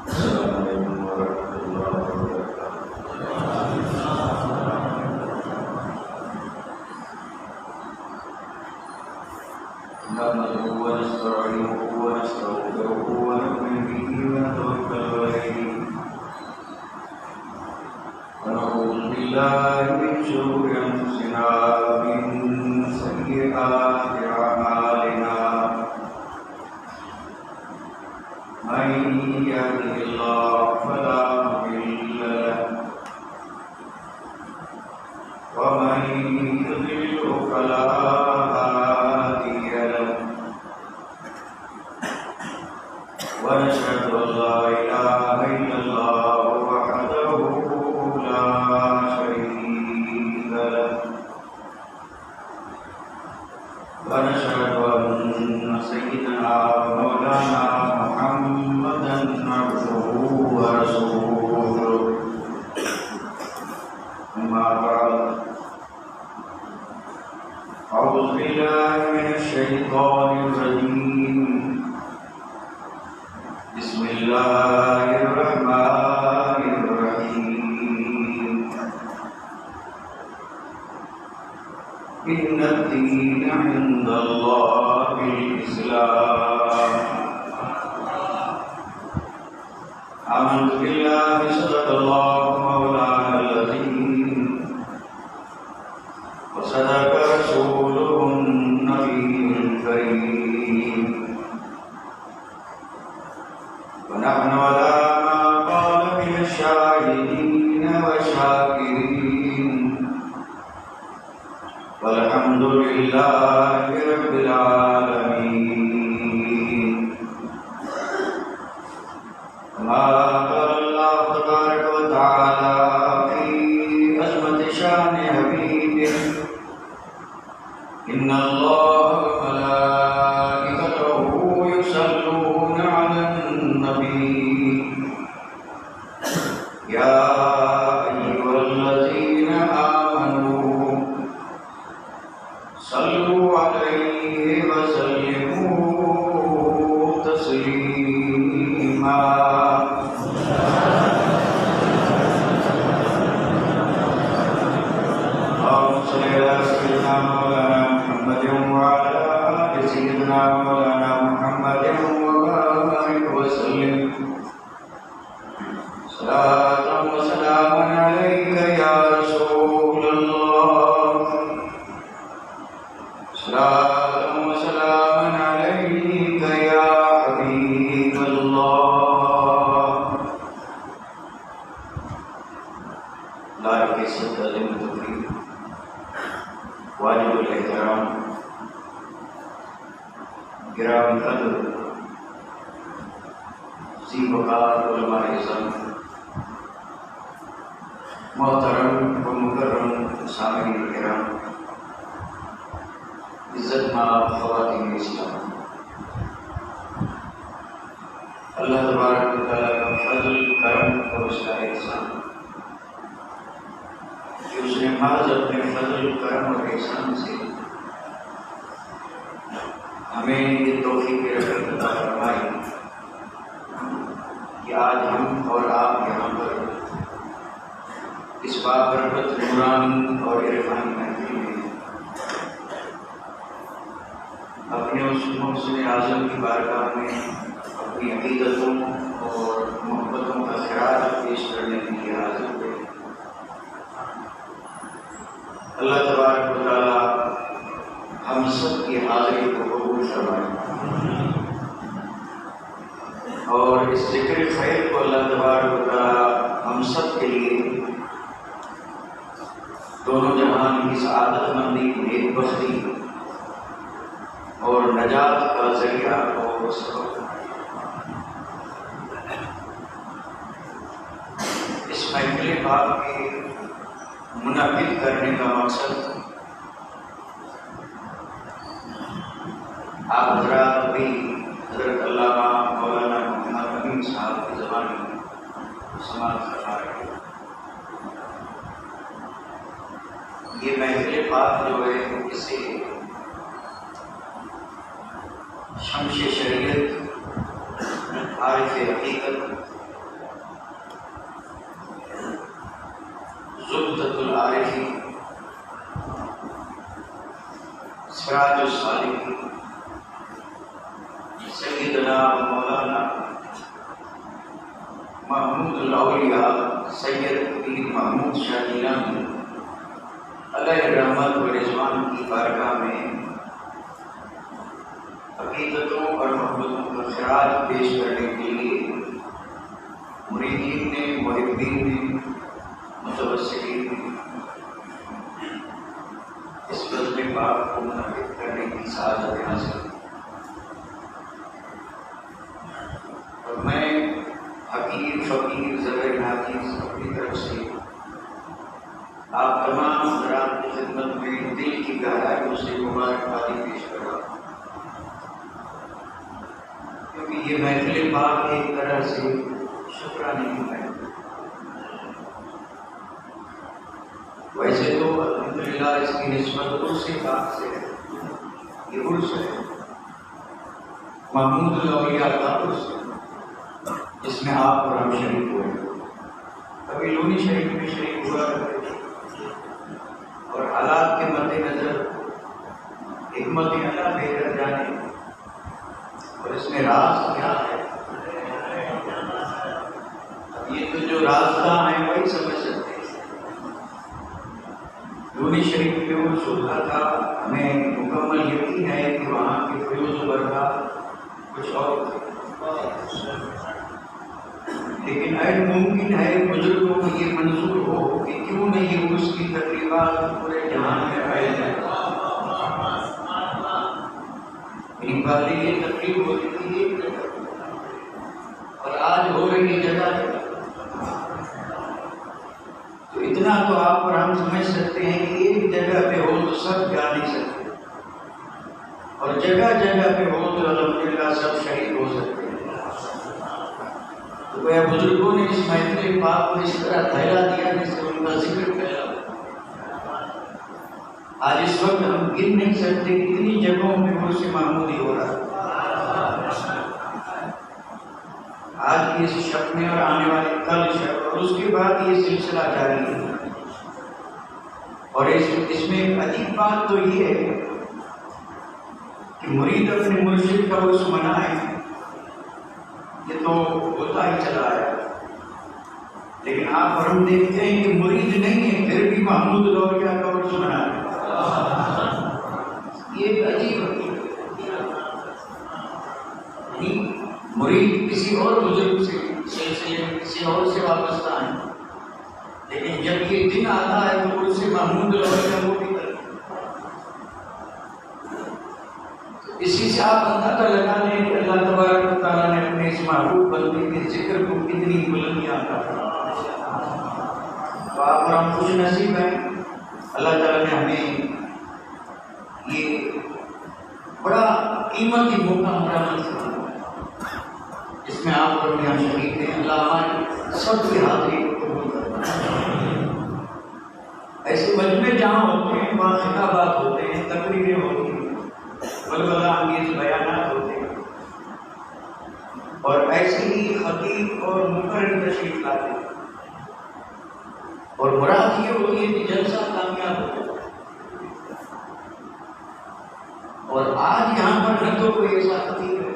السلام علیکم ورحمۃ اللہ وبرکاتہ۔ نحمده ونستعينه ونستغفره ونؤمن به ونتوكل عليه ونعوذ بالله من شرور أنفسنا ومن سيئات أعمالنا من يهده الله فلا مضل له ومن يضلل فلا هادي له ونشهد أن لا إله إلا الله وحده لا شريك له ونشهد أن سيدنا مولانا محمدا عبده ورسوله أما بعد أعوذ بالله من الشيطان الرجيم بسم الله الرحمن الرحيم إن الدين عند الله الإسلام آمنت بالله صدق الله مولانا العظيم وصدق رسوله النبي الكريم ونحن على ما قال من الشاهدين والشاكرين والحمد لله رب العالمين كما قال الله تبارك وتعالى في عظمة شان حبيبه إن الله وملائكته يصلون على النبي يا أيها الذين آمنوا صلوا عليه وسلموا تسليما اللهم صل على سيدنا مولانا محمد وعلى آل سيدنا مولانا محمد وبارك وسلم صلاة وسلاما عليك يا رسول الله صلاة وسلاما عليك يا حبيب الله لائق عزت عظیم تقریر واجب الاحترام گرامی قدر ذی وقار علماء اعظم محترم و مکرم سامعین کرام عزت مآب خواتین اسلام، اللہ تبارک و تعالیٰ کا فضل کرم اور اس کا احسان کہ اس نے محض اپنے فضل کرم اور احسان سے ہمیں یہ توفیق رحمت عطا فرمائی کہ آج ہم اور آپ یہاں پر اس بابرکت نورانی اور عرفانی محفل میں اپنے اس محسن اعظم کی بارگاہ میں اپنی عقیدتوں اور محبتوں کا خیال پیش کرنے کے لیے حاضر ہوئے۔ اللہ تبارک و تعالیٰ ہم سب کی حاضری کو قبول فرمائے اور اس ذکر خیر کو اللہ تبارک و تعالیٰ ہم سب کے لیے دونوں جہان کی سعادت مندی، نیک بختی اور نجات کا ذریعہ اور سبب۔ اس محفل پاک کے منعقد کرنے کا مقصد آپ حضرات ابھی حضرت علامہ مولانا محمد امین صاحب کی زبانی سماعت فرما رہے ہیں۔ یہ محفل پاک جو ہے اسے شمس شریعت عارف حقیقت الصالحین سیدنا مولانا محمود الاولیاء سید پیر محمود شاہ گیلانی علیہ رحمت و رضوان کی بارگاہ میں عقیدتوں اور محبتوں کا خراج پیش کرنے کے لیے مریدین نے، محبین نے، متوسلین نے اس بزم پاک کو منعقد کرنے کی سعادت حاصل کی۔ اور میں حقیر فقیر زبیر حافظ اپنی طرف سے آپ تمام حضرات کی خدمت میں دل کی گہرائیوں سے مبارکبادی پیش کر رہا ہوں، کیونکہ یہ محفل پاک ایک طرح سے شکرانہ ہے۔ ویسے تو الحمدللہ اس کی نسبت عرس پاک سے ہے، یہ عرس ہے محمود الاولیاء کا عرس ہے، جس میں آپ اور ہم شریک ہوئے، کبھی لونی شریف میں شریک ہوا کرتے اور حالات کے مد نظر حکمت اللہ بہتر جانے اور اس میں راز کیا ہے، یہ تو جو رازداں ہیں وہی سمجھ سکتے ہیں۔ لونی شریف کے عرس ہوتا تھا، ہمیں مکمل یقین ہے کہ وہاں کے فیوز و برکات کچھ اور تھے، لیکن ایسا ممکن ہے بزرگوں کو یہ منظور ہو کہ کیوں نہیں عرس کی تقریبات پورے جہان میں پھیل جائے۔ ان والی یہ تقریب ہوتی تھی ایک جگہ اور آج ہو رہی ہے جگہ جگہ، تو اتنا تو آپ اور ہم سمجھ سکتے ہیں کہ ایک جگہ پہ ہو تو سب جا نہیں سکتے، اور جگہ جگہ پہ ہو تو الحمدللہ سب شریک ہو سکتے ہیں۔ تو وہ بزرگوں نے اس محفل پاک کو اس طرح پھیلا دیا جس سے ان کا ذکر پھیلا۔ آج اس وقت ہم گن نہیں سکتے کتنی جگہوں پہ عرس محمودی ہو رہا ہے۔ آج کی اس شب میں اور آنے والے کل شب اور اس کے بعد یہ سلسلہ جاری ہے، اور اس میں ایک عجیب بات تو یہ ہے کہ مرید اپنے مرشد کا عرس منائے، یہ تو ہوتا ہی چلا ہے، لیکن آپ اور ہم دیکھتے ہیں کہ مرید نہیں ہے پھر بھی محمود الاولیاء کا عرس منائے، یہ ایک عجیب حقیقت ہے۔ مرید کسی اور بزرگ سے کسی اور سے وابستہ ہیں، لیکن جب یہ دن آتا ہے تو عرس محمود الاولیاء وہ بھی کرتے ہیں۔ اسی سے آپ اندازہ لگا لیں کہ اللہ تبارک و تعالیٰ نے اپنے اس محبوب بندے کے ذکر کو کتنی بلندیاں عطا فرمائی۔ تو آپ اور ہم خوش نصیب ہیں، اللہ تعالیٰ نے ہمیں یہ بڑا قیمتی موقع فراہم کیا، اس میں آپ اور ہم شریک ہیں۔ اللہ ہمارے سب کی حاضری کو قبول کرے۔ ایسے مجمع جہاں ہوتے ہیں وہاں خطابات ہوتے ہیں، تقریریں ہوتی ہیں، بلبلہ انگیز بیانات ہوتے ہیں، اور ایسے ہی خطیب اور مقرر تشریف لاتے ہیں، اور مراد یہ ہوتی ہے کہ جلسہ کامیاب ہو جائے۔ اور آج یہاں پر نہ تو کوئی ایسا خطیب ہے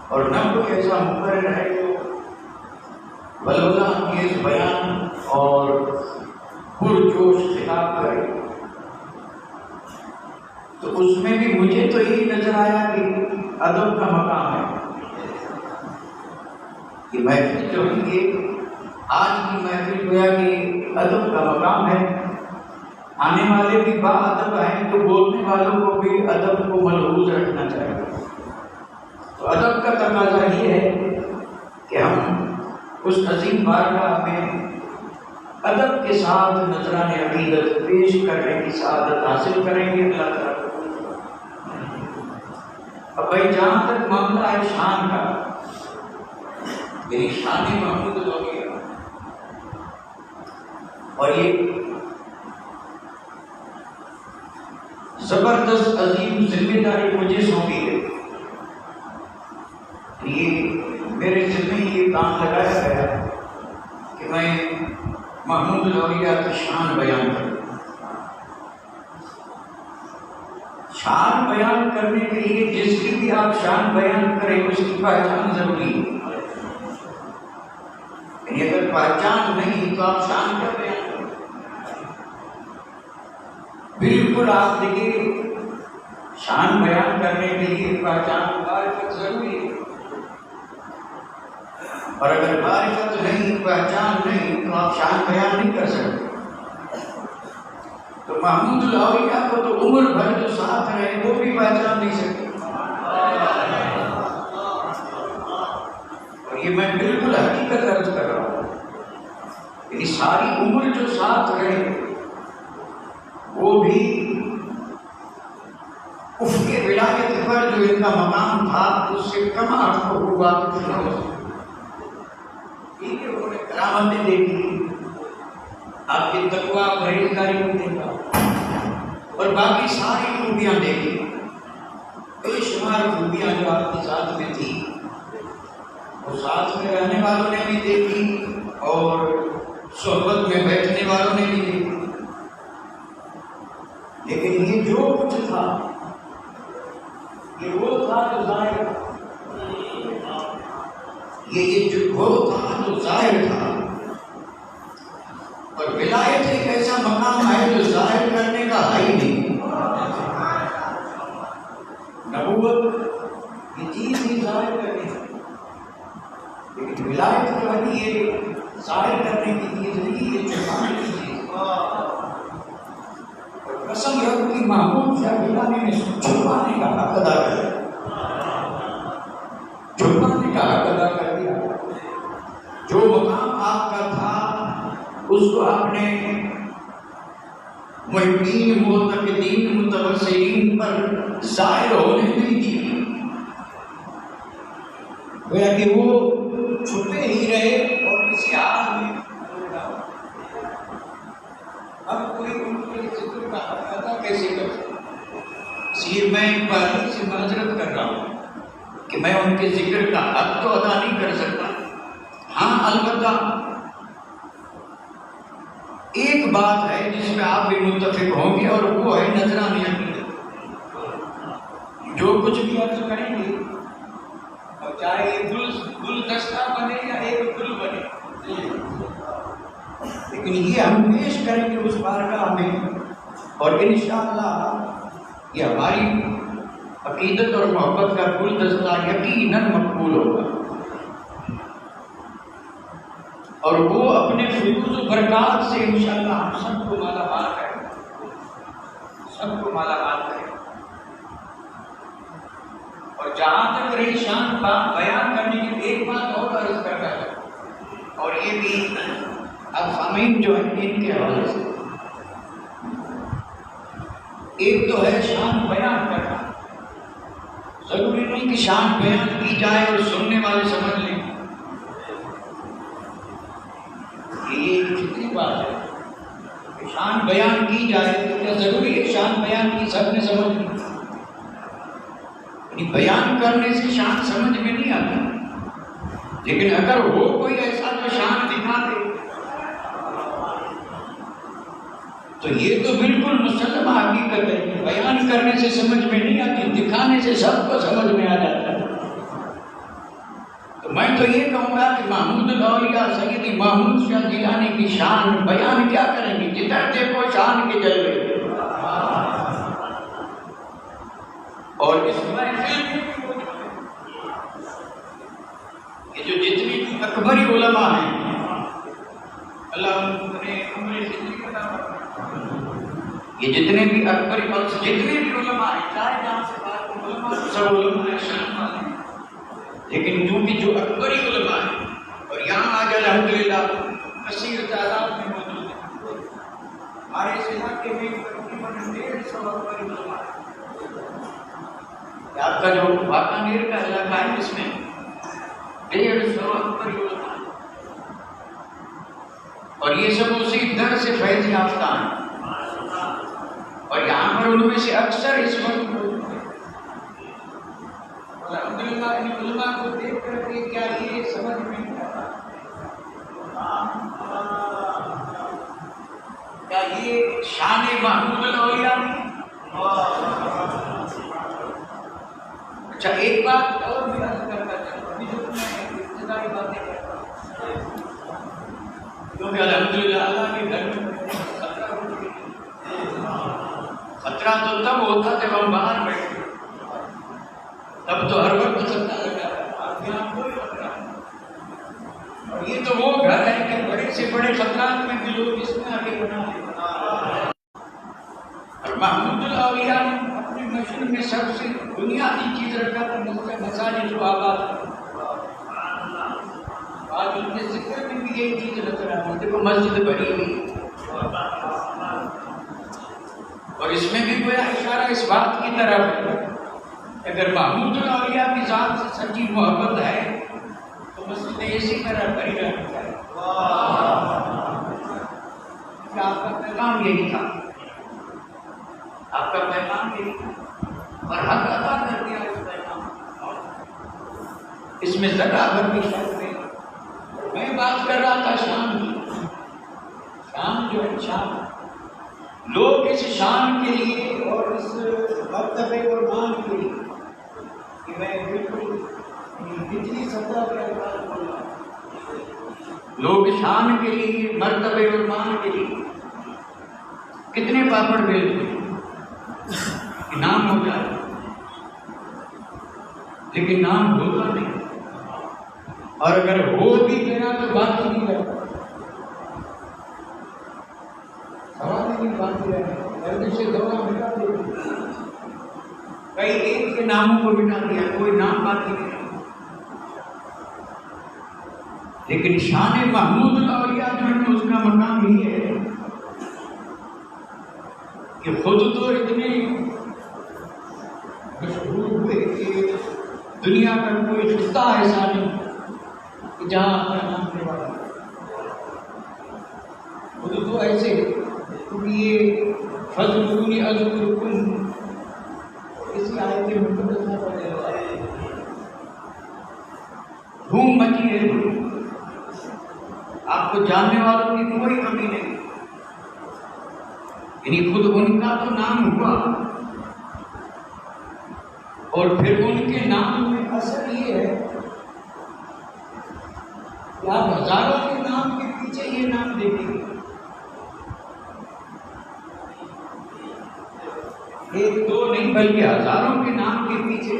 اور نہ کوئی ایسا مقرر ہے جو بلبلہ انگیز بیان اور پرجوش خطاب کرے، تو اس میں بھی مجھے تو یہی نظر آیا کہ ادب کا مقام ہے۔ یہ محفل جو ہے یہ آج کی محفل گویا کہ ادب کا مقام ہے، آنے والے بھی با ادب ہیں تو بولنے والوں کو بھی ادب کو ملحوظ رکھنا چاہیے۔ تو ادب کا تقاضا یہ ہے کہ ہم اس عظیم بارگاہ میں ادب کے ساتھ نذران عقیدت پیش کرنے کی سعادت حاصل کریں گے۔ اللہ تعالیٰ اب بھائی جہاں تک معاملہ ہے شان کا، میری شان محمود الاولیاء، اور یہ زبردست عظیم ذمہ داری مجھے سونپی ہے، یہ میرے ذمہ یہ کام لگایا گیا کہ میں محمود الاولیاء کی شان بیان کروں۔ شان بیان کرنے کے لیے جس کی بھی آپ شان بیان کریں اس کی پہچان ضروری ہے. یعنی اگر پہچان نہیں تو آپ شان کر بیان کریں. بالکل آپ دیکھیے شان بیان کرنے کے لیے پہچان معرفت ضروری ہے. اور اگر معرفت نہیں پہچان نہیں تو آپ شان بیان نہیں کر سکتے. تو محمود الاولیاء کو تو عمر بھر جو ساتھ رہے وہ بھی پہچان نہیں سکتے. اور یہ میں بالکل حقیقت عرض کر رہا ہوں. یعنی ساری عمر جو ساتھ رہے وہ بھی اس کے ولایت پر جو ان کا مقام تھا اس سے کم آپ کو ہوا. ٹھیک ہے، انہوں نے کرامتیں دیکھی، آپ کی تقویٰ پرہیزگاری کو دیکھا اور باقی ساری خوبیاں دیکھی. بے شمار خوبیاں جو آپ کے ساتھ میں تھی وہ ساتھ میں رہنے والوں نے بھی دیکھی اور صحبت میں بیٹھنے والوں نے بھی دیکھی. لیکن یہ جو کچھ تھا یہ وہ تھا جو ظاہر تھا. یہ جو وہ تھا جو ظاہر تھا. اور ولایت ایک ایسا مقام ہے جو ظاہر کرنے کا ہے ہی نہیں. نبوت یہ چیز ہی ظاہر کرنے کی، لیکن ولایت جو ہے یہ ظاہر کرنے کی چیز نہیں، یہ چھپانے کی چیز. اور قسم یہ کہ محمود شاہ گیلانی نے چھپانے کا حق ادا کیا، چھپانے کا حق ادا کر دیا. جو مقام آپ کا تھا اس کو آپ نے محبین معتقدین متوسلین پر ظاہر ہونے نہیں دی. گویا کہ وہ چھپے ہی رہے اور کسی حال میں. اب کوئی ان کے ذکر کا حق ادا کیسے کر سکتا؟ اس لیے میں ایک بار سے معذرت کر رہا ہوں کہ میں ان کے ذکر کا حق تو ادا نہیں کر سکتا. ہاں البتہ ایک بات ہے جس میں آپ بھی متفق ہوں گے اور وہ ہے نذرانیہ کی. جو کچھ بھی عرض کریں گے اور چاہے یہ گل دستہ بنے یا ایک گل بنے، لیکن یہ ہم پیش کریں گے اس بارگاہ میں اور انشاءاللہ یہ ہماری عقیدت اور محبت کا گل دستہ یقیناً مقبول ہوگا. اور وہ اپنے فیوز و برکات سے انشاءاللہ ہم سب کو مالا مال کرے، سب کو مالا مال کرے. اور جہاں تک رہی شان بیان کرنے کی ایک بات اور عرض کرتا ہے، اور یہ بھی اب سامعین جو ہیں ان کے حوالے سے، ایک تو ہے شان بیان کرنا. ضروری نہیں کہ شان بیان کی جائے اور سننے والے سمجھ لیں. یہ ایک فطری بات ہے کہ شان بیان کی جائے تو کیا ضروری ہے شان بیان کی سب نے سمجھ لی؟ بیان کرنے سے شان سمجھ میں نہیں آتی، لیکن اگر ہو کوئی ایسا جو شان دکھا دے تو یہ تو بالکل مسلمہ حقیقت ہے کہ بیان کرنے سے سمجھ میں نہیں آتی، دکھانے سے سب کو سمجھ میں آ جاتا ہے. تو میں تو یہ کہوں گا کہ محمود الاولیاء سیدی محمود شاہ گیلانی کی شان بیان کیا کریں گے؟ جدھر دیکھو شان کے جلوے. اور اس محفل میں یہ جو جتنی بھی اکبری علماء ہیں، اللہ انہیں عمر زندگی عطا فرمائے. یہ جتنے بھی اکبری جتنے بھی علماء ہیں، چاہے جہاں سے بات علماء سب علماء شان والے ہیں، لیکن کیونکہ جو اکبری علماء ہیں اور یہاں آج الحمدللہ کثیر تعداد میں موجود ہیں. ہمارے اس علاقے میں تقریباً 150 اکبری علماء ہیں. آپ کا جو واقعیر کا علاقہ ہے اس میں 150 اکبری علماء ہیں اور یہ سب اسی در سے فیض یافتہ ہیں. اور یہاں پر ان میں سے اکثر اس وقت الحمدللہ ان علماء کو دیکھ کر کے کیا یہ سمجھ میں نہیں آتا کیا یہ شان محمود الاولیاء نہیں؟ ایک بات اور بھی عرض کرتا چلوں، ابھی جو میں ابتدائی باتیں کرتا ہوں، کیونکہ الحمدللہ اللہ کے گھر میں خطرہ ہو گئی۔ خطرہ تو تب ہوتا جب ہم باہر بیٹھے، تب تو ہر وقت خطرہ لگا ہے، آپ یہاں کوئی خطرہ نہیں۔ اور یہ تو وہ گھر ہے کہ بڑے سے بڑے خطرات میں بھی لوگ اس میں آگے بنا لیں۔ اور محمود الاولیاء نے اپنے مشن میں سب سے بنیادی چیز رکھا تھا مساجد و آباد۔ آج ان کے ذکر میں بھی یہی چیز رکھ رہا ہے، دیکھو مسجد بنی ہوئی، اور اس میں بھی کوئی اشارہ اس بات کی طرف ہے کہ اگر محمود الاولیاء کی ذات سے سچی محبت ہے تو مسجد اسی طرح بھری رہنی چاہیے۔ کہ آپ کا پیغام یہی تھا، آپ کا پیغام یہی تھا، اور حق ادا کر دیا اس پیغام، اس میں ذرا بھر بھی شک نہیں۔ میں بات کر رہا تھا شام کی، شام جو ہے شام، لوگ اس شان کے لیے اور اس مرتبے اور مان کے لیے کہ میں بالکل کتنی سطح پہ الفاظ بول رہا ہوں، لوگ شان کے لیے مرتبے اور مان کے لیے کتنے پاپڑ بیلتے ہیں کہ نام ہو جائے، لیکن نام ہوتا نہیں، اور اگر ہو بھی گیا تو بات ہی نہیں رہتا، کئی ایک کے ناموں کو مٹا دیا، کوئی نام باقی نہیں، لیکن شان محمود الاولیاء جو ہے اس کا مقام ہی ہے کہ خود تو اتنے مشہور ہوئے کہ دنیا کا کوئی خطہ ایسا نہیں کہ جہاں اپنا نام کے والا، خود تو ایسے یہ فضل اذکرکم اسی آیت کے مقدس میں پڑھے دھوم مچی ہے، آپ کو جاننے والوں کی کوئی کمی نہیں، یعنی خود ان کا تو نام ہوا، اور پھر ان کے نام میں اثر یہ ہے کہ آپ ہزاروں کے نام کے پیچھے یہ نام دیکھیں گے، ایک دو نہیں بلکہ ہزاروں کے نام کے پیچھے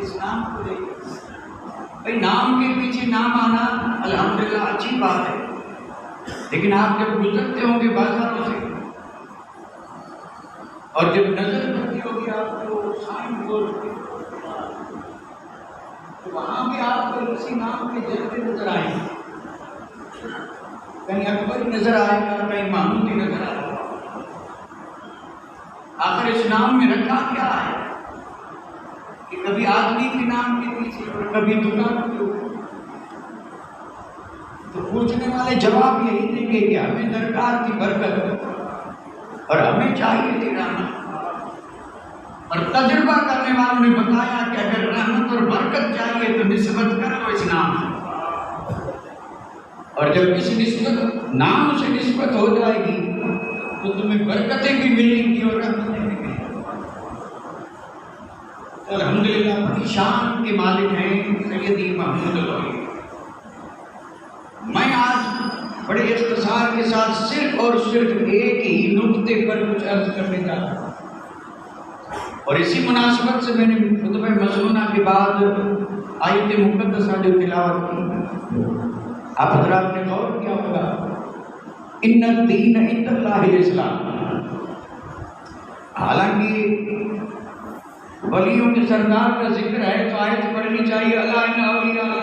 اس نام کو دیکھیں۔ بھائی نام کے پیچھے نام آنا الحمدللہ اچھی بات ہے، لیکن آپ جب گزرتے ہوں گے بازاروں سے اور جب نظر پڑتی ہوگی آپ کو سائن بورڈ پہ، تو وہاں بھی آپ کو اسی نام کے جلوے نظر آئیں گے، کہیں اکبر نظر آئے گا، کہیں محمودی نظر آئے گا۔ آخر اس نام میں رکھا کیا ہے کہ کبھی آدمی کے نام کے پیچھے اور کبھی دکان کے اوپر، تو پوچھنے والے جواب یہی دیں گے کہ ہمیں درکار کی برکت اور ہمیں چاہیے تیرا نام، اور تجربہ کرنے والوں نے بتایا کہ اگر رحمت اور برکت چاہیے تو نسبت کرو اس نام سے، اور جب اس نسبت نام سے نسبت ہو جائے گی تو تمہیں برکتیں بھی ملیں گی اور رحمتیں بھی ملیں گی۔ الحمدللہ بڑی شان کے مالک ہیں سیدی محمود الاولیاء۔ میں آج بڑے اختصار کے ساتھ صرف اور صرف ایک ہی نقطے پر کچھ عرض کرنے جا رہا ہوں، اور اسی مناسبت سے میں نے خطبہ مسنونہ کے بعد آیت مقدسہ جو تلاوت کی، آپ حضرات نے غور کیا ہوگا، ان الدین عند اللہ الاسلام۔ حالانکہ ولیوں کے سردار کا ذکر ہے تو آیت پڑھنی چاہیے الا ان اولیاء،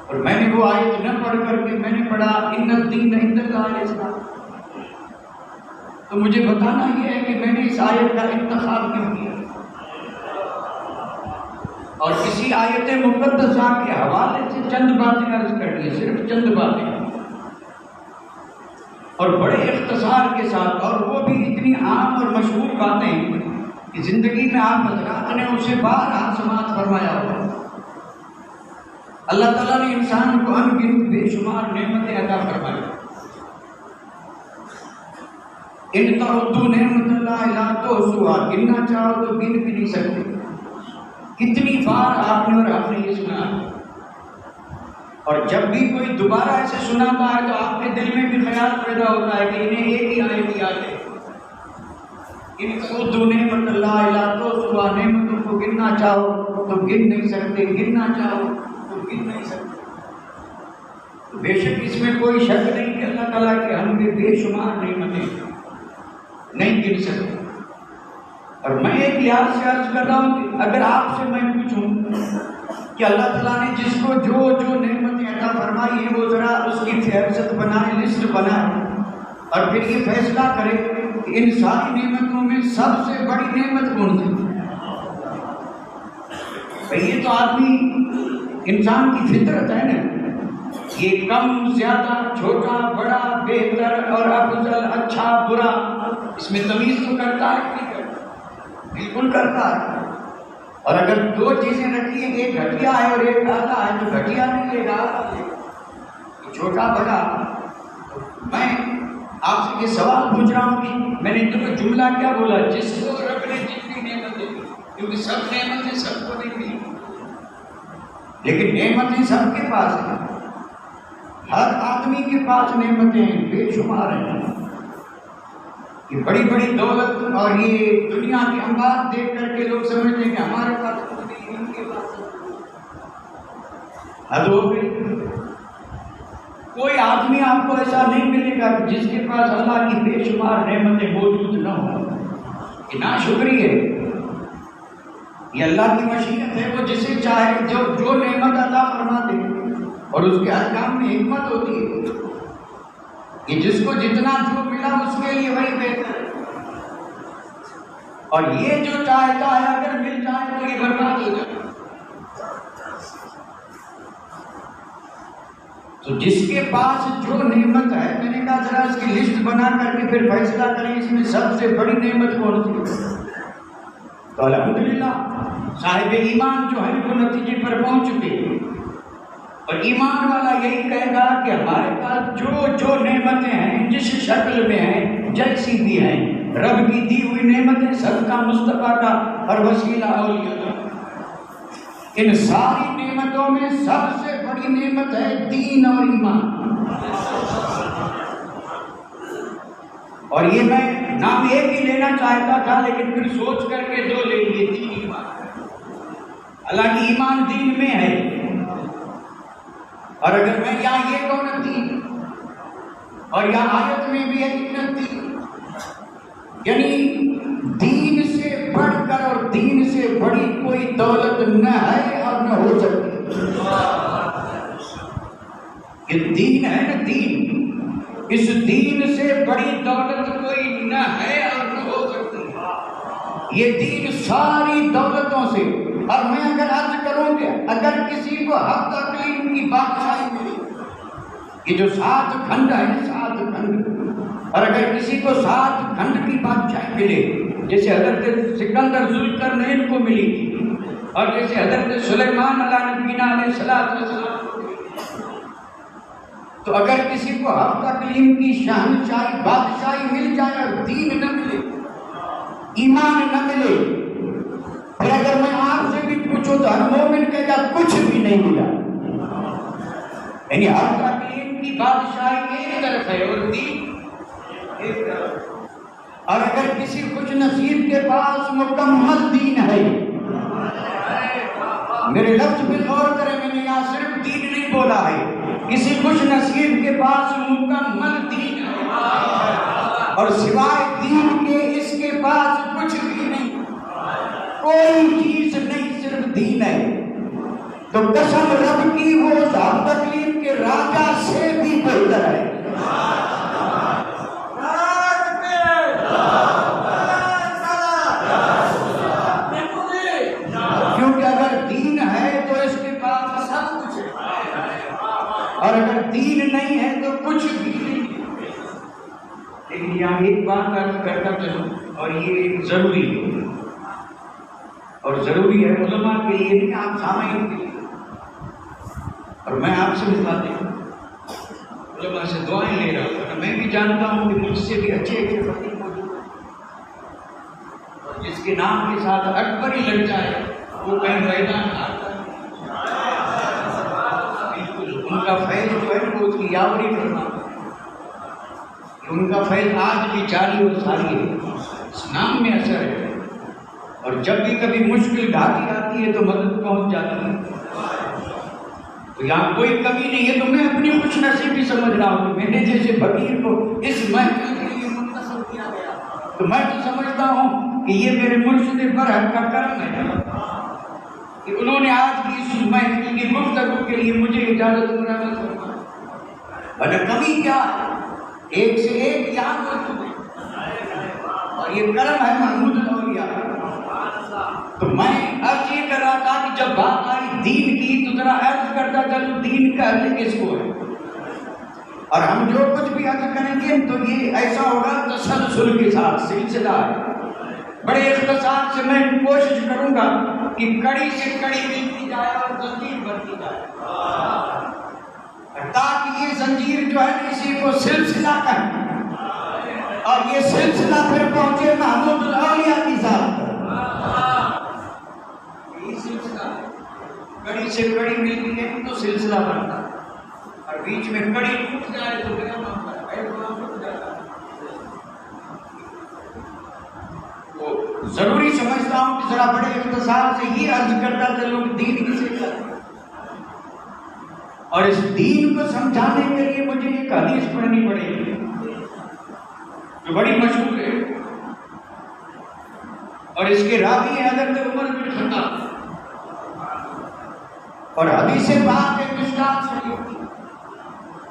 اور میں نے وہ آیت نہ پڑھ کر کے میں نے پڑھا ان الدین عند اللہ الاسلام، تو مجھے بتانا یہ ہے کہ میں نے اس آیت کا انتخاب کیوں کیا، اور اسی آیت مقدسہ کے حوالے سے چند باتیں عرض کرنی ہے، صرف چند باتیں، اور بڑے اختصار کے ساتھ، اور وہ بھی اتنی عام اور مشہور باتیں کہ زندگی میں آپ حضرات نے اسے بارہا سماعت فرمایا ہوا۔ اللہ تعالیٰ نے انسان کو ان گنت بے شمار نعمتیں عطا فرمائی، ان تعدوا نعمت اللہ لا تحصوها، گننا چاہو تو گن بھی نہیں سکتے۔ کتنی بار آپ نے اور آپ نے یہ سنا، اور جب بھی کوئی دوبارہ ایسے سناتا ہے تو آپ کے دل میں بھی خیال پیدا ہوتا ہے کہ انہیں ایک ہی آیت یاد ہے، ان کو نعمت اللہ الہ تو صبح نعمتوں کو گننا چاہو تو گن نہیں سکتے، گننا چاہو تو گن نہیں سکتے۔ بے شک اس میں کوئی شک نہیں کہ اللہ تعالیٰ کے ہم میں بے شمار نعمتیں نہیں گن سکتے۔ اور میں ایک لحاظ سے عرض کر رہا ہوں کہ اگر آپ سے میں پوچھوں کہ اللہ تعالیٰ نے جس کو جو جو نعمتیں عطا فرمائی ہیں وہ ذرا اس کی فہرست بنائے، لسٹ بنائے، اور پھر یہ فیصلہ کرے کہ ان ساری نعمتوں میں سب سے بڑی نعمت کون سی؟ یہ تو آدمی انسان کی فطرت ہے نا، یہ کم زیادہ چھوٹا بڑا بہتر اور افضل اچھا برا اس میں تمیز تو کرتا ہے کہ نہیں کرتا؟ بالکل کرتا ہے۔ اور اگر دو چیزیں رکھی ہیں، ایک گھٹیا ہے اور ایک اعلیٰ ہے، تو گھٹیا نہیں لے گا، چھوٹا بڑا۔ میں آپ سے یہ سوال پوچھ رہا ہوں کہ میں نے تو جملہ کیا بولا؟ جس کو رب نے جتنی نعمت دی، کیونکہ سب نعمتیں سب کو نہیں ملی، لیکن نعمتیں سب کے پاس ہیں، ہر آدمی کے پاس نعمتیں بے شمار ہیں۔ یہ بڑی بڑی دولت اور یہ دنیا کے انبار دیکھ کر کے لوگ سمجھتے ہیں کہ ہمارے پاس کچھ نہیں، ان کے پاس حد ہو گئی۔ کوئی آدمی آپ کو ایسا نہیں ملے گا جس کے پاس اللہ کی بے شمار نعمتیں موجود نہ ہوں۔ یہ ناشکری ہے، یہ اللہ کی مشیت ہے، وہ جسے چاہے جو نعمت عطا فرما دے، اور اس کے احکام میں حکمت ہوتی ہے کہ جس کو جتنا جو ملا اس کے لیے وہی بہتر ہے، اور یہ جو چاہتا ہے اگر مل جائے تو یہ برباد ہو جائے۔ تو جس کے پاس جو نعمت ہے، میں نے کہا ذرا اس کی لسٹ بنا کر کے پھر فیصلہ کریں اس میں سب سے بڑی نعمت کون سی؟ تو الحمدللہ صاحب ایمان جو ہے وہ نتیجے پر پہنچ چکے ہیں، اور ایمان والا یہی کہے گا کہ ہمارے پاس جو جو نعمتیں ہیں، جس شکل میں ہیں، جیسی بھی ہیں، رب کی دی ہوئی نعمتیں، صدقہ مصطفیٰ کا اور وسیلہ اولیاء کا، ان ساری نعمتوں میں سب سے بڑی نعمت ہے دین اور ایمان۔ اور یہ میں نام ایک ہی لینا چاہتا تھا، لیکن پھر سوچ کر کے دو لے لیے، دین ایمان۔ حالانکہ ایمان دین میں ہے، اور اگر میں یہاں یہ کہوں نہ دین، اور یہاں آیت میں بھی ہے کہ دین، یعنی دین سے بڑھ کر اور دین سے بڑی کوئی دولت نہ ہے اور نہ ہو سکتی۔ یہ دین ہے نا، دین، اس دین سے بڑی دولت کوئی نہ ہے اور نہ ہو سکتی۔ یہ دین ساری دولتوں سے، اور میں اگر عرض کروں کہ اگر کسی کو حق تقلیم کی بادشاہی ملی، یہ جو 7 کھنڈ ہے، 7 کھنڈ، اور اگر کسی کو 7 کھنڈ کی بادشاہی ملے، جیسے حضرت سکندر ذوالقرنین کو ملی تھی، اور جیسے حضرت سلیمان علیہ نبینا علیہ السلام کو ملی، تو اگر کسی کو حق تقلیم کی شہنشاہی بادشاہی مل جائے اور دین نہ ملے، ایمان نہ ملے، پھر اگر میں آپ سے بھی پوچھوں تو ہر مومن کہے گا کچھ بھی نہیں ملا۔ یعنی حق تقلیم کی بادشاہی ایک طرف ہے اور دین ایک طرف۔ اور اگر کسی خوش نصیب کے پاس مکمل دین ہے، میرے لفظ پہ غور کریں، میں نے یہاں صرف دین نہیں بولا ہے، کسی خوش نصیب کے پاس مکمل دین ہے، اور سوائے دین کے اس کے پاس کچھ بھی نہیں، کوئی چیز نہیں، صرف دین ہے، تو قسم رب کی وہ حق تقلیم کے راجا سے بھی بہتر ہے۔ کیونکہ اگر دین ہے تو اس کے پاس سب کچھ ہے، اور اگر دین نہیں ہے تو کچھ بھی نہیں۔ لیکن یہاں ایک بات کرتا چلوں، اور یہ ضروری ہے، اور ضروری ہے علماء کے لیے نہیں، آپ سامعین کے لیے، اور میں آپ سے بتاتے ہوں، علماء سے دعائیں لے رہا ہوں، میں بھی جانتا ہوں کہ مجھ سے بھی اچھے اچھے فقیر موجود ہیں، اور جس کے نام کے ساتھ اکبر ہی لگ جائے وہ کہیں میدان آتا ہے. بالکل ان کا فیض جو ہے وہ اس کی یاوری کرنا. ان کا فیض آج بھی جاری و ساری ہے، اسلام میں اثر ہے. اور جب بھی کبھی مشکل ڈھاتی آتی ہے تو مدد پہنچ جاتی ہے. تو یہاں کوئی کمی نہیں ہے. تو میں اپنی خوش نصیبی سمجھ رہا ہوں. میں نے جیسے فقیر کو اس محفل کے لیے منتخب کیا گیا تو میں تو سمجھتا ہوں کہ یہ میرے مرشد برحق کا کرم ہے کہ انہوں نے آج کی اس محفل کی گفتگو کے لیے مجھے اجازت فراہم فرمائی. ورنہ کمی کیا ہے؟ ایک سے ایک یہاں موجود ہے اور یہ کرم ہے محمود الاولیاء. تو میں عرض یہ کر رہا تھا کہ جب بات آئی دین کی تو ذرا عرض کرتا چلو دین کا اہل کس کو ہے. اور ہم جو کچھ بھی عرض کریں گے تو یہ ایسا ہوگا تسلسل کے ساتھ، سلسلہ ہے. بڑے اختصار سے میں کوشش کروں گا کہ کڑی سے کڑی ملتی جائے اور زنجیر بنتی جائے، تاکہ یہ زنجیر جو ہے اسی کو سلسلہ کہیں اور یہ سلسلہ پھر پہنچے محمود الاولیاء کی ذات پر. یہ سلسلہ کڑی سے کڑی ملتی ہے تو سلسلہ بنتا ہے، اور بیچ میں کڑی ٹوٹ جائے تو میرا معاملہ ہے ٹوٹ جاتا ہے. وہ ضروری سمجھتا ہوں کہ ذرا بڑے اختصار سے یہ عرض کرتا چلوں کہ دین کسے کہتے ہیں. اور اس دین کو سمجھانے کے لیے مجھے ایک حدیث پڑھنی پڑے گی جو بڑی مشہور ہے اور اس کے راوی ہیں حضرت عمر بن خطاب. اور حدیث پاک ہے مشکات شریف کی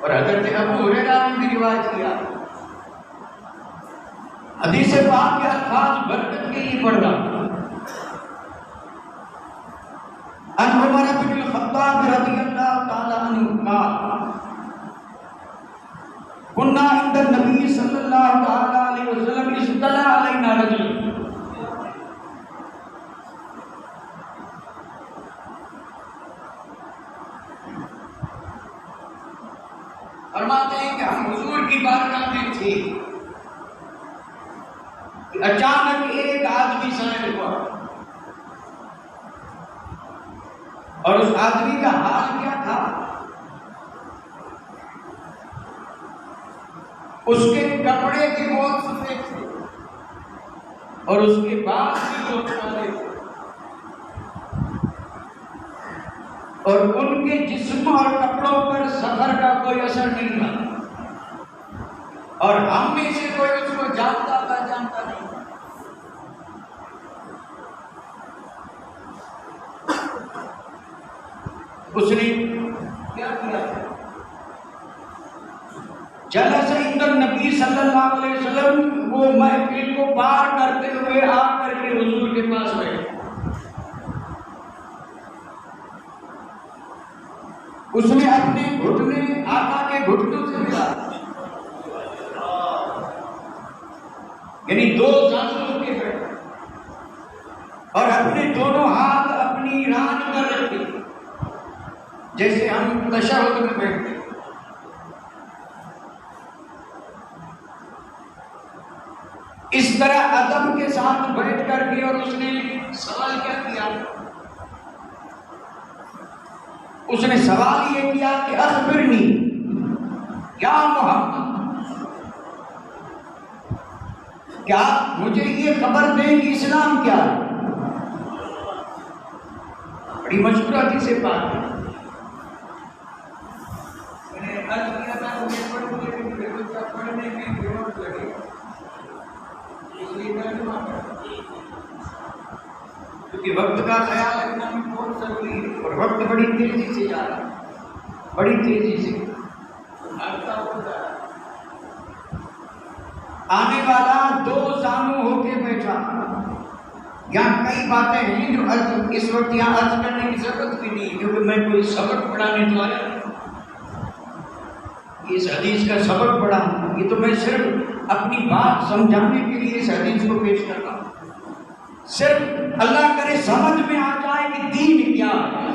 اور حضرت ابو ہریرہ نے بھی روایت کیا. حدیث پاک کے الفاظ برکت کے لیے پڑھ رہا ہوں. ان عمر بن الخطاب رضی اللہ تعالی عنہ قال كنا عند النبي صلی اللہ تعالی علیہ وسلم اطلع علینا رجل. فرماتے ہیں کہ ہم حضور کی بارگاہ میں تھے، اچانک ایک آدمی ظاہر ہوا اور اس آدمی کا حال کیا تھا؟ اس کے کپڑے بھی بہت سفید تھے اور اس کے بال بھی بہت کالے تھے اور ان کے جسم اور کپڑوں پر سفر کا کوئی اثر نہیں تھا اور ہم میں سے کوئی اس کو جانتا پہچانتا نہیں. اس نے کیا کیا؟ جلس عند النبی صلی اللہ علیہ وسلم، وہ محفل کو پار کرتے ہوئے آ کر کے حضور کے پاس بیٹھے. اس نے اپنے گھٹنے آقا کے گھٹنوں سے ملا، یعنی دو زانوں کے بیٹھے اور اپنے دونوں ہاتھ اپنی ران پر رکھے جیسے ہم تشہد میں بیٹھتے. اس طرح ادب کے ساتھ بیٹھ کر کے اور اس نے سوال کیا کیا؟ اس نے سوال یہ کیا کہ اخبرنی یا محمد، کیا مجھے یہ خبر دیں کہ اسلام کیا ہے؟ بڑی مشہور حدیث سے بات ہے. میں نے عرض کیا تھا مجھے پڑھنے میں ضرورت لگے اس لیے ترجمہ کرتا کیونکہ وقت کا خیال رکھنا بھی بہت ضروری ہے اور وقت بڑی تیزی سے جا رہا ہے، بڑی تیزی سے آگتا ہوتا ہے. آنے والا دو زانو ہو کے بیٹھا. یہاں کئی باتیں ہیں جو اس وقت یہاں عرض کرنے کی ضرورت بھی نہیں کیونکہ میں کوئی سبق پڑھانے تو آیا نہیں، اس حدیث کا سبق پڑھا ہوں. یہ تو میں صرف اپنی بات سمجھانے کے لیے اس حدیث کو پیش کر رہا ہوں. صرف اللہ کرے سمجھ میں آ جائے کہ دین کیا ہے،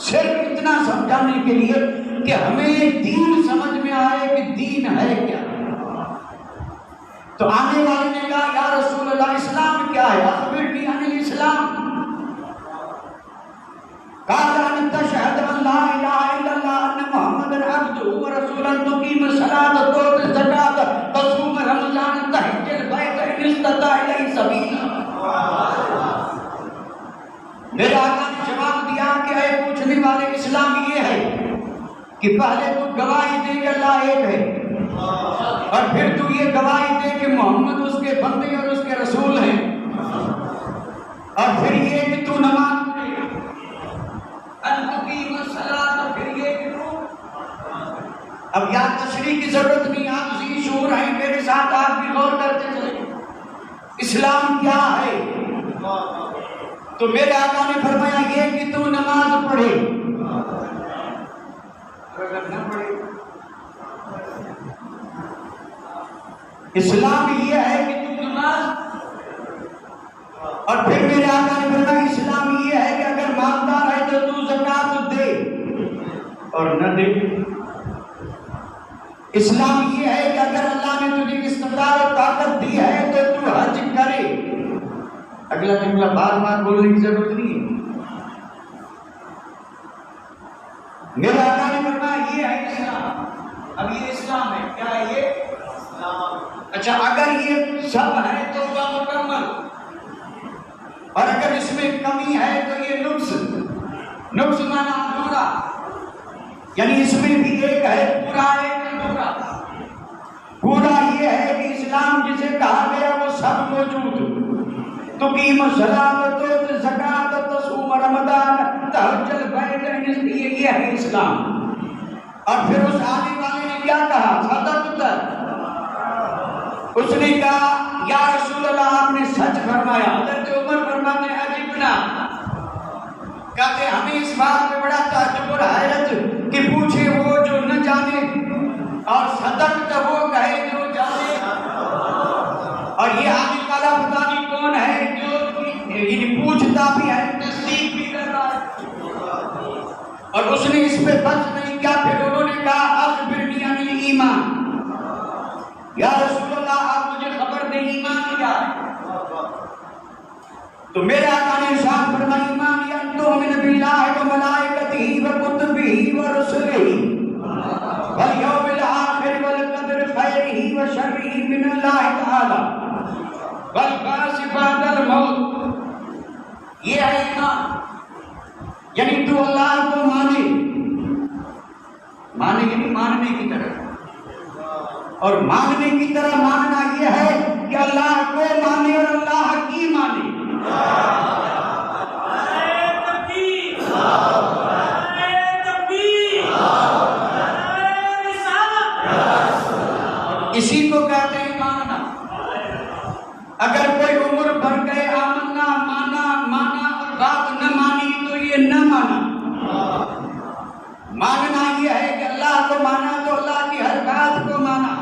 صرف اتنا سمجھانے کے لیے کہ ہمیں دین سمجھ میں آئے کہ دین ہے کیا. تو آنے والے نے کہا یا رسول اللہ اسلام کیا ہے؟ اخبرنی عن الاسلام. الصلاة وتؤتي الزكاة تصوم رمضان تحج البيت إن استطاع إليه سبيلا. میرے آقا نے جواب دیا کہ اے پوچھنے والے، اسلام یہ ہے کہ پہلے تو گواہی دے کہ اللہ ایک ہے، اور پھر تو یہ گواہی دے کہ محمد اس کے بندے اور اس کے رسول ہیں، اور پھر یہ کہ تو نماز پڑھے، ان تقیم الصلاۃ، پھر یہ کہ تو اب یہاں تشریح کی ضرورت نہیں، آپ ذی شعور ہیں، میرے ساتھ آپ بھی غور کرتے چلیں اسلام کیا ہے. تو میرے آقا نے فرمایا یہ کہ تو نماز پڑھے، اگر نہ پڑھے اسلام یہ ہے کہ تو نماز، اور پھر میرے آقا نے فرمایا اسلام یہ ہے کہ اگر مالدار ہے تو تو زکات دے اور نہ دے. اسلام یہ ہے کہ اگر اللہ نے تجھے استطاعت و طاقت دی ہے تو تو حج کرے. اگلا جملہ بار بار بولنے کی ضرورت نہیں ہے. میرے آقا نے فرمایا یہ ہے اسلام. اب یہ اسلام ہے، کیا ہے یہ اسلام. اچھا اگر یہ سب ہے تو وہ مکمل، اور اگر اس میں کمی ہے تو یہ نقص مانا ادھورا، یعنی اس میں بھی ایک ہے پورا ایک ادھورا. پورا یہ ہے کہ اسلام جسے کہا گیا وہ سب موجود، تقیم الصلاۃ وتؤتی الزکاۃ تصوم رمضان تحج البیت، یہ ہے اسلام. اور پھر اس آنے والے نے کیا کہا؟ صدقت. اس نے کہا یا رسول اللہ آپ نے سچ فرمایا. حضرت عمر فرماتے ہیں عجبنا، کہتے ہمیں اس بات میں بڑا تعجب اور حیرت کہ پوچھے وہ جو نہ جانے اور صدقت وہ کہے جو جانے. اور یہ آنے والا پتہ نہیں کون ہے جو پوچھتا بھی ہے، تصدیق بھی کر رہا ہے. اور اس نے اس پہ بس نہیں کیا، پھر انہوں نے کہا اخبرنی عن الایمان. یا رسول اللہ آپ مجھے خبر دیں ایمان کیا ہے. تو میرے آقا نے ارشاد فرمایا ایمان ان تؤمن باللہ وملائکتہ وکتبہ ورسلہ والیوم الآخر والقدر خیرہ وشرہ من اللہ تعالی والبعث بعد الموت. یہ ہے ایمان، یعنی تو اللہ کو مانے یعنی ماننے کی طرح، اور ماننے کی طرح ماننا یہ ہے کہ اللہ کو مانے اور اللہ کی مانے. اسی کو کہتے ہیں ماننا. اگر کوئی عمر بھر گئے آمنا مانا اور بات نہ مانی تو یہ نہ مانا. ماننا یہ ہے کہ اللہ کو مانا تو اللہ کی ہر بات کو مانا.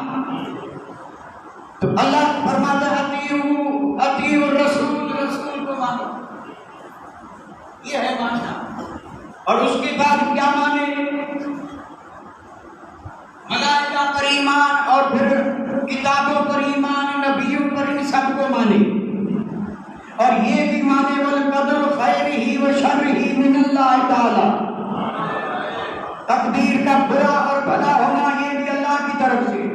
تو اللہ فرماتا ہے اطیعوا الرسول، رسول کو مانو، یہ ہے ماننا. اور اس کے بعد کیا مانے؟ ملائکہ پر ایمان، اور پھر کتابوں پر ایمان، نبیوں پر، ان سب کو مانے. اور یہ بھی مانے والقدر خیرہ وشرہ من اللہ تعالی، تقدیر کا برا اور بھلا ہونا یہ بھی اللہ کی طرف سے.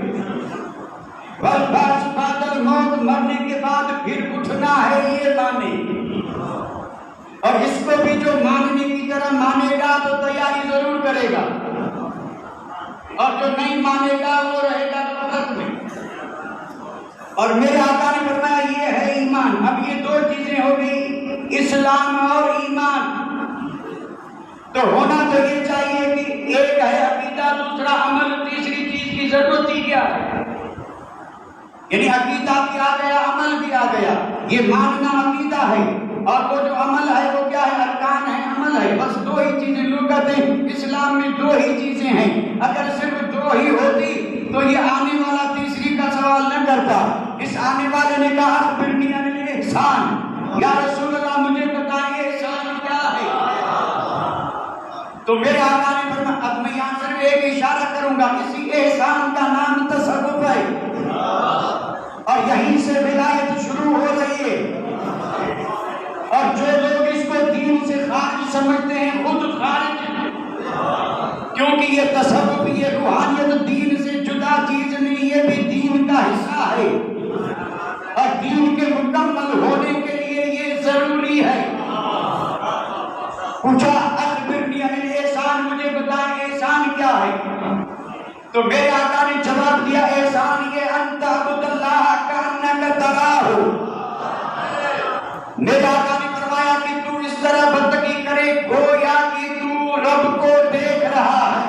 والبعث بعد الموت، مرنے کے بعد پھر اٹھنا ہے، یہ مانے. اور اس کو بھی جو ماننے کی طرح مانے گا تو تیاری ضرور کرے گا، اور جو نہیں مانے گا وہ رہے گا غفلت میں. اور میرے آقا نے فرمایا یہ ہے ایمان. اب یہ دو چیزیں ہو گئی، اسلام اور ایمان. تو ہونا تو یہ چاہیے کہ ایک ہے عقیدہ، دوسرا عمل، تیسری چیز کی ضرورت ہی کیا ہے؟ یعنی عقیدہ بھی آ گیا، عمل بھی آ گیا. یہ ماننا عقیدہ ہے، اور وہ جو عمل ہے وہ کیا ہے؟ ارکان ہے، عمل ہے. بس دو ہی چیزیں لوگ کہتے ہیں اسلام میں دو ہی چیزیں ہیں. اگر صرف دو ہی ہوتی تو یہ آنے والا تیسری کا سوال نہ کرتا. اس آنے والے نے کہا اخبرنی عن الاحسان. یا رسول اللہ مجھے بتائیے احسان کیا ہے. تو میرے آقا نے فرمایا اب میں یہاں صرف ایک اشارہ کروں گا، اسی احسان کا نام تصوف ہے، اور یہیں سے ولایت شروع ہو رہی ہے. اور جو لوگ اس کو دین سے خارج سمجھتے ہیں خود خارج ہیں، کیونکہ یہ تصوف، یہ روحانیت دین سے جدا تو میرے آقا نے جواب دیا احسان یہ ان تعبد اللہ کانک تراہ. میرے آقا نے فرمایا کہ تو اس طرح بندگی کرے گویا کہ تو رب کو دیکھ رہا ہے.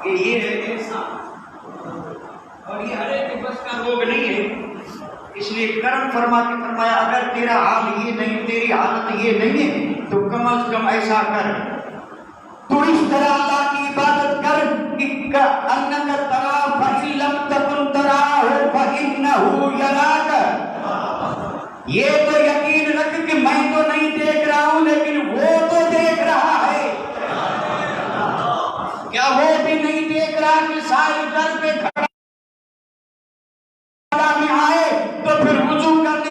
کہ یہ ہے احسان، اور یہ ہر ایک بس کا روگ نہیں ہے. اس لیے کرم فرما کے فرمایا اگر تیرا حال یہ نہیں، تیری حالت یہ نہیں ہے تو کم از کم ایسا کر، تو اس طرح اللہ کی عبادت کر کہ انک ترا فإن لم تکن تراہ فإنہ یراک. یہ تو یقین رکھ کہ میں تو نہیں دیکھ رہا ہوں لیکن وہ تو دیکھ رہا ہے. کیا وہ بھی نہیں دیکھ رہا کہ سائل در پہ کھڑا میں آئے تو پھر وضو کرنے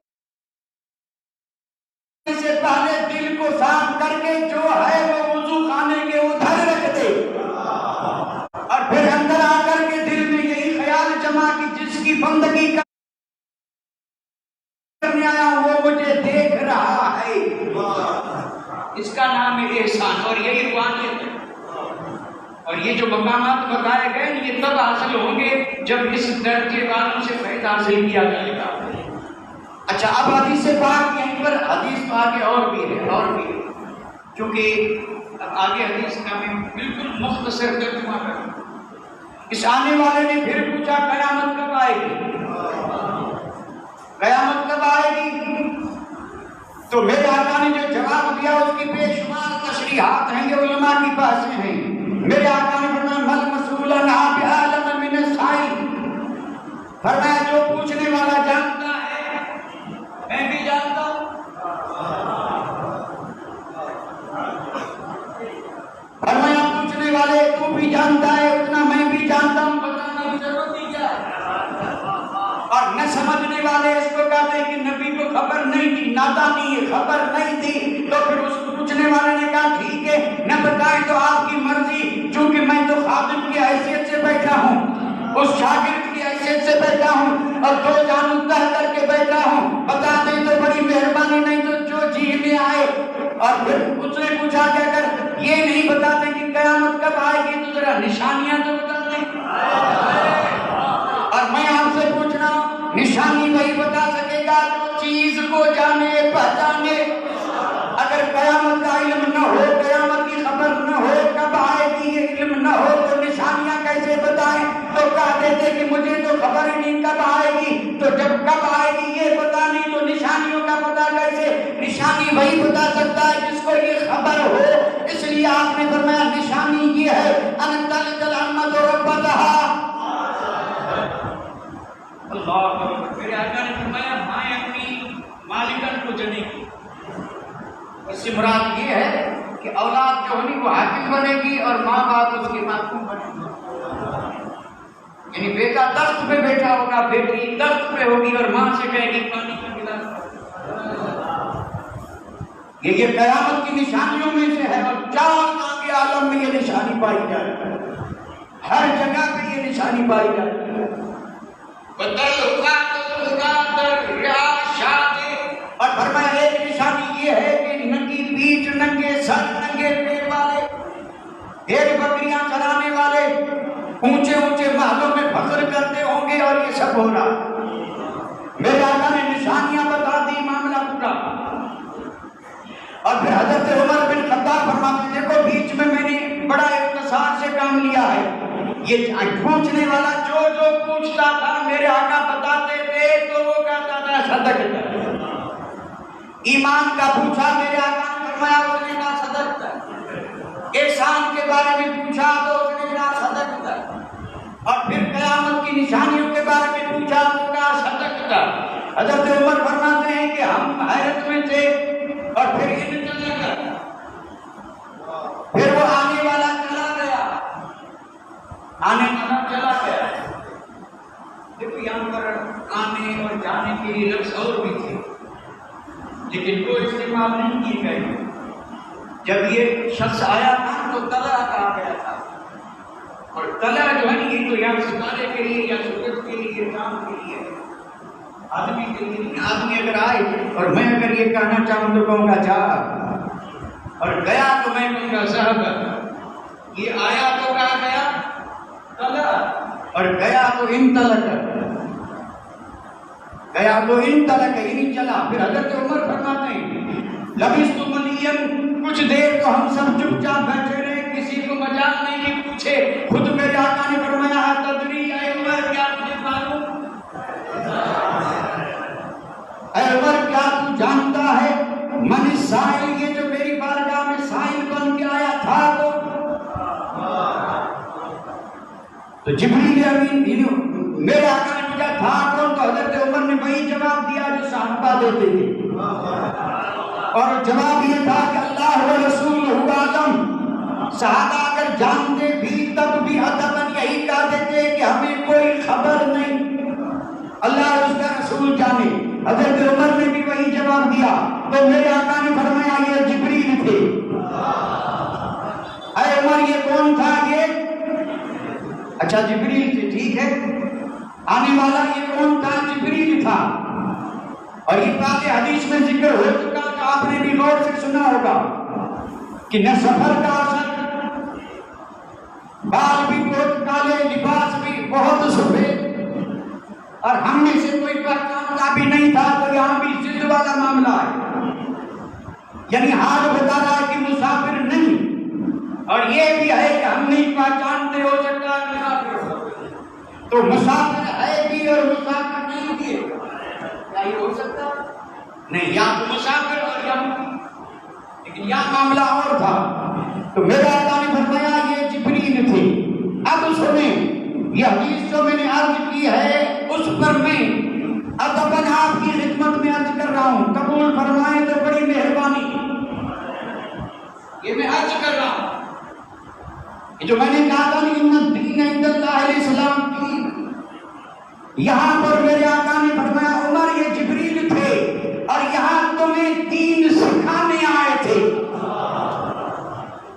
سے پہلے دل کو صاف کر کے جو ہے وہ وضو خانے کے ادھر رکھ دے، اور پھر اندر آ کر کے دل میں یہی خیال جمع کہ جس کی بندگی کرنے آیا ہوں وہ مجھے دیکھ رہا ہے. اس کا نام ہے احسان، اور یہی روحانیت ہے. اور یہ جو مقامات بتائے گئے یہ تب حاصل ہوں گے جب اس درجے والوں سے فیض حاصل کیا جائے گا. اچھا اب حدیث پاک یہیں پر، حدیث تو آگے اور بھی ہے چونکہ اب آگے حدیث کا میں بالکل مختصر ترجمہ کروں. اس آنے والے نے پھر پوچھا قیامت کب آئے گی، قیامت کب آئے گی؟ تو میرے آقا نے جو جواب دیا اس کی بے شمار تشریحات ہیں، یہ علماء کی بحثیں ہیں. میرے آقا نے فرمایا مل مسئول عنہا بعالم من السائل. فرمایا جو پوچھنے والا جانتا ہے میں بھی جانتا ہوں. فرمایا پوچھنے والے تو بھی جانتا ہے اتنا میں بھی جانتا ہوں، بتانا کی ضرورت نہیں کیا. اور نہ سمجھنے والے اس کو کہتے ہیں کہ نبی کو خبر نہیں تھی، نادانی ہے، خبر نہیں تھی. تو پھر اس پوچھنے والے نے کہا ٹھیک ہے نہ بتائیں تو آپ کی مرضی، چونکہ میں تو خادم کی حیثیت سے بیٹھا ہوں، اس شاگرد کی حیثیت سے بیٹھا ہوں، اور دو جانوں تہ کر کے بیٹھا ہوں. بتا دیں تو بڑی مہربانی، نہیں تو جو جی میں آئے. اور پھر اس نے پوچھا کہ اگر یہ نہیں بتاتے کہ قیامت کب آئے گی تو ذرا نشانیاں تو بتا دیں. اور میں آپ سے پوچھ رہا ہوں نشانی وہی بتا سکے گا جو چیز کو جانے پہچانے. اگر قیامت کا علم نہ ہو، قیامت کی خبر نہ ہو، کب آئے گی یہ علم نہ ہو تو نشانیاں کیسے بتائیں؟ تو کہہ دیتے کہ مجھے تو خبر ہی نہیں کب آئے گی. تو جب کب آئے گی یہ پتا نہیں تو نشانیوں کا پتا کیسے؟ نشانی وہی بتا سکتا ہے جس کو یہ خبر ہو. اس لیے آپ نے فرمایا نشانی یہ ہے ان تلد الامۃ ربتہا. اللہ میرے آقا نے فرمایا مائیں اپنی مالکن کو جنے گی. اس سے مراد یہ ہے کہ اولاد جو ہونی وہ حاکم بنے گی اور ماں باپ اس کے محکوم بنے گی. یعنی بیٹا تخت پہ بیٹھا ہوگا، بیٹی تخت پہ ہوگی اور ماں سے کہے گی پانی کا گلاس. یہ قیامت کی نشانیوں میں سے ہے، اور چار کے عالم میں یہ نشانی پائی جائے گی، ہر جگہ پہ یہ نشانی پائی جائے گی. اور فرمایا ایک نشانی یہ ہے کہ ننگی پیٹھ، ننگے سر، ننگے پیر والے، ایک بکریاں چرانے والے اونچے اونچے محلوں میں فخر کرتے ہوں گے، اور یہ سب ہو رہا. میرے آقا نے نشانیاں بتا دی، معاملہ پورا. اور پھر حضرت عمر بن خطاب فرماتے ہیں دیکھو بیچ میں نے بڑا اختصار سے کام لیا ہے. یہ پوچھنے والا جو پوچھتا تھا میرے آقا بتاتے تھے تو وہ کہتا تھا صدقت. ایمان کا پوچھا میرے آقا نے فرمایا اس نے کہا صدقت. احسان کے بارے میں پوچھا تو اس نے کہا صدقت. اور پھر قیامت کی نشانیوں کے بارے میں پوچھا تو کہا صدقت. حضرت عمر فرماتے ہیں کہ ہم حیرت میں تھے. اور پھر پھر وہ آنے والا چلا گیا. دیکھو یہاں پر آنے اور جانے کے لیے لفظ اور بھی تھے لیکن وہ استعمال نہیں کیے گئے. جب یہ شخص آیا تھا تو طلع کہا گیا تھا. اور طلع جو ہے یہ تو یا ستارے کے لیے یا سورج کے لیے کام کے لیے آدمی کے لیے نہیں. آدمی اگر آئے اور میں اگر یہ کہنا چاہوں تو کہوں گا جا, اور گیا تو میں کہوں گا ذهب. یہ آیا تو کہا گیا طلع، اور گیا تو انطلق، گیا تو انطلق یعنی چلا۔ پھر حضرت عمر فرماتے ہیں لبثت ملیا، کچھ دیر تو ہم سب چپ چاپ بیٹھے رہے، کسی کو مجال نہیں کہ پوچھے۔ خود میرے آقا نے فرمایا تدری اے عمر، کیا تجھے معلوم، اے عمر کیا تو جانتا ہے من السائل، یہ جو میری بارگاہ میں سائل بن کے آیا تھا تو جبریل امین، میرے آقا نے پوچھا تھا کون، تو حضرت عمر نے وہی جواب دیا جو صحابہ دیتے تھے، اور جواب یہ تھا کہ اللہ و رسول عالم۔ صحابہ اگر جانتے بھی تب بھی ادباً یہی کہہ دیتے کہ ہمیں کوئی خبر نہیں، اللہ اور اس کا رسول جانے۔ حضرت عمر نے بھی وہی جواب دیا، تو میرے آقا نے فرمایا یہ جبریل تھے۔ اے عمر یہ کون تھا؟ یہ اچھا جبریل تھے، ٹھیک ہے، آنے والا یہ کون تھا؟ جبریل تھا۔ اور یہ بات حدیث میں ذکر ہو چکا تو آپ نے بھی غور سے سنا ہوگا کہ نہ سفر کا اثر، بال بھی بہت کالے، لباس بھی بہت سفید، اور ہم میں سے کوئی پہچانتا بھی نہیں تھا، تو یہاں بھی ضد والا معاملہ ہے، یعنی حال بتا رہا ہے کہ مسافر نہیں، اور یہ بھی ہے کہ ہم نہیں پہچانتے، ہو سکتا ہے مسافر ہو، تو مسافر ہے بھی اور مسافر نہیں بھی، کیا یہ ہو سکتا نہیں، یا تو مسافر اور یا لیکن یہ معاملہ اور تھا۔ تو میرا آقا نے فرمایا یہ جبریل تھے۔ اب سنیں، یہ حدیث جو میں نے عرض کی ہے اس پر میں ادباً آپ کی خدمت میں عرض کر رہا ہوں، قبول فرمائیں تو بڑی مہربانی، یہ میں عرض کر رہا ہوں کہ جو میں نے کہا تھا ان الدین عند اللہ الاسلام کی، یہاں پر میرے آقا نے فرمایا عمر یہ جبریل تھے اور یہاں تمہیں دین سکھانے آئے تھے،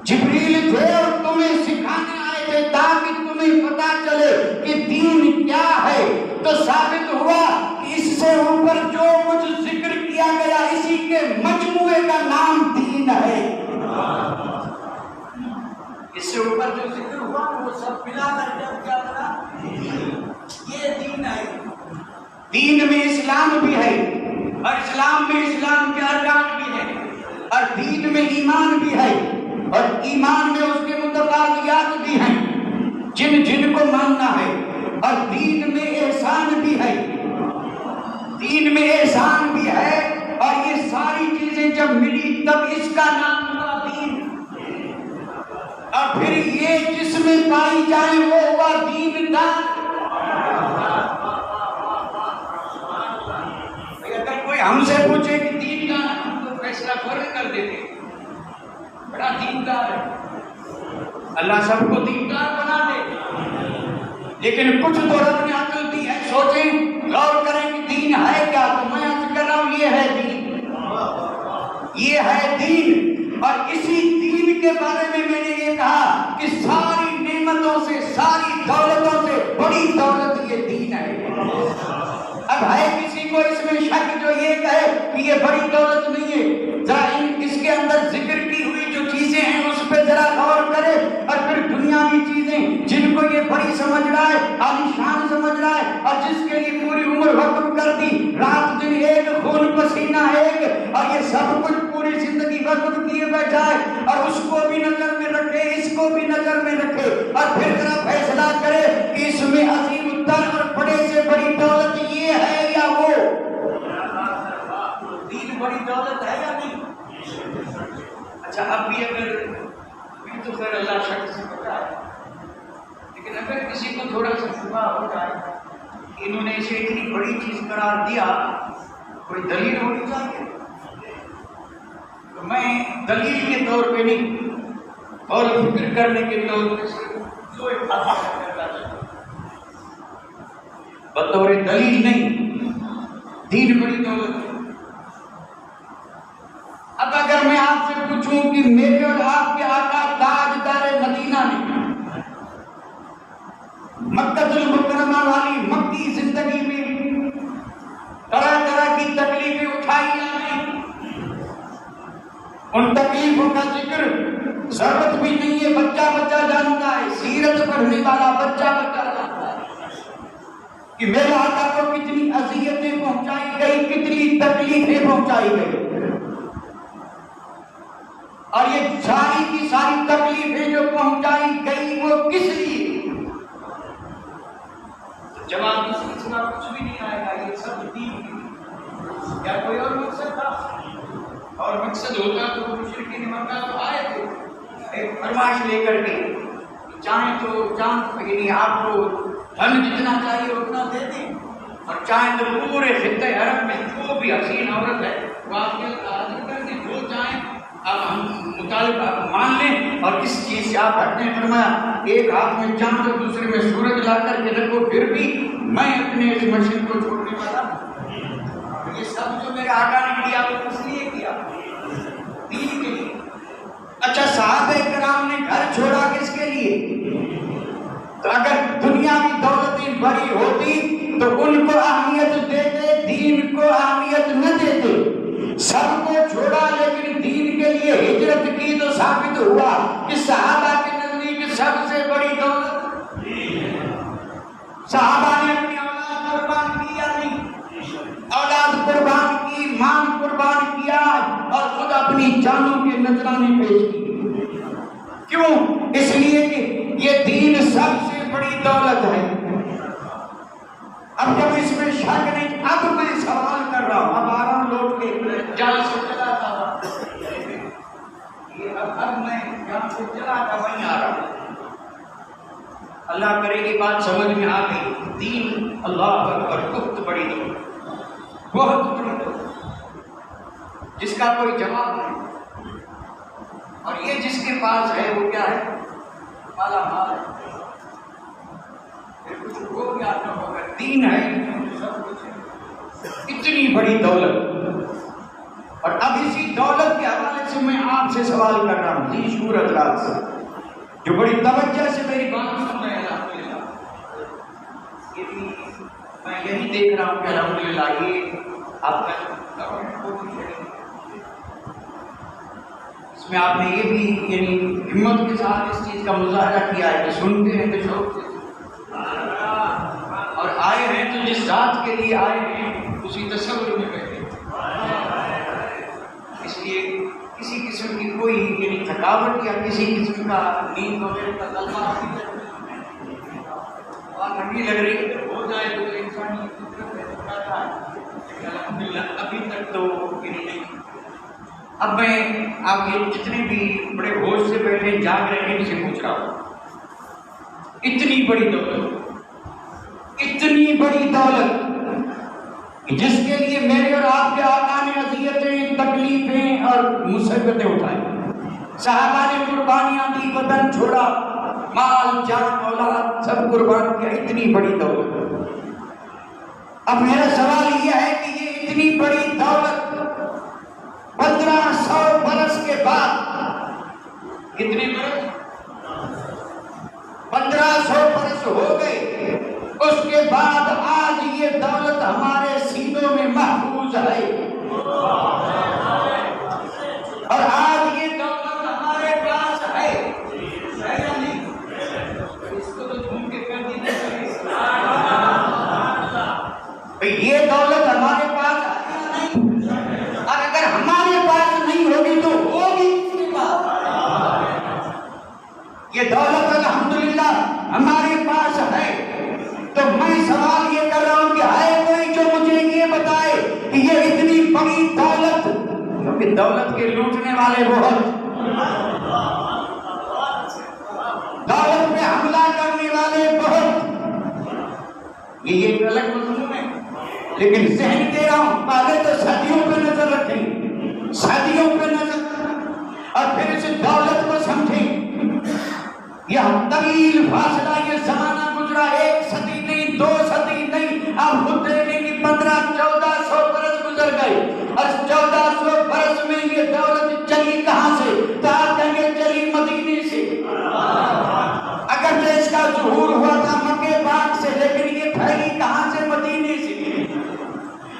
جبریل تھے اور تمہیں سکھانے آئے تھے تاکہ تمہیں پتا چلے کہ دین کیا ہے۔ تو ثابت ہوا کہ اس سے اوپر جو کچھ ذکر کیا گیا اسی کے مجموعے کا نام دین ہے، اس سے اوپر جو ذکر ہوا وہ سب ملا کر جب کیا بنا، یہ دین ہے۔ دین میں اسلام بھی ہے، اور اسلام میں اسلام کے ارکان بھی ہیں، اور دین میں ایمان بھی ہے، اور ایمان میں اس کے متقاضیات بھی ہیں جن جن کو ماننا ہے، اور دین میں احسان بھی ہے، دین میں احسان بھی ہے، اور یہ ساری چیزیں جب ملی تب اس کا نام ہوا دین۔ اور پھر یہ جس میں پائی جائے وہ ہوا دین دار۔ اگر کوئی ہم سے پوچھے کہ دین دار ہم تو فیصلہ فرق کر دیتے، بڑا دیندار ہے، اللہ سب کو دیندار بنا دے، لیکن کچھ تو رب نے عقل دی ہے، سوچیں غور کریں کہ دین ہے کیا، تو میں عرض کر رہا ہوں یہ ہے دین، یہ ہے دین۔ اور اسی دین کے بارے میں میں نے یہ کہا کہ ساری نعمتوں سے، ساری دولتوں سے بڑی دولت یہ دین ہے۔ اب ہے کسی کو اس میں شک جو یہ کہے کہ یہ بڑی دولت نہیں ہے، ذرا اس کے اندر ذکر کی ہوئی جو چیزیں ہیں اس پہ ذرا غور کرے، اور پھر دنیاوی چیزیں جن کو یہ بڑی سمجھ رہا ہے، عالی شان سمجھ رہا ہے، اور جس کے لیے پوری عمر وقف کر دی، رات دن ایک، خون پسینہ ایک، اور یہ سب کچھ پوری زندگی وقف کیے بیٹھا ہے، اور اس کو بھی نظر میں رکھے، اس کو بھی نظر میں رکھے، اور پھر ذرا فیصلہ کرے کہ اس میں عظیم التر اور بڑے سے بڑی دولت یہ ہے یا وہ۔ دین بڑی دولت ہے یا نہیں؟ اچھا اب بھی اگر بھی تو پھر اللہ شک سے پتا ہے، لیکن اگر کسی کو تھوڑا سا شبہ ہو جائے کہ انہوں نے اسے اتنی بڑی چیز قرار دیا، کوئی دلیل ہونی چاہیے، تو میں دلیل کے طور پہ نہیں اور فکر کرنے کے طور پہ جو ایک بات کرنا چاہتا ہوں، بطور دلیل نہیں، دین بڑی دولت ہے۔ اب اگر میں آپ سے پوچھوں کہ میرے اور آپ کے آقا تاجدار مدینہ نے مکہ المکرمہ والی مکی زندگی میں طرح طرح کی تکلیفیں اٹھائی یا نہیں، ان تکلیفوں کا ذکر ضرورت بھی نہیں ہے، بچہ بچہ کہ میرے آقا کو کتنی اذیتیں پہنچائی گئی، کتنی تکلیفیں پہنچائی گئی، اور یہ ساری کی ساری تکلیفیں جو پہنچائی گئی وہ کس لیے؟ جواب اس کا کچھ بھی نہیں آئے گا، یہ سب دین کی کیا کوئی اور مقصد تھا؟ اور مقصد ہوتا تو مشرکین مکہ تو آئے تھے ایک فرمائش لے کر کے، چاہیں تو چاند یعنی آپ کو دھن جتنا چاہیے اتنا دے دیں، اور چاہیں تو پورے خطے عرب میں جو بھی حسین عورت ہے وہ آپ کے حاضر کر دیں، جو چاہیں آپ ہم مطالبہ مان لیں، اور اس چیز سے آپ ہٹنے فرمایا ایک ہاتھ میں چاند اور دوسرے میں سورج لا کر کے رکھو، پھر بھی میں اپنے اس مشرق کو چھوڑنے والا ہوں۔ یہ سب جو میرے آقا نے کیا وہ کس لیے کیا؟ دین کے لیے۔ اچھا صحابہ کرام نے گھر چھوڑا کس کے لیے؟ تو اگر دنیاوی دولتیں بڑی ہوتی تو ان کو اہمیت دیتے، دین کو اہمیت نہ دیتے۔ سب کو چھوڑا لیکن دین کے لیے ہجرت کی تو ثابت ہوا کہ صحابہ کے نزدیک سب سے بڑی دولت صحابہ نے اپنی اولاد قربان کی یا نہیں؟ اولاد قربان کی، مال قربان کیا، اور خود اپنی جانوں کے نذرانے پیش کی۔ کیوں؟ اس لیے کہ یہ دین سب سے بڑی دولت ہے۔ اب جب اس میں شک نہیں، اب میں سوال کر رہا ہوں، اب آ رہا ہوں لوٹ کے جال سے چلا تھا، یہ اب میں جال سے چلا تھا وہیں آ رہا ہوں۔ اللہ کرے یہ بات سمجھ میں آ گئی، دین اللہ اکبر بہت بڑی دولت، بہت بڑی دولت جس کا کوئی جواب نہیں، اور یہ جس کے پاس ہے وہ کیا ہے؟ مالا مال ہے، پھر کچھ ہو گیا نہ ہوگا، دین ہے سب کچھ ہے، اتنی بڑی دولت۔ اور اب اسی دولت کے حوالے سے میں آپ سے سوال کر رہا ہوں، ذی شعور حضرات سے جو بڑی توجہ سے میری بات سن رہے ہیں، الحمدللہ میں یہی دیکھ رہا ہوں کہ الحمدللہ یہ آپ کا اس میں آپ نے یہ بھی یعنی ہمت کے ساتھ اس چیز کا مظاہرہ کیا ہے کہ سنتے ہیں تو شوق سے، اور آئے ہیں تو جس ذات کے لیے آئے ہیں اسی تصور میں بیٹھے، اس لیے کسی قسم کی کوئی یعنی تھکاوٹ یا کسی قسم کا نیند وغیرہ کا غلبہ اور ٹھنڈی لگ رہی ہو جائے تو انسانی فطرت میں ہوتا ہے، الحمدللہ ابھی تک تو یعنی نہیں۔ اب میں آپ یہ جتنے بھی بڑے ہوش سے بیٹھے جاگ رہے ہیں ان سے پوچھ رہا ہوں، اتنی بڑی دولت، اتنی بڑی دولت جس کے لیے میرے اور آپ کے آقا نے اذیتیں، تکلیفیں اور مصیبتیں اٹھائی، صحابہ نے قربانیاں دی، وطن چھوڑا، مال جان اولاد سب قربان کیا، اتنی بڑی دولت۔ اب میرا سوال یہ ہے کہ یہ اتنی بڑی دولت 1500 برس کے بعد، کتنے برس؟ 1500 برس ہو گئے، اس کے بعد آج یہ دولت ہمارے سینوں میں محفوظ ہے، اور آج یہ دولت ہمارے پاس ہے یا نہیں؟ اس کو تو جھوم کے کر دینا چاہیے، یہ دولت ہمارے پاس ہے یا نہیں؟ اور اگر ہمارے پاس نہیں ہوگی تو ہوگی کس کے پاس؟ یہ دولت الحمدللہ ہمارے پاس ہے، تو میں سوال یہ کر رہا ہوں کہ ہے کوئی جو مجھے یہ بتائے کہ یہ اتنی بڑی دولت، کیونکہ دولت کے لوٹنے والے بہت، دولت پہ حملہ کرنے والے بہت، یہ ایک الگ مضمون ہے، لیکن ذہن دے رہا ہوں پہلے تو صدیوں پہ نظر رکھیں، صدیوں پہ نظر، اور پھر اس دولت کو سمجھیں۔ یہ طویل فاصلہ، یہ زمانہ گزرا، 1 صدی نہیں، 2 صدی نہیں، آپ خود دیکھیں کہ 1500-1400 برس گزر گئے، اور 1400 برس میں یہ دولت چلی کہاں سے؟ تو آپ کہیں گے چلی مدینے سے، اگرچہ اس کا ظہور ہوا تھا مکے پاک سے، لیکن یہ پھیلی کہاں سے؟ مدینے سے،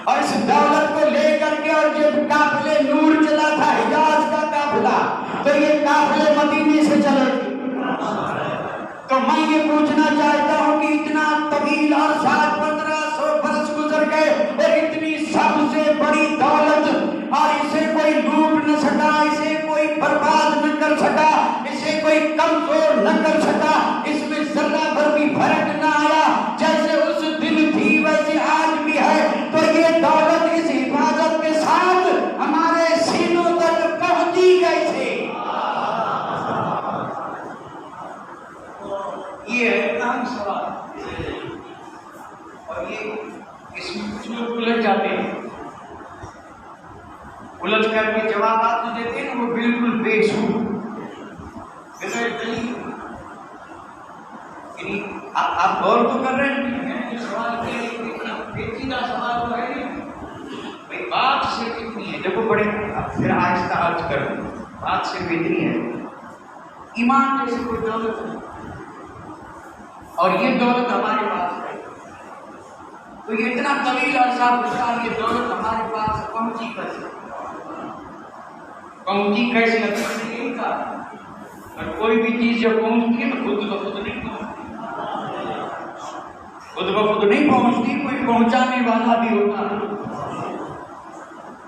اور اس دولت کو لے کر کے، اور جب قافلے نور چلا تھا حجاز کا قافلہ، تو یہ قافلے مدینے سے چلے تھے۔ تو میں یہ پوچھنا چاہتا ہوں کہ اتنا طویل عرصہ 1500 کوئی کمزور نہ کر سکا، اس میں ذرہ بھر بھی فرق نہ آیا، جیسے اس دن تھی ویسے آج بھی ہے۔ تو یہ دولت اس حفاظت کے ساتھ ہمارے سینوں تک پہنچی کیسے؟ یہ ہے اہم سوال، اور یہ اس میں کچھ لوگ الجھ جاتے ہیں، الجھ کر کے جوابات جو دیتے ہیں وہ بالکل بے سود بغیر دلیل۔ یعنی آپ غور تو کر رہے ہیں یہ سوال پیچیدہ سوال تو ہے نہیں بھائی، بات سے کتنی ہے؟ دیکھو بڑے پھر آہستہ عرض کروں، بات سے بہتری ہے۔ ایمان جیسے کوئی دولت ہے اور یہ دولت ہمارے پاس ہے، تو یہ اتنا طویل عرصہ گزرا، یہ دولت ہمارے پاس پہنچی کیسے؟ پہنچی کیسے؟ نتیجہ یہی تھا، اور کوئی بھی چیز جب پہنچتی ہے تو خود بخود نہیں پہنچتی، خود بخود نہیں پہنچتی، کوئی پہنچانے والا بھی ہوتا ہے۔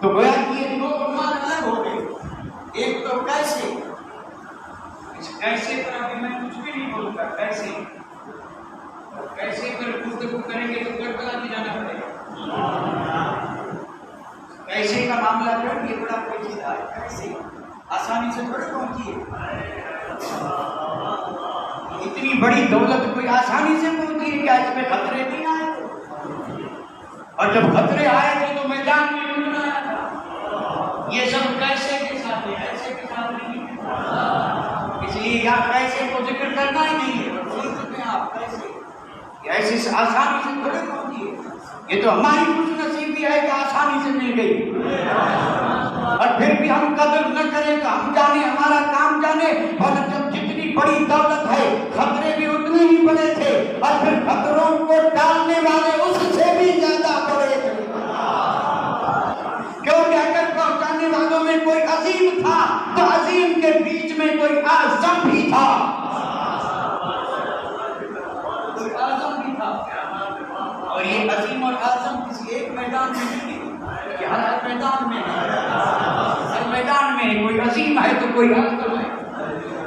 تو گویا کہ یہ دو عنوان الگ ہو گئے، ایک تو کیسے، اس کیسے پر ابھی میں کچھ بھی نہیں بولتا، کیسے پر گفتگو کریں گے تو گڑبڑا بھی جانا پڑے گا۔ کیسے کا معاملہ جو ہے یہ بڑا پیچیدہ ہے، کیسے آسانی سے تھوڑے پہنچی ہے، اتنی بڑی دولت کوئی آسانی سے پہنچی ہے، کیا اس میں خطرے نہیں آئے؟ اور جب خطرے آئے تھے تو میدان میں ڈوبنا آیا تھا۔ یہ سب کیسے کے ساتھ ہے، ایسے کے ساتھ نہیں ہے، اس لیے یہاں کیسے کو ذکر کرنا ہی نہیں ہے، سن چکے ہیں آپ کیسے، ایسی آسانی سے تھوڑے پہنچی ہے، یہ تو ہماری خوش نصیبی ہے کہ آسانی سے مل گئی، اور پھر بھی ہم قدر نہ کریں تو ہم جانے، ہمارا کام جانے۔ اور جب جتنی بڑی دولت ہے خطرے بھی اتنے ہی بڑے تھے، اور پھر خطروں کو ٹالنے والے اس سے بھی زیادہ بڑے تھے، کیونکہ اگر پہنچانے والوں میں کوئی عظیم تھا تو عظیم کے بیچ میں کوئی اعظم بھی تھا، اور یہ عظیم اور اعظم کسی ایک میدان میں نہیں، یہ ہر میدان میں ہے، ہر میدان میں کوئی عظیم ہے تو کوئی اعظم ہے،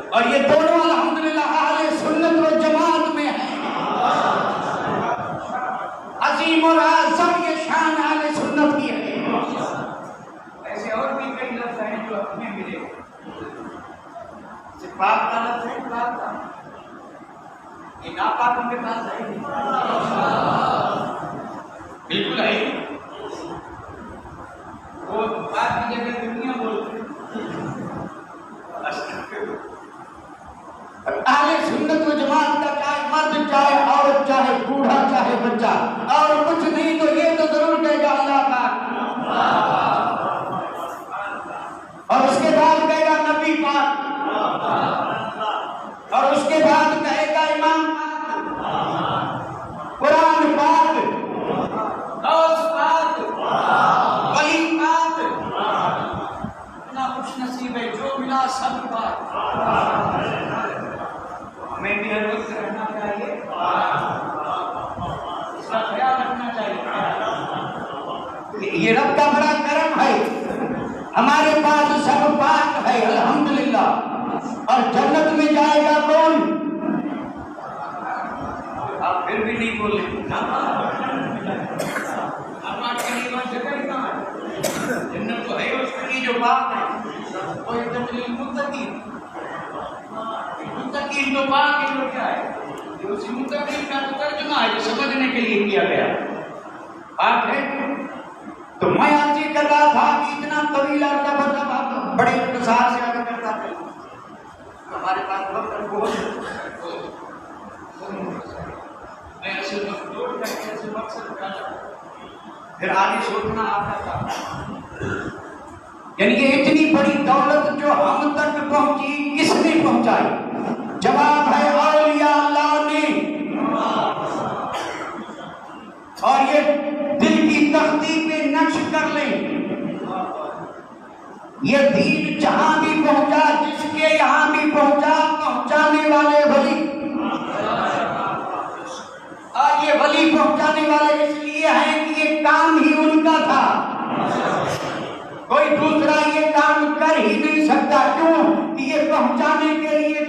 اور یہ دونوں الحمدللہ اہل سنت و جماعت میں ہے۔ عظیم اور اعظم یہ شان اہل سنت کی ہے۔ ایسے اور بھی کئی لفظ ہیں جو ہمیں ملے، پاک کا لفظ ہے، پاک کا، یہ ناپاکوں کے پاس ہے بالکل ہے، وہ پاک کی جگہ دنیا بولتے ہیں۔ اہل سنت و جماعت کا چاہے مرد چاہے عورت چاہے بوڑھا چاہے بچہ اور کچھ نہیں تو یہ تو ضرور کہے گا اللہ پاک، اور اس کے بعد کہے گا نبی پاک، اور اس کے بعد کہے گا امام پاک، قرآن پاک، غوث پاک، ولی پاک، اتنا خوش نصیب ہے جو ملا سب پاک۔ ہمیں بھی ہر وقت رہنا چاہیے، اس کا خیال رکھنا چاہیے۔ یہ رب کا بڑا کرم ہے، ہمارے پاس سب پاک ہے الحمدللہ، اور جنت میں جائے گا کون؟ آپ پھر بھی نہیں بولے، جنت تو ہے اس کی جو پاک ہے، وہ متقین تو پاک ہے، جو کیا ہے اسی متقین کا ترجمہ ہے جو سمجھنے کے لیے کیا گیا پاک ہے۔ تو میں آج یہ کر رہا تھا کہ اتنا طویل عرصہ مطلب بڑے اختصار سے اگر کرتا تھا ہمارے پاس وقت بہت میں ایسے مقصود کر کے ایسے مقصد کرتا پھر آگے سوچنا آتا تھا، یعنی کہ اتنی بڑی دولت جو ہم تک پہنچی کس نے پہنچائی؟ جواب ہے اولیاء اللہ نے، اور یہ دل کی تختی پہ نقش کر لیں، یہ دین جہاں بھی پہنچا، جس کے یہاں بھی پہنچا، پہنچانے والے ولی، اور یہ ولی پہنچانے والے اس لیے ہیں کہ یہ کام ہی ان کا تھا، کوئی دوسرا یہ کام کر ہی نہیں سکتا، کیوں کہ یہ پہنچانے کے لیے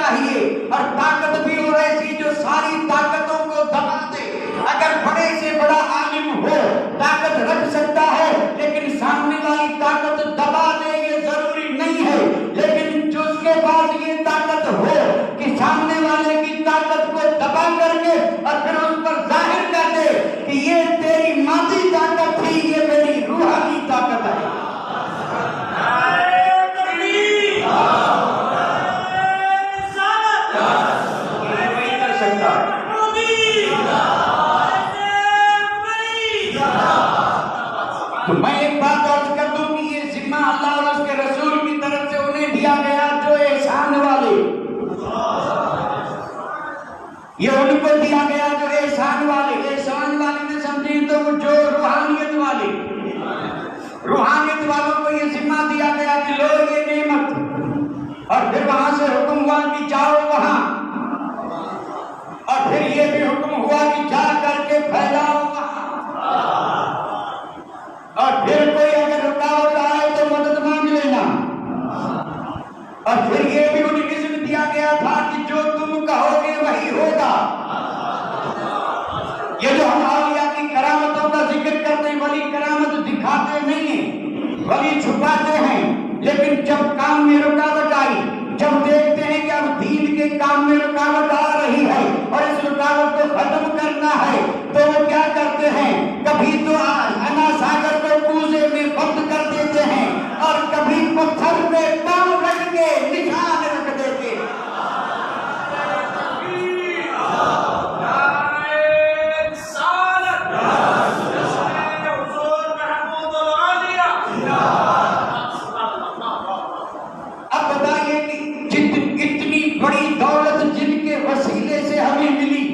چاہیے، اور طاقت بھی ہو ایسی جو ساری طاقتوں کو دبا دے۔ اگر بڑے سے بڑا عالم ہو طاقت رکھ سکتا ہے، لیکن سامنے والی طاقت دبا دے یہ ضروری نہیں ہے، لیکن جو اس کے پاس یہ طاقت ہو کہ سامنے والے کی طاقت کو دبا کر کے اور پھر اس پر ظاہر کر دے کہ یہ تیری مادی طاقت تھی، یہ میری روحانی طاقت ہے۔ تو میں ایک بات عرض کر دوں کہ یہ ذمہ اللہ اور اس کے رسول کی طرف سے انہیں دیا گیا جو احسان والے، یہ ان کو دیا گیا جو احسان والے۔ احسان والے نے سمجھیں تو وہ جو روحانیت والے، روحانیت والوں کو یہ ذمہ دیا گیا کہ لو یہ نعمت، اور پھر وہاں سے حکم ہوا کہ جاؤ وہاں، اور پھر یہ بھی حکم ہوا کہ جا کر کے پھیلاؤ وہاں، اور پھر کوئی اگر رکاوٹ آئے تو مدد مانگ لینا، اور پھر یہ بھی انہیں عزم دیا گیا تھا کہ جو تم کہو گے وہی ہوگا۔ یہ جو ہم اولیاء کی کرامتوں کا ذکر کرتے ہیں، ولی کرامت دکھاتے نہیں ہیں، ولی چھپاتے ہیں، لیکن جب کام میں رکاوٹ آئی، جب دیکھتے ہیں کہ اب دین کے کام میں رکاوٹ آ رہی ہے اور اس رکاوٹ کو ختم کرنا ہے، تو وہ کیا کرتے ہیں؟ کبھی تو انا ساگر کو کوزے میں بند کر دیتے ہیں، اور کبھی پتھر پہ پاؤں رکھ کے نشان رکھ دیتے ہیں۔ اب بتائیے کہ اتنی بڑی دولت جن کے وسیلے سے ہمیں ملی،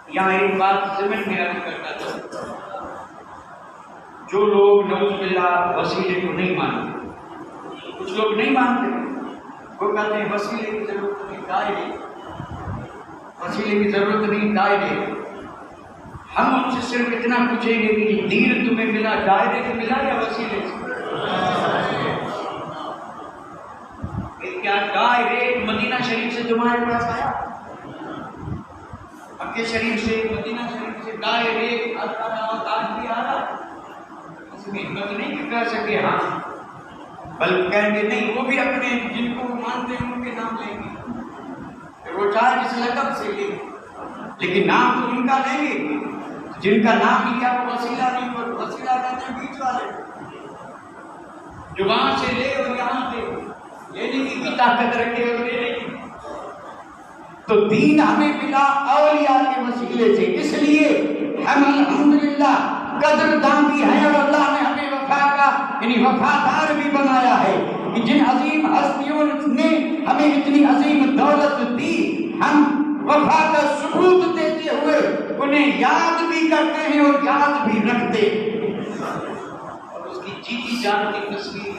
یہاں ایک بات ضمن میں عرض کرنا چاہتا ہوں، جو لوگ نعوذ باللہ وسیلے کو نہیں مانتے، کچھ لوگ نہیں مانتے، وہ کہتے ہیں وسیلے کی ضرورت نہیں، دائرے، وسیلے کی ضرورت نہیں، دائرے۔ ہم ان سے صرف اتنا پوچھیں گے کہ دین تمہیں ملا دائرے سے ملا یا وسیلے سے؟ کیا دائرے مدینہ شریف سے تمہارے پاس آیا؟ مکہ شریف سے، مدینہ شریف سے دائرے آج بھی آ رہا ہے؟ اس میں ہمت نہیں کہ کہہ سکے ہاں، بلکہ کہیں گے نہیں، وہ بھی اپنے جن کو مانتے ہیں ان کے نام لیں گے، وہ چاہے جس لقب سے لیں، لیکن نام تو ان کا لیں گے، جن کا نام لیا وہ وسیلہ نہیں، وہ وسیلہ کہتے ہیں بیچ والے، جو وہاں سے لے اور یہاں دے، لینے کی طاقت رکھے اور لینے کی۔ تو دین ہمیں ملا اولیاء کے وسیلے سے، اس لیے ہم الحمدللہ قدردان بھی ہیں، اور اللہ نے ہمیں وفا کا یعنی وفادار بھی بنایا ہے کہ جن عظیم ہستیوں نے ہمیں اتنی عظیم دولت دی، ہم وفا کا ثبوت دیتے ہوئے انہیں یاد بھی کرتے ہیں اور یاد بھی رکھتے ہیں، اور اس کی جیتی جان کی تصویر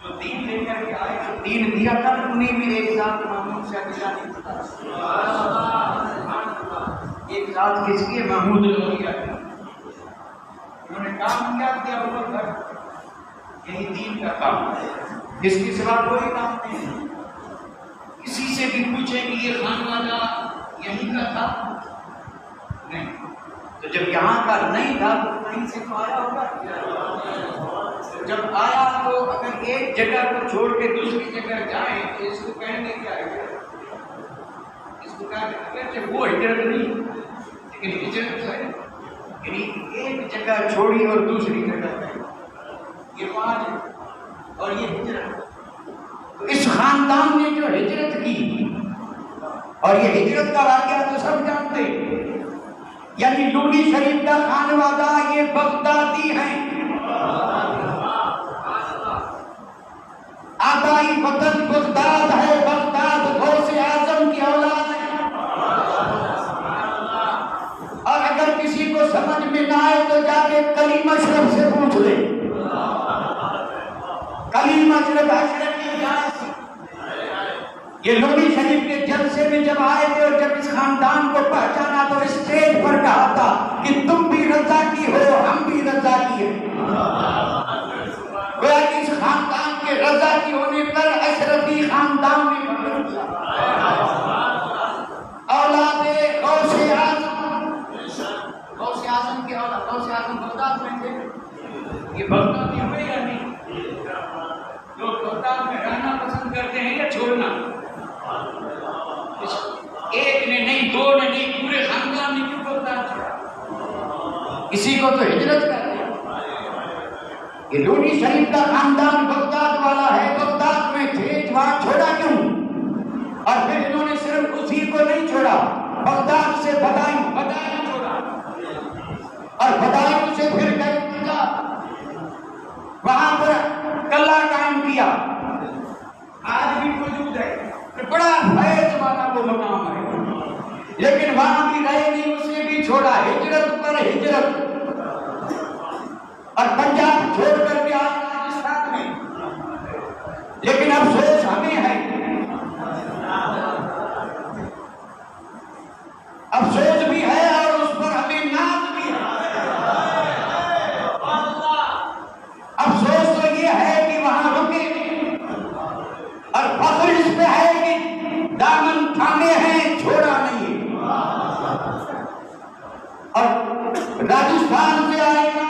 جو دین لے کر کے آئے، جو دین دیا تھا، انہیں بھی ایک ذات محمود سے اکیلا نہیں پتا، ایک ذات کس کی؟ محمود الاولیاء۔ انہوں نے کام کیا ابو بکر، یہی دین کا کام ہے، اس کے سوا کوئی کام نہیں۔ کسی سے بھی پوچھیں کہ یہ خانوادہ یہی کا تھا؟ نہیں۔ تو جب یہاں کا نہیں تھا تو کہیں سے تو آیا ہوگا، جب آیا تو اگر ایک جگہ کو چھوڑ کے دوسری جگہ جائیں تو اس کو کہیں گے کیا ہے؟ اس کو کہتے ہیں وہ ہجرت نہیں، لیکن ہجرت ہے، یعنی ایک جگہ چھوڑی اور دوسری جگہ گئی، یہ پانچ اور یہ ہجرت۔ تو اس خاندان نے جو ہجرت کی، اور یہ ہجرت کا واقعہ تو سب جانتے ہیں، یعنی لونی شریف کا خانوادہ یہ بغدادی ہیں، آبائی وطن بغداد ہے، بغداد غوث اعظم کی اولاد ہے، اور اگر کسی کو سمجھ میں نہ آئے تو جا کے کلیم اشرف سے پوچھ لے، کلیم اشرف یہ لونی شریف کے جلسے میں جب آئے تھے اور جب اس خاندان کو پہچانا تو اسٹیج پر کہا تھا کہ تم بھی رضا کی ہو، ہم بھی رضا کی ہیں۔ گویا کہ اس خاندان کے رضا کی ہونے پر اشرفی خاندان میں بدل دیا۔ اولاد غوث اعظم کے اولاد، غوث اعظم بغداد میں تھے، یہ بغداد میں ہوئے یا نہیں؟ لوگ بغداد میں رہنا پسند کرتے ہیں یا چھوڑنا؟ ایک نے نہیں، دو نے نہیں، پورے خاندان نے کیوں بغداد چھوڑا؟ کسی کو تو ہجرت کرتے ہیں۔ یہ لونی شریف کا خاندان بغداد والا ہے، بغداد میں تھے، وہاں چھوڑا کیوں؟ اور پھر انہوں نے صرف اسی کو نہیں چھوڑا، بغداد سے بدائن چھوڑا، اور بدائن سے پھر گئے وہاں پر قلعہ قائم کیا، آج بھی موجود ہے، بڑا فیض والا وہ مقام ہے، لیکن وہاں بھی رہے نہیں، اسے بھی چھوڑا، ہجرت پر ہجرت، اور پنجاب چھوڑ کر کے آج راجستھان میں۔ لیکن افسوس ہمیں ہے، افسوس بھی ہے اور اس پر ہمیں ناز بھی ہے۔ افسوس تو یہ ہے کہ وہاں رکے، اور فخر اس پہ ہے کہ دامن تھامے ہیں، چھوڑا نہیں ہے۔ اور راجستھان سے آئے گا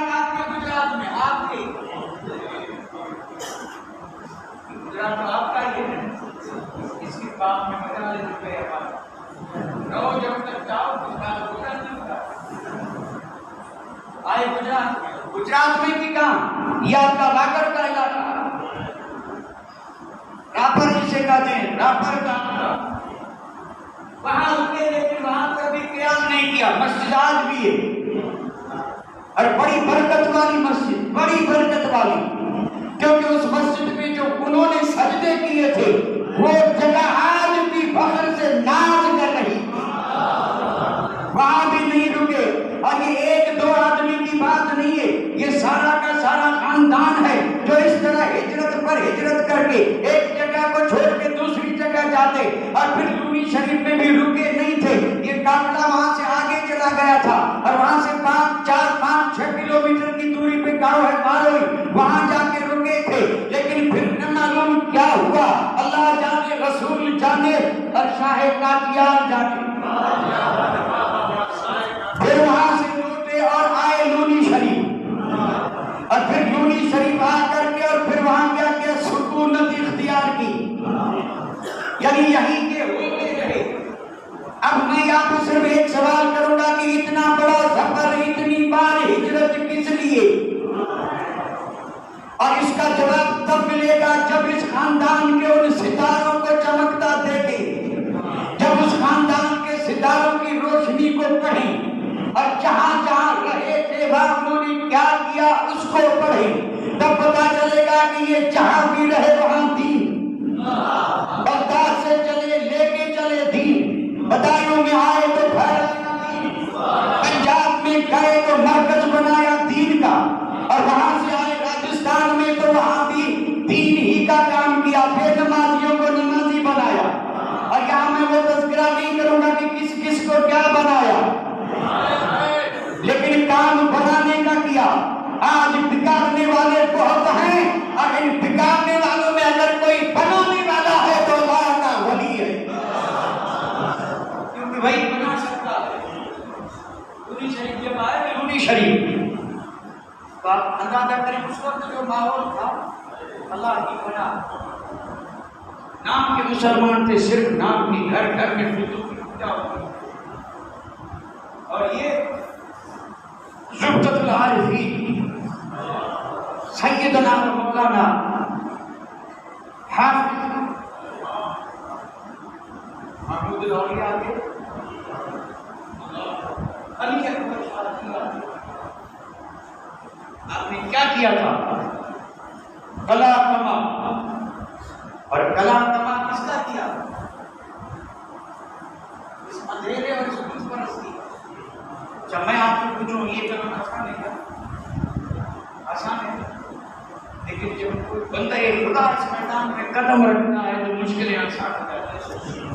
گجرات میں، آپ کے گجرات تو آپ کا ہی ہے، اس کے بعد میں مزہ لے چکے ہیں آپ، رہو جب تک جاؤ کچھ بات ہوتا نہیں ہوتا۔ آئے گجرات میں بھی کام، یہ آپ کا واگڑ کا علاقہ، راپر جسے کہتے ہیں، راپر کا وہاں رکے، لیکن وہاں کبھی قیام نہیں کیا، مسجد آج بھی ہے، اور بڑی برکت والی مسجد، بڑی برکت والی، کیونکہ اس مسجد میں جو انہوں نے سجدے کیے تھے وہ جگہ آج بھی فخر سے ناز کر رہی، وہاں بھی نہیں رکے۔ اور یہ ایک دو آدمی کی بات نہیں ہے، یہ سارا کا سارا خاندان ہے جو اس طرح ہجرت پر ہجرت کر کے ایک جگہ کو چھوڑ کے دوسری جگہ جاتے، اور پھر لونی شریف میں بھی رکے نہیں تھے، یہ قافلہ وہاں سے آگے چلا گیا تھا، اور وہاں سے 4-5-6 کلومیٹر کی دوری پہ گاؤں ہے ماروئی، وہاں جا کے رکے تھے، لیکن پھر نہ معلوم کیا ہوا، اللہ جانے، رسول جانے، اور شاہ قادیان جانے۔ پھر وہاں سے لوٹے اور آئے لونی شریف، اور پھر لونی شریف آ کر کے اور پھر وہاں کیا کیا سکونت اختیار کی، یعنی یہیں کے ہوتے رہے۔ اب میں آپ سے صرف ایک سوال کروں گا کہ اتنا بڑا سفر، اتنی بار ہجرت کس لیے؟ اور اس کا جواب تب ملے گا جب اس خاندان کے ان ستاروں کو چمکتا دیکھے، جب اس خاندان کے ستاروں کی روشنی کو پڑھیں، اور جہاں جہاں رہے تھے وہاں انہوں نے کیا کیا اس کو پڑھیں، تب پتا چلے گا کہ یہ جہاں بھی رہے وہاں دین، بغداد سے چلے لے کے چلے دین، بدایوں میں آئے تو پھیلایا دین، پنجاب میں گئے تو مرکز بنایا دین کا، اور وہاں سے آئے راجستھان میں تو وہاں بھی دین ہی کا کام کیا، بے نمازیوں کو نمازی بنایا۔ اور یہاں میں وہ تذکرہ نہیں کروں گا کہ کس کس کو کیا بنایا، لیکن کام بنانے کا کیا۔ آج بگاڑنے والے بہت ہیں، اور ان بگاڑنے والوں میں اگر کوئی بنانے والا ہے تو اللہ کا ولی ہے، کیونکہ وہی بنا سکتا ہے۔ لونی شریف جب آئے، لونی شریف تو آپ اندازہ کریں اس وقت جو ماحول تھا، اللہ کی پناہ، نام کے مسلمان تھے، صرف نام کی، گھر گھر میں بتوں کی پوجا ہوتی، اور یہ زبدۃ العارفین سیدنا مولانا حافظ محمود الاولیاء کے علی اکبر شاہ، آپ نے کیا کیا تھا؟ کلام نما، اور کلام نما کس کا کیا؟ اس اندھیرے اور اس بت پرستی۔ جب میں آپ کو پوچھوں یہ کرنا آسان ہے کیا؟ آسان ہے، لیکن جب کوئی بندہ خدا اس میدان میں قدم رکھتا ہے تو مشکلیں آسان ہو جاتی ہیں۔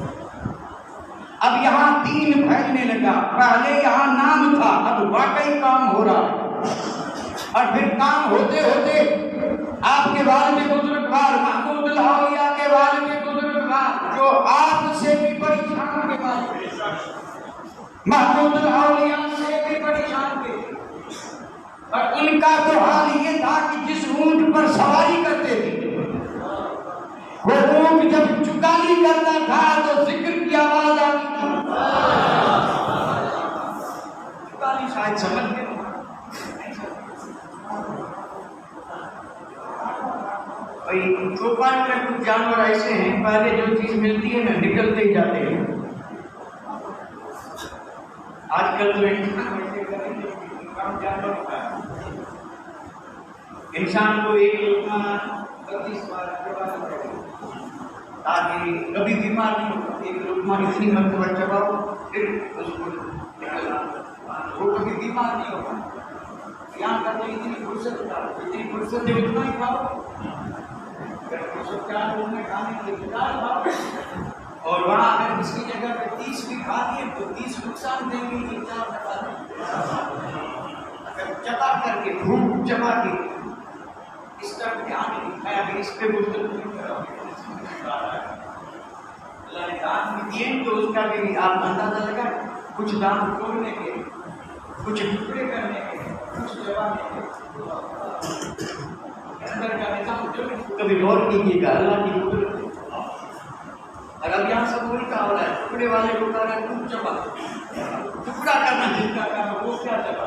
اب یہاں دین پھیلنے لگا، پہلے یہاں نام تھا، اب واقعی کام ہو رہا ہے، اور پھر کام ہوتے ہوتے آپ کے والد بزرگوار محمود الاولیاء سے بھی پریشان تھے، اور ان کا تو حال یہ تھا کہ جس اونٹ پر سواری کرتے تھے وہ اونٹ جب چکالی کرتا تھا تو ذکر کی آواز آتی تھی۔ چکالی شاید سمجھ گئے، چوپان میں کچھ جانور ایسے ہیں پہلے جو چیز ملتی ہے نا نکلتے ہی جاتے ہیں۔ آج کل تو انسان کو ایک لقمہ 32 بار تاکہ کبھی بیمار نہیں ہو، ایک لقمہ اتنی مرتبہ چباؤ پھر اس کو نکلنا، وہ کبھی بیمار نہیں ہوگا۔ یہاں کا تو اتنی فرصت ہے اتنا ہی کھاؤ، اور وہاں اگر اس کی جگہ پہ 30 بھی کھا دیے تو 30 نقصان دیں گے، یہ 4 ٹکا دیں۔ اگر چبا کر کے بھوک چبا کے اس طرف دھیان نہیں دکھایا کہ اس پہ گفتگو نہیں کرو، اللہ نے دان بھی دیے تو اس کا بھی آپ اندازہ لگا، کچھ دان توڑنے کے، کچھ ٹکڑے کرنے کے، کچھ چبانے کے، اندر کا نظام جو کبھی غور کیجیے گا اللہ کی قدرت۔ اور اب یہاں سب الٹا ہو رہا ہے، ٹکڑے والے کو کہہ رہا ہے تم چبا، ٹکڑا کرنا جن کا کام وہ کیا چبا،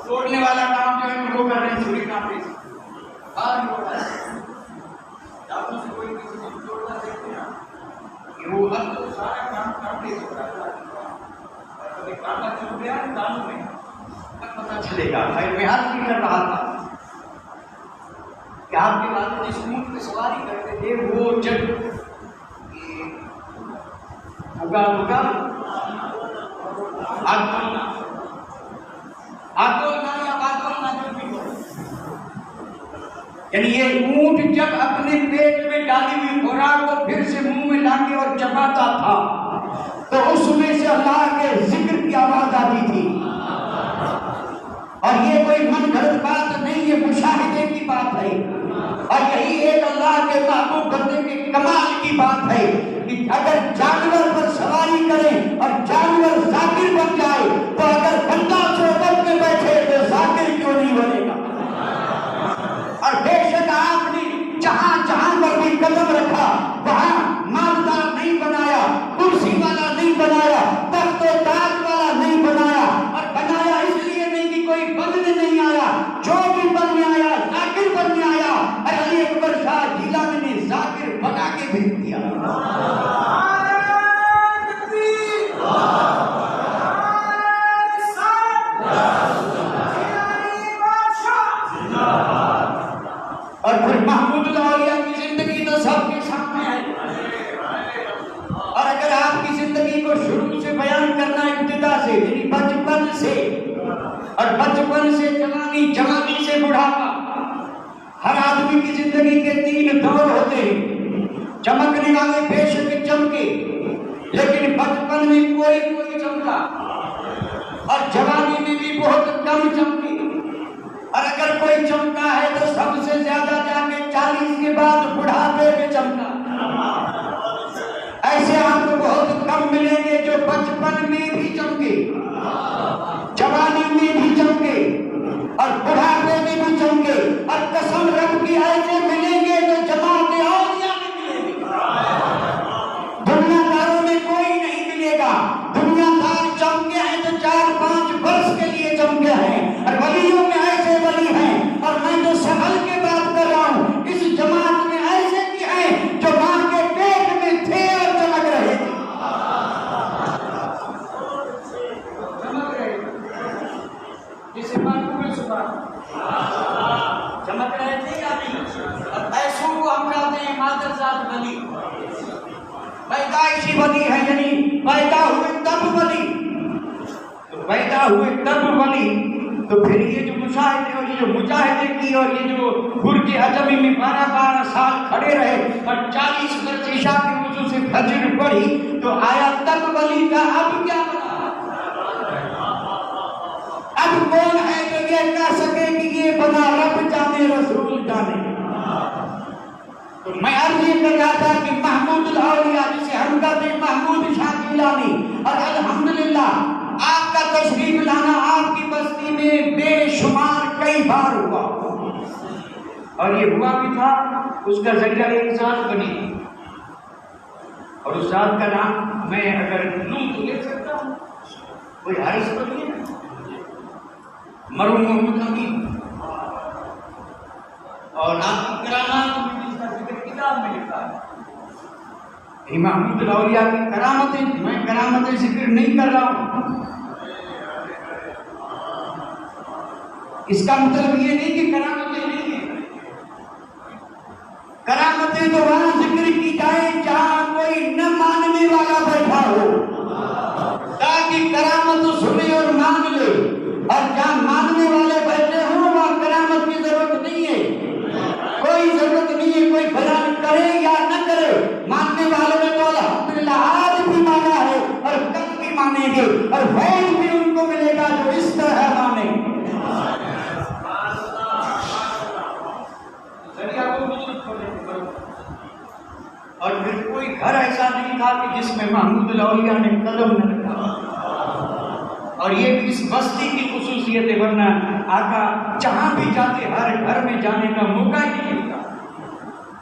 توڑنے والا کام جو ہے وہ کر رہے ہیں چھری کانٹے سے، باہر ہو رہا ہے۔ آپ سے کوئی کسی کو توڑنا دیکھتے ہیں کہ وہ اب تو سارا کام کانٹے سے کرتا ہے، اور کبھی کانٹا چل گیا کانوں میں پتہ چلے گا۔ خیر میں حال بھی کر رہا تھا کہ آپ کے والد جس اونٹ پہ سواری کرتے تھے وہ جب یعنی یہ اونٹ جب اپنے پیٹ میں ڈالی ہوئی خوراک کو پھر سے منہ میں لا کے اور چباتا تھا تو اس میں سے اللہ کے ذکر کی آواز آتی تھی، اور یہ کوئی من گھڑت بات نہیں، یہ مشاہدے کی بات ہے، اور یہی ایک اللہ کے محبوب بندے کے کمال کی بات ہے کہ اگر جانور پر سواری کریں اور جانور ذاکر بن جائے تو اگر بندہ صحبت میں بیٹھے تو ذاکر کیوں نہیں بنے گا؟ اور بے شک آپ نے جہاں جہاں پر بھی قدم رکھا وہاں مالدار نہیں بنایا، کرسی والا نہیں بنایا، تخت و تاج والا نہیں بنایا، اور بنایا اس لیے نہیں کہ کوئی بننے نہیں آیا، جو بھی بننے آیا ذاکر بننے آیا، اور علی اکبر شاہ جیلانی نے ذاکر بنا کے بھیج دیا۔ اور پھر محمود الاولیاء کی زندگی تو سب کے سامنے ہے، اور اگر آپ کی زندگی کو شروع سے بیان کرنا ابتدا سے یعنی بچپن سے، اور بچپن سے جوانی، جوانی سے بڑھاپا، ہر آدمی کی زندگی کے 3 دور ہوتے ہیں، چمکنے والے بے شک چمکے، لیکن بچپن میں کوئی چمکا، اور جوانی میں بھی بہت کم چمکی، اور اگر کوئی چمکا ہے تو سب سے زیادہ جا کے 40 کے بعد بڑھاپے میں چمکا۔ ایسے آپ کو بہت کم ملیں گے جو بچپن میں بھی چمکے، جوانی میں بھی چمکے، اور بڑھاپے میں بھی چمکے، اور قسم رب کی ایسے ملیں گے جو جماعت اولیاء میں ملیں گے۔ دنیا داروں میں کوئی نہیں ملے گا، دنیا دار چمکے ہیں تو 4-5 برس کے لیے چمکے ہیں، اور ولیوں میں ایسے ولی ہیں، اور میں جو سبل کے بات کر رہا ہوں اس جماعت میں ایسے بھی ہیں جو ماں کے پیٹ میں تھے اور چمک رہے تھے، جسے معلوم ہے صبح چمک رہے تھے یا نہیں؟ اب ایسوں کو ہم کہتے ہیں مادرزاد ولی، پیدائشی ولی ہے، یعنی پیدا ہوئے تب ولی، تو پیدا ہوئے تب ولی، تو پھر یہ جو مشاہدے اور یہ جو مجاہدے کی اور یہ جو برج عجمی میں 12 سال کھڑے رہے اور 40 برس عشاء کے وضو سے فجر پڑھی، تو آیا تب ولی کا اب کیا بنا؟ اب کون ہے جو یہ کہہ سکے کہ یہ بنا؟ رب جانے، رسول جانے۔ میں عرض یہ کر رہا تھا کہ محمود الاولیاء جسے ہم کہتے ہیں محمود شاہ گیلانی، اور الحمدللہ آپ کا تشریف لانا آپ کی بستی میں بے شمار کئی بار ہوا، اور یہ ہوا بھی تھا، اس کا ذریعہ ایک ذات بنی، اور اس ذات کا نام میں اگر لوں تو لے سکتا ہوں، کوئی حرج تو نہیں ہے، مرحوم محمد امین، اور آپ کی کرامات میں اس کا ذکر کتاب میں لکھا ہے۔ محمود الاولیاء کی کرامتیں، میں کرامتیں ذکر نہیں کر رہا ہوں، اس کا مطلب یہ نہیں کہ کرامتیں نہیں ہیں، کرامتیں تو وہاں ذکر کی جائیں جہاں کوئی نہ ماننے والا بیٹھا ہو، تاکہ کرامت سنے اور مان لے، اور جہاں ماننے والے بیٹھے ہوں وہاں کرامت کی ضرورت نہیں ہے، کوئی ضرورت نہیں ہے، کوئی بیان کرے یا نہ کرے، ماننے والوں نے تو الحمدللہ آج بھی مانا ہے اور کل بھی مانیں گے، اور فیض بھی ان کو ملے گا جو اس طرح مانیں۔ اور پھر کوئی گھر ایسا نہیں تھا کہ جس میں محمود الاولیاء نے قدم نہ رکھا، اور یہ بھی اس بستی کی خصوصیت ہے، ورنہ آقا جہاں بھی جاتے ہر گھر میں جانے کا موقع ہی نہیں ملتا،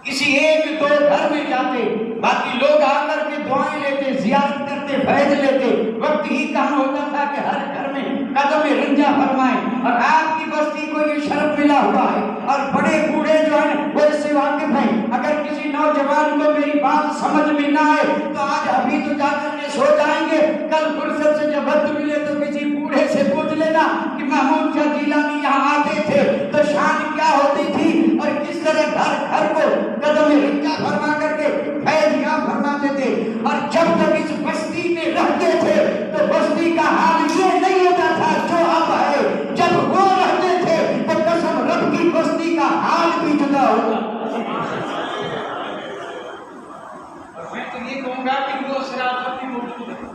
کسی ایک دو گھر میں جاتے، باقی لوگ آ کر کے دعائیں لیتے، زیارت کرتے، فیض لیتے، وقت ہی کہاں ہوتا تھا کہ ہر گھر میں قدم رنجا فرمائیں، اور آپ کی بستی کو یہ شرف ملا ہوا ہے، اور بڑے بوڑھے جو ہیں وہ اس سے واقف ہیں، اگر کسی نوجوان کو میری بات سمجھ میں نہ آئے تو آج ابھی تو جا کر کے سو جائیں گے، کل فرصت سے جب وقت ملے تو کسی بوڑھے سے پوچھ لینا کہ محمود شاہ گیلانی یہاں آتے تھے تو شان کیا ہوتی تھی، اور کس طرح گھر گھر کو قدم رنجا فرما کر کے فیض یاب فرماتے تھے، اور جب تک اس بستی میں رہتے تھے تو بستی کا حال یہ نہیں ہوتا تھا جو اب ہے، جب وہ رہتے تھے تو قسم رب کی بستی کا حال بھی جدا ہوگا۔ اور میں تو یہ کہوں گا کہ وہ اثرات بھی موجود ہیں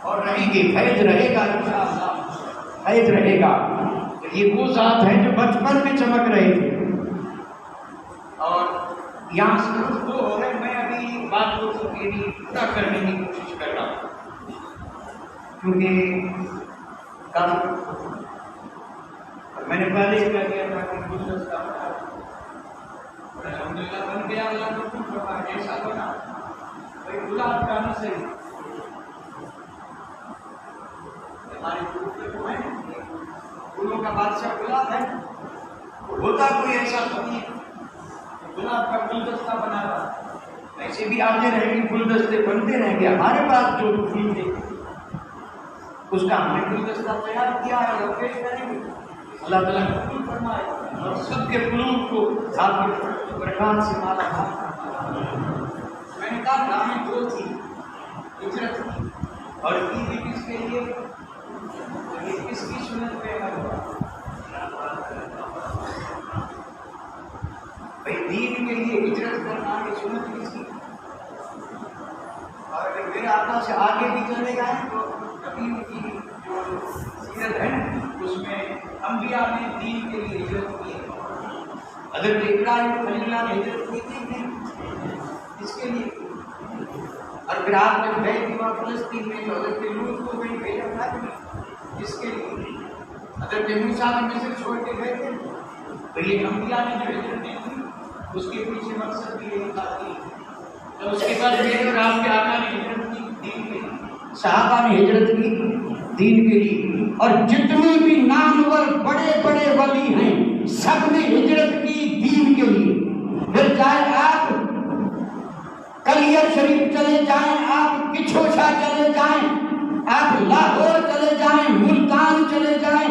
اور رہیں گے، فیض رہے گا انشاءاللہ، فیض رہے گا۔ یہ وہ ذات ہے جو بچپن میں چمک رہے تھے، اور یہاں سے وہ ہو رہے، میں ابھی بات کو پورا کرنے کی کوشش کر رہا ہوں، کیونکہ میں نے پہلے کیا کیا تھا کہ گلدستہ الحمدللہ بن گیا، اللہ کو خوش رکھا، ایسا بنا بھائی گلاب کا نہیں صحیح، ہمارے جو ہیں پھولوں کا بادشاہ گلاب ہے، ہوتا کوئی ایسا تو نہیں گلاب کا گلدستہ بنا رہا، ایسے بھی آتے رہیں گے، گلدستے بنتے رہیں گے، ہمارے پاس جو پھول تھے اس کا ہم نے گلدستہ تیار کیا ہے اور پیش کریں گے، اللہ تعالیٰ قبول فرمائے اور سب کے قلوب کو آپ کے برکات سے مالا مال۔ میں نے کہا نامیں دو تھی، ہجرت کی اور عید بھی کس کے لیے، یہ کس کی سنت پہ ہے، بھائی دین کے لیے ہجرت کرنا یہ سنت کس کی، اور اگر میرے آقا سے آگے بھی چلے جائیں تو نبی کی جو سیرت ہے اس میں انبیاء نے دین کے لیے ہجرت کی ہے، حضرت ابراہیم خلیل اللہ نے ہجرت کی تھی اس کے لیے، اور پھر آپ نے بھیج دیا فلسطین میں جو حضرت لوط کو بھی بھیجا تھا اس کے لیے، حضرت موسیٰ نے مصر چھوڑ کے گئے تھے، تو یہ انبیاء نے جو ہجرت کی تھی اس کے پیچھے مقصد بھی یہی تھا کہ اس کے بعد میرے اور آپ کے آقا نے ہجرت کی دین کے لیے، صحابہ نے ہجرت کی دین کے لیے، اور جتنے بھی نامور بڑے بڑے ولی ہیں سب نے ہجرت کی دین کے لیے، پھر چاہے آپ کلیئر شریف چلے جائیں، آپ کچھوچا چلے جائیں، آپ لاہور چلے جائیں، ملتان چلے جائیں،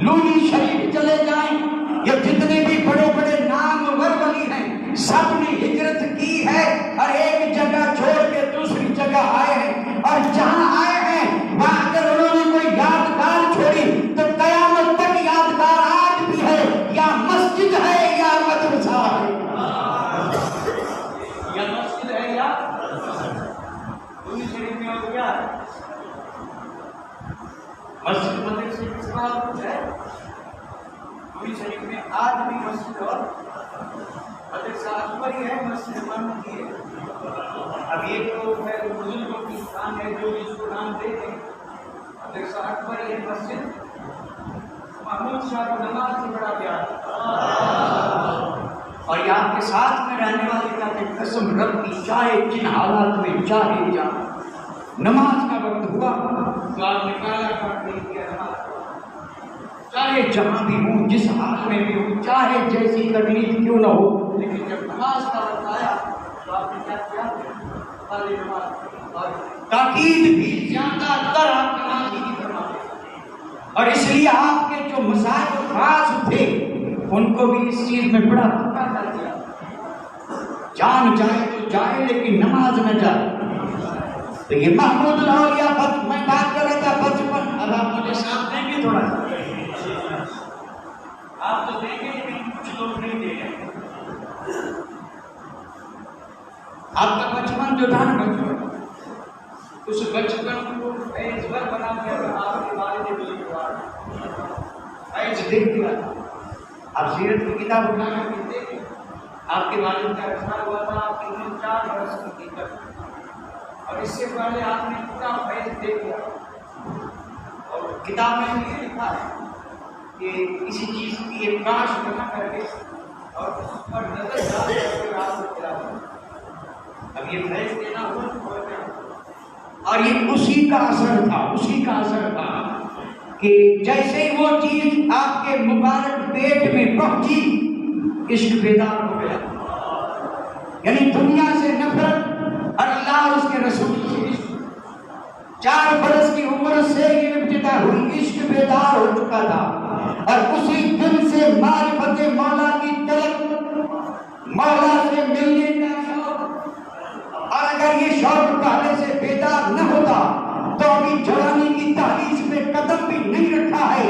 لونی شریف چلے جائیں، یہ جتنے بھی بڑے بڑے نامور ولی ہیں سب نے ہجرت کی ہے، اور ایک جگہ چھوڑ کے دوسری جگہ آئے ہیں، اور جہاں آئے ہیں وہاں اگر انہوں نے کوئی یادگار چھوڑی تو قیامت تک یادگار آج بھی ہے، یا مسجد ہے یا مدرسہ ہے، یا مسجد ہے یا لونی شریف میں ہو گیا مسجد مدرسے کس بات کچھ ہے، لونی شریف بڑی ہے مسلمان کی ہے. اب یہ تو ہے بزرگوں کی شان ہے جو اس کو نام دیتے ہیں. اب 108 بڑی ہے مسجد. محمود شاہ کو نماز سے بڑا پیار اور یہ آپ کے ساتھ میں رہنے والے کہتے ہیں قسم رب کی چاہے جن حالات میں چاہے جا نماز کا وقت ہوا تو آپ نے کالا کاٹ نہیں کیا نماز چاہے جہاں بھی ہوں جس حال میں بھی ہوں چاہے جیسی تکلیف کیوں نہ ہو لیکن جب نماز کا وقت آیا تو آپ نے کیا کیا خالی نماز اور تاکید بھی زیادہ تر آپ نماز ہی کی فرماتے اور اس لیے آپ کے جو مسائل خاص تھے ان کو بھی اس چیز میں بڑا پکا کر دیا جان جائے تو جائے لیکن نماز نہ جائے. تو یہ محمود الاولیاء میں بات کر رہا تھا بچپن. اب آپ مجھے ساتھ دیں گے تھوڑا آپ تو دیں گے لیکن کچھ لوگ نہیں دے رہے. آپ کا بچپن جو تھا نا بچپن اس بچپن کو ایج بھر بنا کر آپ کے والد ایج دیکھ دیا. آپ سیرت کی کتاب اٹھا کر کے دیکھیں آپ کے والد کا اظہار ہوا تھا آپ کی عمر 4 برس کی تھی اور اس سے پہلے آپ نے پورا فیض دیکھ لیا اور کتاب میں یہ لکھا ہے کہ کسی چیز کی ایک کاش بنا کر کے اور اس پر نظر ڈال کر کے آپ کو کھلا دیا. اب یہ فیض دینا ہوا اور یہ اسی کا اثر تھا کہ جیسے ہی وہ چیز آپ کے مبارک پیٹ میں پہنچی عشق بیدار ہو گیا. یعنی دنیا سے نفرت اور اللہ اور اس کے رسول سے عشق. 4 برس کی عمر سے یہ ابتدا ہوئی عشق بیدار ہو چکا تھا اور اسی دن سے معرفت مولا کی طلب مولا سے ملنے کا شوق. اور اگر یہ شوق پہلے سے بیدار نہ ہوتا تو ابھی جوانی کی تحریش میں قدم بھی نہیں رکھا ہے.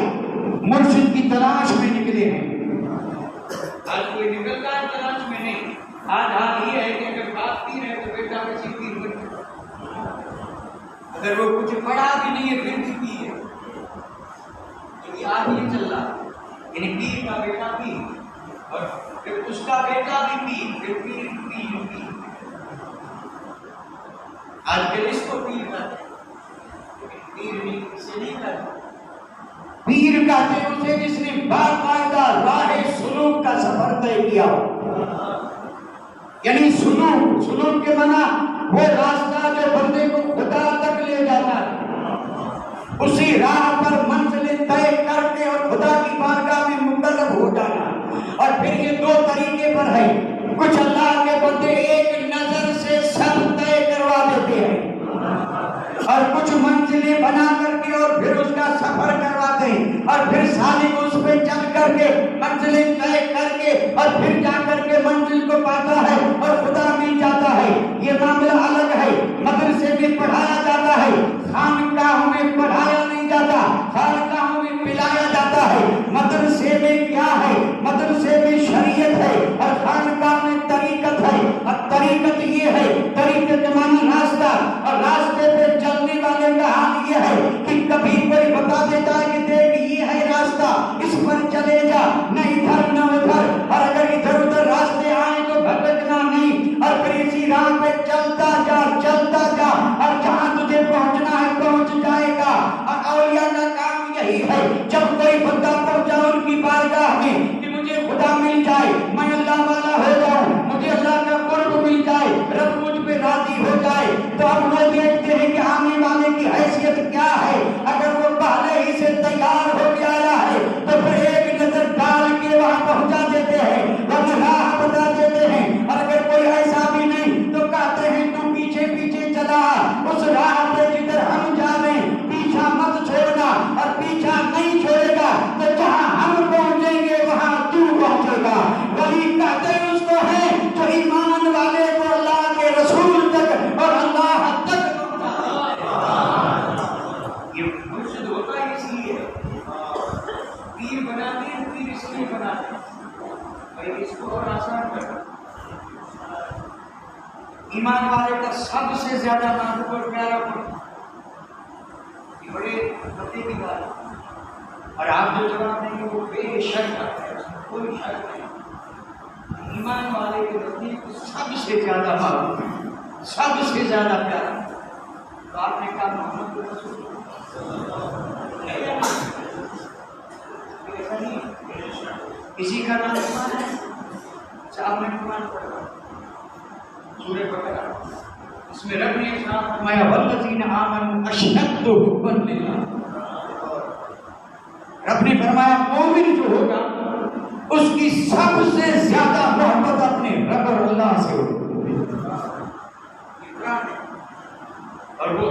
مرشد کی تلاش میں نکلے ہیں. آج کوئی نکلتا ہے تلاش میں نہیں. آج حال یہ ہے کہ اگر بات پی رہے تو بیٹا کسی پیر بن اگر وہ کچھ پڑھا بھی نہیں ہے پھر بھی پی ہے. تو یہ آج یہ چل رہا ہے یعنی پیر کا بیٹا پی اور پھر اس کا بیٹا بھی پی پھر پیر پی. آج کل اس کو پیر کہتے ہیں پیر نہیں اسے نہیں کہتے. پیر کہتے ہیں اسے جس نے باقاعدہ راہ سلوک کا سفر طے کیا. یعنی سلوک کے معنی وہ راستہ جو بندے کو خدا تک لے جاتا ہے اسی راہ پر منزلیں طے کر کے اور خدا کی بارگاہ میں مقرب ہو جانا. اور پھر یہ 2 طریقے پر ہے. کچھ اللہ کے بندے ایک نظر سے سب طے کروا دیتے ہیں اور کچھ منزلیں بنا کر کے اور پھر اس کا سفر کرواتے ہیں اور پھر سالک اس پہ چل کر کے منزلیں طے کر کے اور پھر جا کر کے منزل کو پاتا ہے اور خدا مل جاتا ہے. یہ معاملہ الگ ہے. مدرسے میں پڑھایا جاتا ہے خانقاہوں میں پڑھایا نہیں جاتا. خانقاہوں میں پلایا جاتا ہے. مدرسے میں کیا ہے؟ مدرسے میں شریعت ہے اور خانقاہ میں طریقت ہے. اور طریقت یہ ہے طریقت معنی راستہ اور راستے پہ چلنے والے کا حال یہ ہے کہ کبھی کوئی بتا دیتا ہے کہ دیکھ یہ ہے راستہ اس پر چلے جا نہ ادھر نہ ادھر. اور اگر ادھر ادھر راستے آئے تو بھٹکنا نہیں اور پھر اسی راہ پہ چلتا جا اور جہاں تجھے پہنچنا ہے پہنچ جائے گا. اور اولیاء کا کام یہی ہے جب کوئی بندہ پہنچا ان کی بارگاہ میں کہ مجھے خدا مل جائے میں اللہ والا ہو جاؤں مجھے اللہ کا قرب مل جائے رب مجھ پہ راضی ہو جائے تو اب وہ دیکھتے ہیں کہ آنے والے کی حیثیت کیا ہے. اگر وہ پہلے ہی سے تیار ہو کے آیا ہے تو پھر ایک نظر ڈال کے وہاں پہنچا دیتے ہیں ورنہ راہ بتا دیتے ہیں. اور اگر کوئی ایسا بھی نہیں تو کہتے ہیں تو پیچھے پیچھے چلا اس راہ پہ جدھر ہم جاویں پیچھا مت چھوڑنا اور پیچھا نہیں چھوڑے گا تو جہاں ہم پہنچیں گے وہاں تو پہنچے گا. ولی کہتے ہیں اس کو ہے جو ایمان والے کو اللہ کے رسول تک اور اللہ تک یہ مرشد ہوتا ہے. اس لیے پیر بناتے ہیں پیر اس لیے بناتے ہیں اس کو اور آسان کرنا. ایمان والے کا سب سے زیادہ محبوب اور پیارا یہ بڑے پتے کی بات ہے. اور آپ جو جواب دیں گے وہ بے شک ہے کوئی شک نہیں. ایمان والے کے نزدیک سب سے زیادہ محبوب ہے، سب سے زیادہ پیارا۔ تو آپ نے کہا محمد رسول کسی کا نام ایمان ہے؟ اچھا آپ نے قرآن پڑھا سورہ بقرہ، اس میں رب نے فرمایا والذین آمنوا اشد حبا للہ۔ رب نے فرمایا مومن جو ہوگا اس کی سب سے زیادہ محبت اپنے رب اور اللہ سے ہوگی۔ اور وہ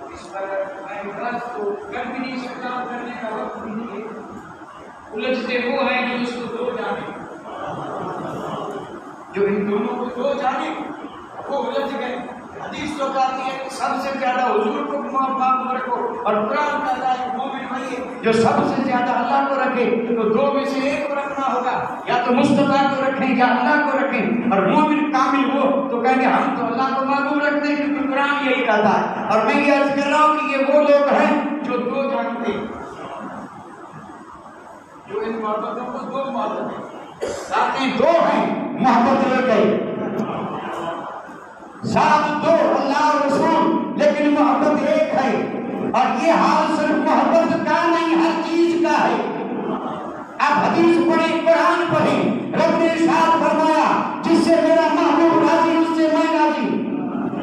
اس پر میں بات تو کر بھی نہیں سکتا، کرنے کا وقت بھی نہیں ہے۔ الجھتے وہ ہیں جو اس کو دو جانے، جو ان دونوں کو دو جانے وہ الجھ گئے۔ حدیث تو کہتی ہے کہ سب سے زیادہ حضور کو محبوب رکھو، اور قرآن کہتا ہے کہ مومن وہی ہے جو سب سے زیادہ اللہ کو رکھے۔ تو دو میں سے ایک کو رکھنا ہوگا، یا تو مصطفیٰ کو رکھیں یا اللہ کو رکھیں۔ اور مومن کامل ہو تو کہیں گے ہم تو اللہ کو محبوب رکھتے ہیں، کیونکہ قرآن یہی کہتا ہے۔ اور میں یہ عرض کر رہا ہوں کہ یہ وہ لوگ ہیں جو دو جانتے ہیں، جو ان محبتوں کو دو محبت ہیں، ذاتیں دو ہیں، محبت ایک ہے، ذات دو اللہ اور رسول، لیکن محبت ایک ہے۔ اور یہ حال صرف محبت کا نہیں، ہر چیز کا ہے۔ آپ حدیث پڑھیں، قرآن پڑھیں، رب نے ارشاد فرمایا جس سے میرا محبوب راضی اس سے میں راضی،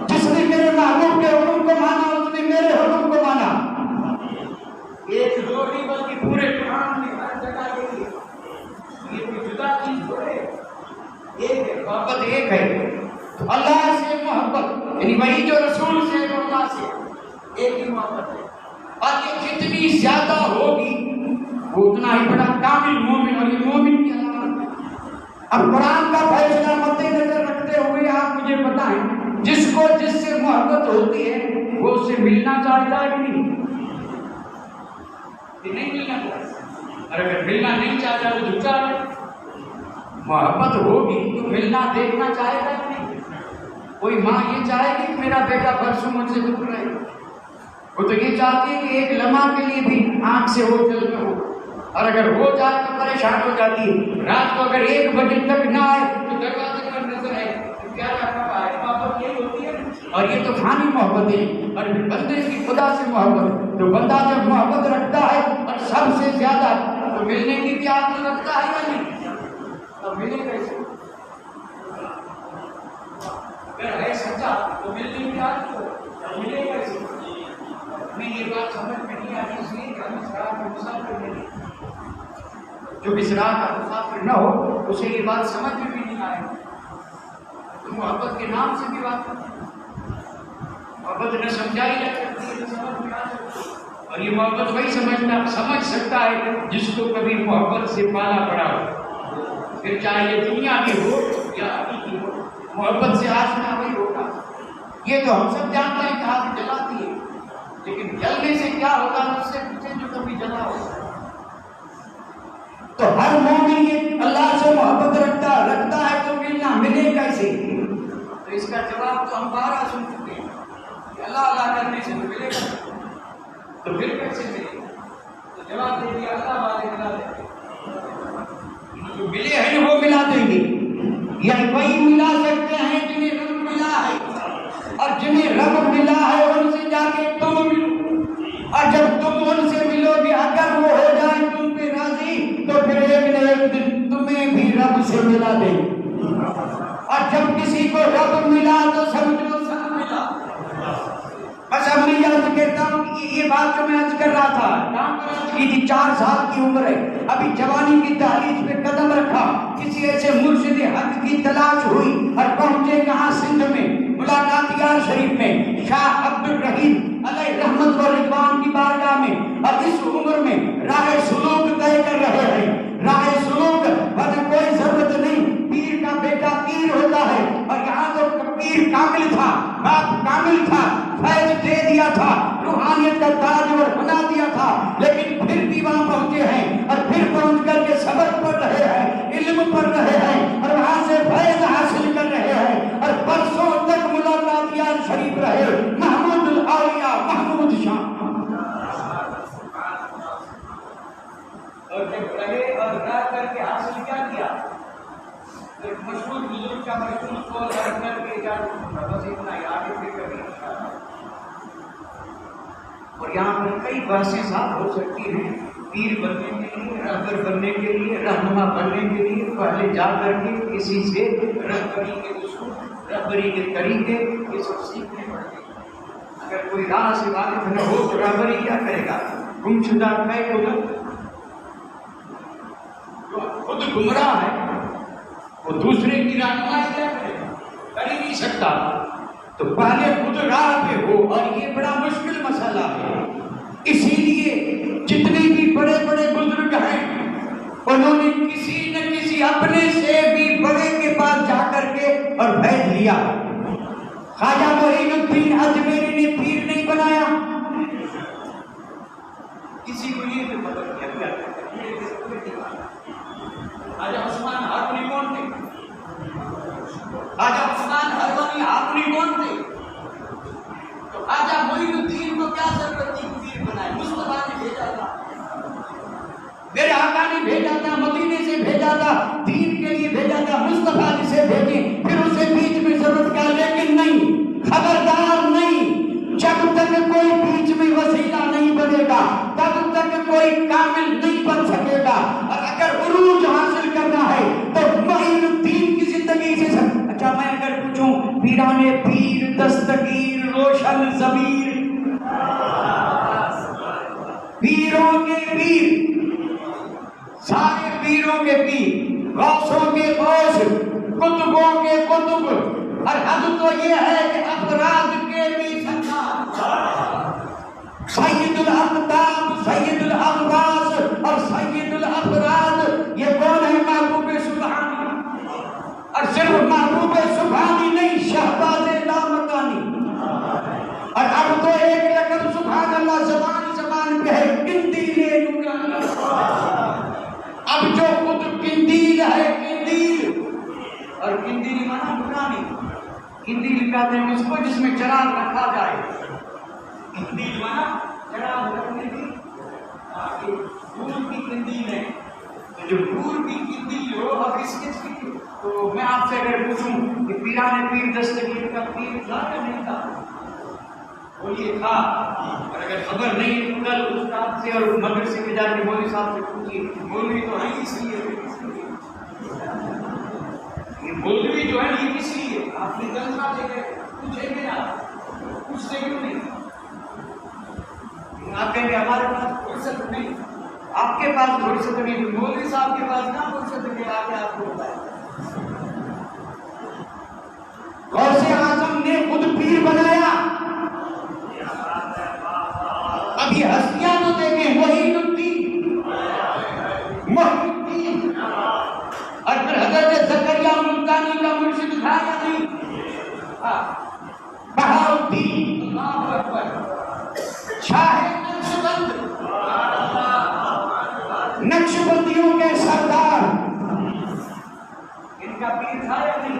جس نے میرے محبوب کے حکم کو مانا اس نے میرے حکم کو مانا۔ ایک دو نہیں بلکہ پورے قرآن میں ہر جگہ یہ کوئی جدا چیز تھوڑے، ایک ہے، محبت ایک ہے۔ تو اللہ سے محبت یعنی وہی جو رسول سے جو اللہ سے ایک ہی محبت ہے، اور یہ جتنی زیادہ ہوگی وہ اتنا ہی بڑا کامل مومن، اور یہ مومن کی علامت ہے۔ اب قرآن کا فیصلہ مد نظر رکھتے ہوئے آپ مجھے بتائیں جس کو جس سے محبت ہوتی ہے وہ اس سے ملنا چاہتا ہے کہ نہیں؟ کہ نہیں ملنا چاہتا؟ اور اگر ملنا نہیں چاہتا تو جھوٹا ہے۔ محبت ہوگی تو ملنا دیکھنا چاہے گا کہ نہیں؟ کوئی ماں یہ چاہے گی کہ میرا بیٹا برسوں مجھ سے دور رہے، وہ تو یہ چاہتی ہے کہ ایک لمحہ کے لیے بھی آنکھ سے اوجھل نہ ہو، اور اگر ہو جائے تو پریشان ہو جاتی ہے۔ رات کو اگر 1 بجے تک نہ آئے تو دروازے پر نظر آئے تو کیا کب آئے۔ محبت یہی ہوتی ہے، اور یہ تو فانی محبت ہے۔ اور بندے کی خدا سے محبت، تو بندہ جب محبت رکھتا ہے اور سب سے زیادہ، تو ملنے کی بھی عادت رکھتا ہے یا نہیں؟ اب ملے کیسے؟ اگر ہے سچا تو ملنے کی عادت ہو، ملے کیسے؟ ہمیں یہ بات سمجھ میں نہیں آتی، اس لیے کہ ہم اسرار کا مسافر نہیں، جو اسرار کا مسافر نہ ہو اسے یہ بات سمجھ میں بھی نہیں آئے۔ تو محبت کے نام سے بھی بات کرتے ہیں، محبت نہ سمجھائی جا سکتی ہے، نہ سمجھ میں آ سکتی ہے۔ اور یہ محبت وہی سمجھ سکتا ہے جس کو کبھی محبت سے پالا پڑا ہو، پھر چاہے یہ دنیا کی ہو یا ابھی کی ہو، محبت سے آشنا وہی ہوگا۔ یہ تو ہم سب جانتے ہیں کہ آگ جلاتی ہے، لیکن جلنے سے کیا ہوگا اس سے پوچھیں جو کبھی جلا ہوگا۔ تو ہر مومن یہ اللہ سے محبت رکھتا ہے تو ملے کیسے؟ تو اس کا جواب تو ہم 12 سن چکے ہیں کہ اللہ کرنے سے تو ملے گا، تو پھر کیسے ملے گا؟ تو جواب دے دیا اللہ والے ملا دیں گے، جو ملے ہیں وہ ملا دیں گے، یا وہی ملا سکتے ہیں جنہیں رب ملا ہے، اور جنہیں رب ملا ہے ان سے جا کے تم ملو، اور جب تم ان سے ملو گے اگر وہ ہو جائے تم پہ راضی تو پھر ایک نہ ایک دن تمہیں بھی رب سے ملا دیں گے۔ اور جب کسی کو رب ملا تو سمجھو سب ملا۔ بس اب میں یاد کرتا ہوں کہ یہ بات جو میں عرض کر رہا تھا، کام پر عرض کی تھی، 4 سال کی عمر ہے، ابھی جوانی کی دہلیز پہ قدم رکھا، کسی ایسے مرشد حق کی تلاش ہوئی اور پہنچے کہاں سندھ میں، ملاقاتیار شریف میں، شاہ عبد الرحیم علیہ رحمت و رضوان کی بارگاہ میں، اور اس عمر میں راہ سلوک طے کر رہے ہیں۔ راہ سلوک ورنہ کوئی ضرورت نہیں، پیر کا بیٹا پیر ہوتا ہے، اور یہاں تو پیر کامل تھا، باپ کامل تھا، فیض دے دیا تھا، روحانیت کا تاج اور بنا دیا تھا، لیکن پھر بھی وہاں پہنچے ہیں، اور پھر پہنچ کر کے سبق پڑھ رہے ہیں، علم پڑھ رہے ہیں، اور وہاں سے فیض حاصل کر رہے ہیں، اور برسوں تک ملاقاتیار شریف رہے۔ محمود الاولیاء محمود شاہ ایک مشہور بزرگ کا مشہور قول کر کے اجازت بس اتنا ہی، آگے پھر کبھی انشاءاللہ۔ اور یہاں پر کئی بحثیں صاف ہو سکتی ہیں، پیر بننے کے لیے، رہبر بننے کے لیے، رہنما بننے کے لیے پہلے جا کر کے کسی سے رہبری کے اصول، رہبری کے طریقے یہ سب سیکھنے پڑتے ہیں۔ اگر کوئی راہ سے واقف نہ ہو تو رہبری کیا کرے گا؟ گم شدہ کہے تو خود گمراہ ہے وہ دوسرے کی رہنمائی کیا کرے گا؟ کر ہی نہیں سکتا۔ تو پہلے خود راہ پہ ہو، اور یہ بڑا مشکل مسئلہ ہے۔ اسی لیے جتنے بھی بڑے بڑے بزرگ ہیں انہوں نے کسی نہ کسی اپنے سے بھی بڑے کے پاس جا کر کے اور بیٹھ لیا۔ خواجہ معین الدین اجمیری نے پیر نہیں بنایا، کسی کو یہ بھی پتہ کیا خواجہ عثمان ہارونی کون تھے؟ خواجہ عثمان ہارونی ہارونی کون تھے؟ تو خواجہ معین الدین کو کیا ضرورت تھی پیر بنائے؟ مصطفیٰ نے بھیجا تھا، میرے آقا نے بھیجا تھا، مدینے سے بھیجا تھا، دین کے لیے بھیجا تھا۔ مصطفیٰ جسے بھیجے پھر اسے بیچ میں ضرورت کیا؟ لیکن نہیں، خبردار نہیں، جب تک کوئی بیچ میں وسیلہ نہیں بنے گا تب تک کوئی کامل نہیں بن سکے گا۔ اور اگر عروج حاصل کرنا ہے تو معین الدین کی زندگی سے اچھا میں اگر پوچھوں پیران پیر، دستگیر، روشن ضمیر، پیروں کے پیر، سارے پیروں کے پیر، غوثوں کے غوث، کتبوں کے کتب، اور حد تو یہ ہے کہ افراد کے بھی سردار، سید الاقطاب، سید الاغواث اور سید الافراد، یہ کون ہے؟ محبوب سبحانی، اور صرف محبوب سبحانی نہیں، شہباز لامکانی۔ اور اب تو ایک لقب سبحان اللہ زبان زبان پہ ہے، قندیل نورانی۔ اب جو خود قندیل ہے، قندیل، اور قندیل مانا نورانی، قندیل کہتے ہیں اس کو جس میں چراغ رکھا جائے، قندیل مانا چراغ رکھنے کی، نور کی قندیل ہے، تو جو نور کی قندیل ہو اب اس کی، تو میں آپ سے اگر پوچھوں کہ پیران پیر دستگیر کا پیر تھا یا نہیں تھا؟ بولیے تھا۔ اور اگر خبر نہیں ہے تو کل استاد سے اور مدرسے میں جا کے مولوی صاحب سے پوچھیے، مولوی تو ہے اس لیے، یہ مولوی جو ہے یہ کس لیے؟ آپ نے تنخواہ دے کے پوچھیں گے نا، پوچھتے کیوں نہیں؟ آپ کہیں گے ہمارے پاس فرصت نہیں، آپ کے پاس فرصت نہیں، مولوی صاحب کے پاس کہاں فرصت ہے کہ آگے آپ کو بتائیں۔ غوث اعظم نے خود پیر بنایا۔ ابھی ہستیاں تو دیکھیں، معین الدین، محی الدین، اور پھر حضرت زکریا ملتانی کا مرشد تھا یا نہیں؟ بہاؤالدین، اللہ اکبر، شاہ نقشبند، نقشبندیوں کے سردار، ان کا پیر تھا یا نہیں؟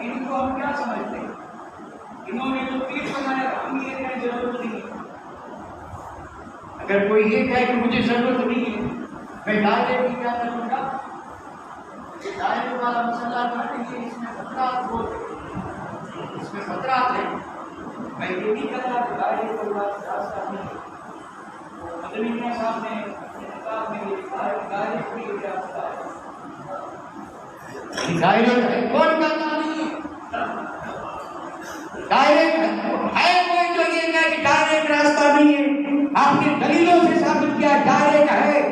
ان کو ہم کیا سمجھتے ہیں؟ انہوں نے تو پیر بنایا، ہم یہ کہیں ضرورت نہیں ہے۔ اگر کوئی یہ کہے کہ مجھے ضرورت نہیں ہے، میں دائرے کی کیا کروں گا؟ یہ دائرے والا مسئلہ نہیں ہے، اس میں خطرات ہوتے، اس میں خطرات ہیں۔ میں یہ نہیں کہتا کہ دائرے کو راستہ نہیں ہے۔ مدنی میاں صاحب نے کتاب میں یہ لکھا ہے کہ دائرے کو یہ راستہ ہے۔ دائرے کون کہتا نہیں ہے؟ ڈائریکٹ ہے کوئی جو یہ کہے کہ ڈائریکٹ راستہ نہیں ہے؟ آپ نے دلیلوں سے ثابت کیا ڈائریکٹ ہے۔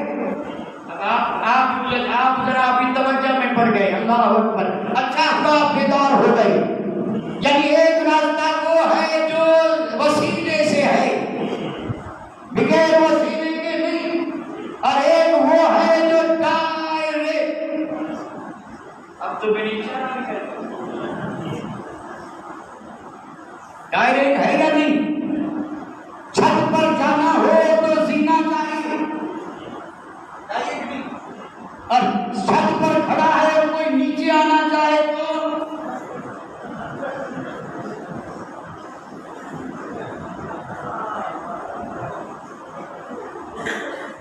آپ ذرا ابھی توجہ میں پڑ گئے، اللہ اکبر، اچھا آپ بیدار ہو گئے۔ یعنی ایک راستہ وہ ہے جو وسیلے سے ہے، بغیر وسیلے کے نہیں، اور ایک وہ ہے جو ڈائریکٹ۔ اب تو میری اشارہ نہیں کرتا، ڈائریکٹ ہے یا نہیں؟ چھت پر جانا ہو تو زینہ چاہیے، ڈائریکٹ نہیں، اور چھت پر کھڑا ہے اور کوئی نیچے آنا چاہے تو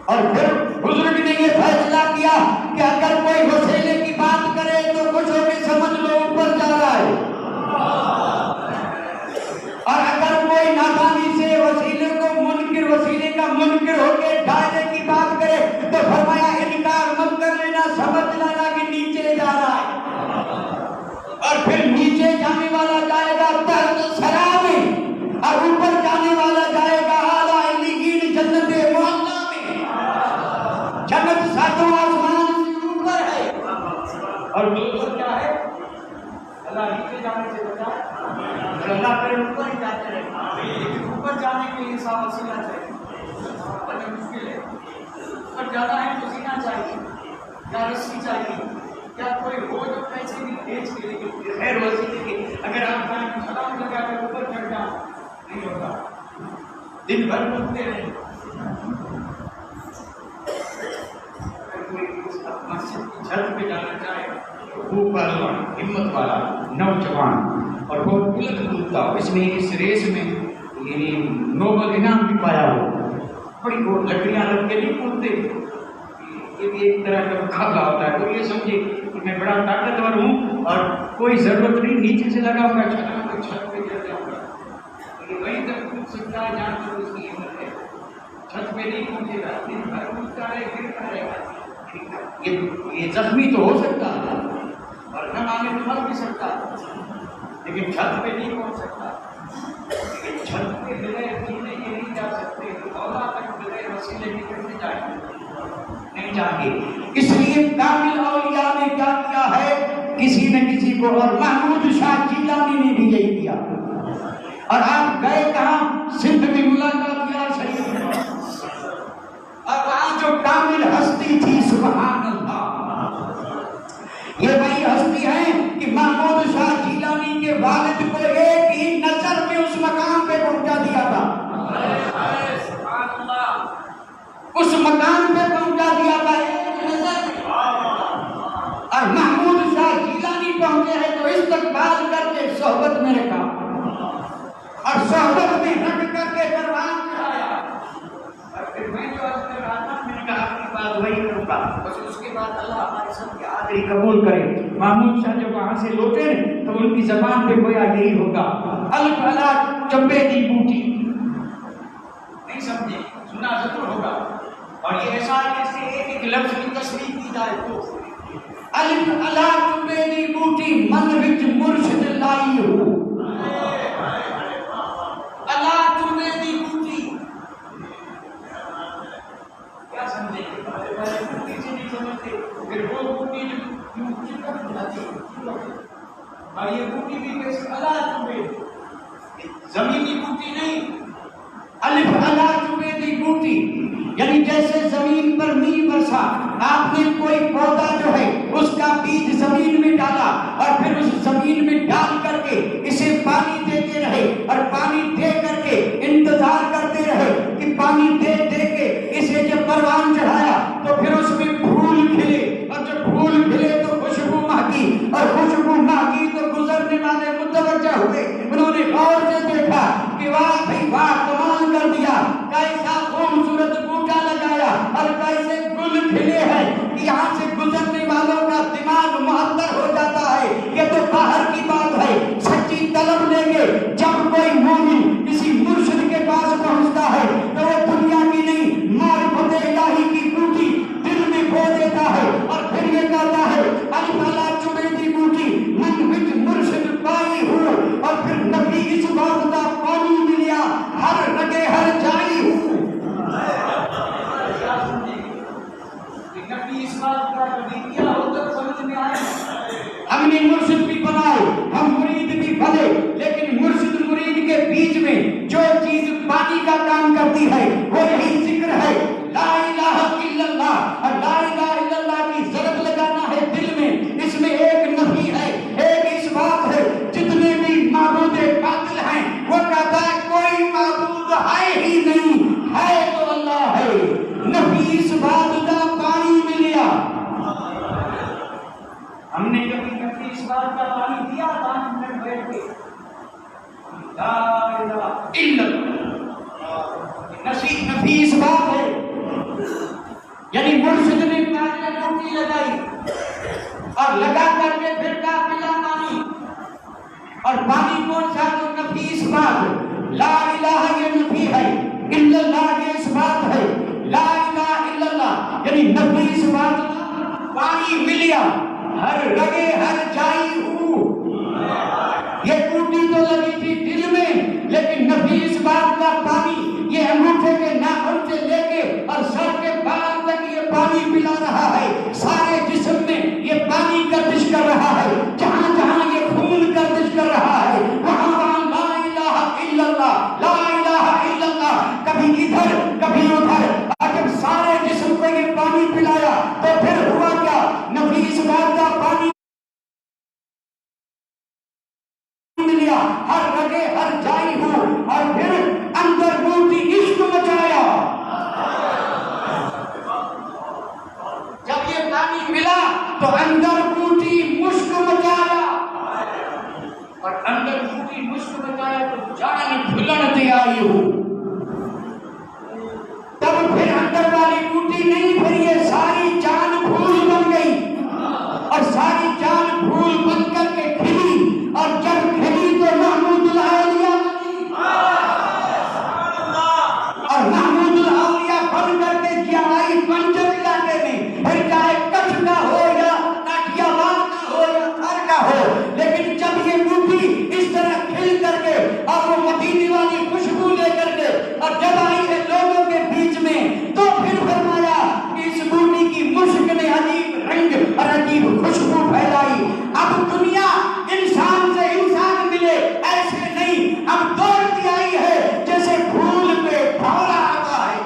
اور پھر بزرگ نے یہ فیصلہ کیا کہ اگر کوئی وسیلے کی بات اور دوسرا کیا ہے؟ اللہ نیچے جانے سے بچائے اور اللہ کرے اوپر ہی جاتے رہے، لیکن اوپر جانے کے لیے صاف وسیلہ چاہیے، بڑا مشکل ہے۔ اوپر جانا ہے تو سینا چاہیے یا رسی چاہیے یا کوئی ہو جو پیسے بھی بھیج کے لیے خیر وسیلے کے، اگر آپ کہیں سلام لگا کر اوپر چڑھ جاؤ نہیں ہوگا، دن بھر گھومتے رہیں۔ اگر کوئی مسجد کی چھت پہ جانا چاہے تو خوب پہلوان، ہمت والا نوجوان اور بہت بلند کودتا ہو، اس میں اس ریس میں یعنی نوبل انعام بھی پایا ہو، بڑی وہ لکڑیاں رکھ کے نہیں کودتے، یہ بھی ایک طرح کا مقابلہ ہوتا ہے۔ تو یہ سمجھے کہ میں بڑا طاقتور ہوں اور کوئی ضرورت نہیں نیچے سے لگاؤں گا چھلاں تو چھت پہ گر جاؤں گا، یہ وہیں تک کود سکتا ہے جہاں تک اس کی ہمت ہے، چھت پہ نہیں پہنچے گا، دن بھر کودتا رہے گرتا رہے گا، یہ زخمی تو ہو سکتا ہے اور نمانے تو مر بھی سکتا ہے، لیکن چھت پہ نہیں پہنچ سکتا، لیکن چھت پہ بغیر جینے کے نہیں جا سکتے، اولا تک بغیر وسیلے کے کیسے جائیں نہیں جاگے۔ اس لیے کامل اولیاء نے کیا کیا ہے، کسی نہ کسی کو، اور محمود شاہ جیلانی نے بھی یہی کیا۔ اور آپ گئے کہاں؟ سندھ میں ملاقات کیا شریف میں، اور وہاں جو کامل ہستی تھی سبحان اللہ، یہ وہی ہستی ہے کہ محمود شاہ جیلانی کے والد کو ایک ہی نظر میں اس مقام پہ پہنچا دیا تھا، اس مقام پہ پہنچا دیا تھا ایک نظر میں، اور محمود شاہ جیلانی پہنچے ہیں تو استقبال کر کے صحبت میں رکھا اور صحبت میں رکھ کر کے دربار چڑھایا، اور پھر میں جو عرض کر رہا تھا میں نے کہا اپنی بات وہی کروں گا، بس اس کے بعد اللہ ہمارے سب کی حاضری قبول کرے۔ محمود شاہ جب وہاں سے لوٹے تو ان کی زبان پہ گویا یہی ہوگا، الف الا چمبے دی بوٹی، نہیں سمجھے، سنا ضرور ہوگا، اور یہ ایسا جیسے ایک ایک لفظ کی تصریح کی جائے تو الف الا چمبے دی بوٹی من وچ مرشد لائی ہو، الا چمبے دی بوٹی، کیا سمجھے بوٹی سے نہیں سمجھتے، پھر وہ بوٹی جو چکر جاتی ہے، اور یہ بوٹی بھی کیسے الا چمبے، زمینی بوٹی نہیں، الف الا چمبے دی بوٹی، یعنی جیسے زمین پر می برسا، آپ نے کوئی پودا جو ہے اس کا بیج زمین میں ڈالا اور پھر اس زمین میں ڈال کر کے اسے پانی دیتے رہے اور پانی دے کر کے انتظار کرتے رہے کہ پانی دے دے کے اسے جب پروان چڑھایا تو پھر اس میں پھول کھلے، اور جب پھول کھلے تو خوشبو مہکی، اور خوشبو مہکی تو گزرنے والے متوجہ ہوئے، انہوں نے غور سے دیکھا کہ واہ بھائی واہ، کمال کر دیا، کیسا خوبصورت بوٹا لگایا اور کیسے گل کھلے ہیں، یہاں سے گزرنے والوں کا دماغ معطر ہو جاتا ہے، یہ تو باہر کی بات ہے، سچی طلب لیں گے۔ جب کوئی مومن کسی مرشد کے پاس پہنچتا ہے تو وہ دنیا کی نہیں معرفت الہی کی بوٹی دل میں بو دیتا ہے، اور پھر یہ کہتا ہے الف الا چمبے دی بوٹی من وچ مرشد پائی ہوں، اور پھر نبی اس بات کا پانی ملیا ہر رگے ہر جائی ہوں۔ نبی اس بات کا کبھی کیا ہو تو سمجھ میں آئے، ہم نے مرشد بھی بنائے، ہم مرید بھی بنے، لیکن مرشد مرید کے بیچ میں جو چیز پانی کا کام کرتی ہے وہ یہی ذکر ہے، لا الہ الا اللہ، اور لا الہ الا اللہ کی ضرب لگانا ہے دل میں، اس میں ایک نفی ہے، ایک اس بات ہے، جتنے بھی معبود باطل ہیں وہ کہتا ہے کوئی معبود ہے ہی نہیں، ہے تو اللہ ہے، نفی اس بات کا پانی ملیا۔ ہم نے کبھی نفی اس بات کا پانی دیا، پانی میں بیٹھ کے لا الہ الا اللہ، نفی اس بات ہے، یعنی مرشد نے پانی میں ڈوبکی لگائی اور لگا کر کے پھر کا پلا پانی، اور پانی کون سا؟ تو نفی اس بات، لا الہ یہ نفی ہے، الا اللہ یہ اس بات ہے، لا الہ الا اللہ یعنی نفی اس بات کا پانی ملیا، ہر رگے ہر جائی ہوں، یہ ٹوٹی تو لگی تھی دل میں، لیکن نفی اس بات کا پانی یہ انگوٹھے کے ناخن سے لے کے اور سر کے بال تک یہ پانی پلا رہا ہے، سارے جسم میں یہ پانی گردش گردش کر رہا ہے، جہاں جہاں یہ خون گردش کر رہا ہے، وہاں وہاں لا الہ الا اللہ، لا الہ الا اللہ، کبھی ادھر کبھی ادھر۔ اور جب سارے جسم کو یہ پانی پلایا تو پھر ہوا کیا؟ نفیس بات کا پانی لیا، ہر رگے ہر جائی ہو، اور پھر اندر موتی عشق مچایا۔ جب یہ پانی ملا تو اندر موتی مشک مچایا، اور اندر موتی مشک مچایا تو جان کھلن دے آئی ہو۔ تب پھر اندر والی موتی نہیں، پھر یہ ساری جان پھول بن گئی، اور ساری جان پھول بن کر کے کھلی، اور جب کھلی تو محمود الاولیاء بنی، اور محمود الاولیاء بن کر کے کیا آئی پنجاب علاقے میں، پھر چاہے کچھ کا ہو یا کاٹیا واد کا ہو یا تھر کا ہو، لیکن جب یہ موتی اس طرح کھل کر کے اور وہ مدینے والی خوشبو لے کر کے اور جب آئی ہے لوگوں کے بیچ میں، تو پھر فرمایا کہ اس موتی کی مشک نے عجیب رنگ اور عجیب خوشبو پھیلائی۔ اب دنیا انسان سے انسان ملے ایسے نہیں، اب دوڑتی آئی ہے جیسے پھول پہ بھورا آتا ہے۔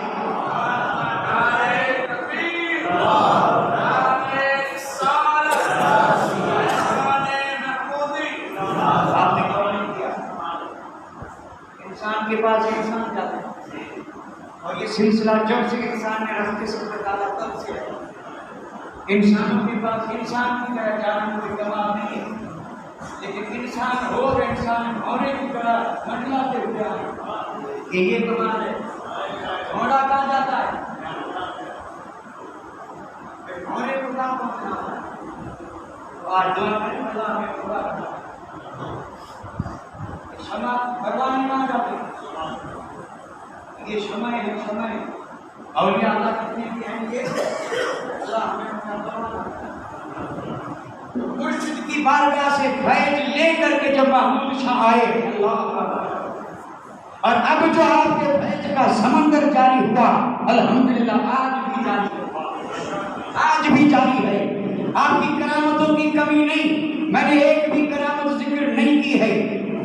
انسان کے پاس انسان جاتا ہے، اور یہ سلسلہ جب سے انسان نے راستے سے نکالا تب سے ہے۔ انسانوں کے پاس انسان کی طرح جانا کوئی کمال نہیں ہے، لیکن انسان ہو اور انسان ہونے کی طرح منڈلاتے ہوئے آئے کہ یہ کمال ہے۔ گھوڑا کہاں جاتا ہے؟ گھوڑے کو کہاں پہنچنا ہے؟ تو آج دعا کریں اللہ ہمیں گھوڑا کرنا۔ شمع بھگوان کہاں جاتے ہیں؟ یہ شمع ہے، شمع ہے اولیاء اللہ کتنے بھی ہیں، یہ اللہ ہمیں اپنا دعا مرشد کی بارگاہ سے فیض لے کر کے جب محمود شاہ آئے اللہ اور اب جو آپ کے فیض کا سمندر جاری ہوا، الحمدللہ آج بھی جاری ہوا، آج بھی جاری ہے۔ آپ کی کرامتوں کی کمی نہیں، میں نے ایک بھی کرامت ذکر نہیں کی ہے،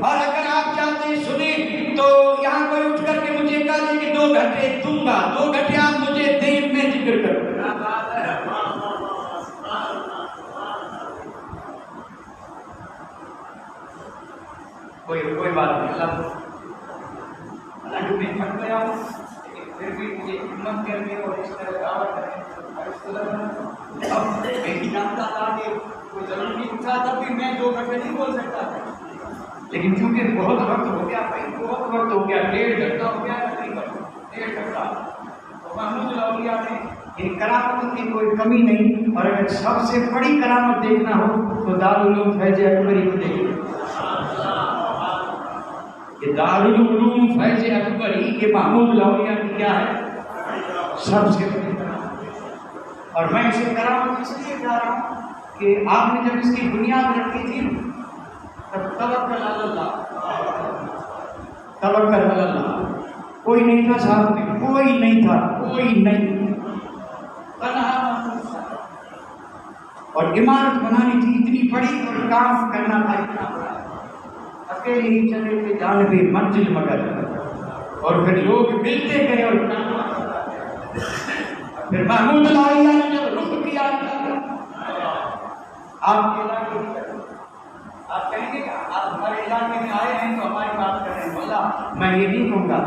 اور اگر آپ چاہتے ہیں سنیں تو یہاں کوئی اٹھ کر کے مجھے کہا دے کہ 2 گھنٹے دوں گا، 2 گھنٹے آپ مجھے دیں، میں ذکر کروں۔ کوئی بات نہیں، اللہ جو میں تھک گیا ہوں لیکن پھر بھی مجھے ہمت کر کے اور اس طرح دعوت کریں اور اس طرح اب میں ہی جانتا تھا کہ کوئی ضرور نہیں اٹھا، تب بھی میں 2 گھنٹے نہیں بول سکتا تھا، لیکن چونکہ بہت وقت ہو گیا بھائی، بہت وقت ہو گیا، 1.5 گھنٹہ ہو گیا، تقریباً 1.5 گھنٹہ، تو محمود الاولیاء میں ان کرامتوں کی کوئی کمی نہیں، اور اگر سب سے بڑی کرامت دیکھنا ہو تو دارالعلوم فیض اکبری کو دیکھیں۔ یہ دارالعلوم فیض اکبری یہ محمود الاولیاء کی کیا ہے؟ سب سے بڑی کرامت۔ اور میں اسے کرامت اس لیے کہہ رہا ہوں کہ آپ نے جب اس کی بنیاد رکھی تھی تب توکل علی اللہ، توکل علی اللہ، کوئی نہیں تھا ساتھ میں، کوئی نہیں تھا، کوئی نہیں، تنہا اور عمارت بنانی تھی اتنی بڑی اور کام کرنا تھا اتنا بڑا، اکیلے ہی چلے تھے جانبِ منزل مگر، اور پھر لوگ ملتے گئے اور پھر محمود الاولیاء نے جب رخ کیا آپ کے علاقے کی طرف، آپ کہیں گے کہ آپ ہمارے علاقے میں آئے ہیں تو ہماری بات کر رہے ہیں، واللہ میں یہ نہیں کہوں گا،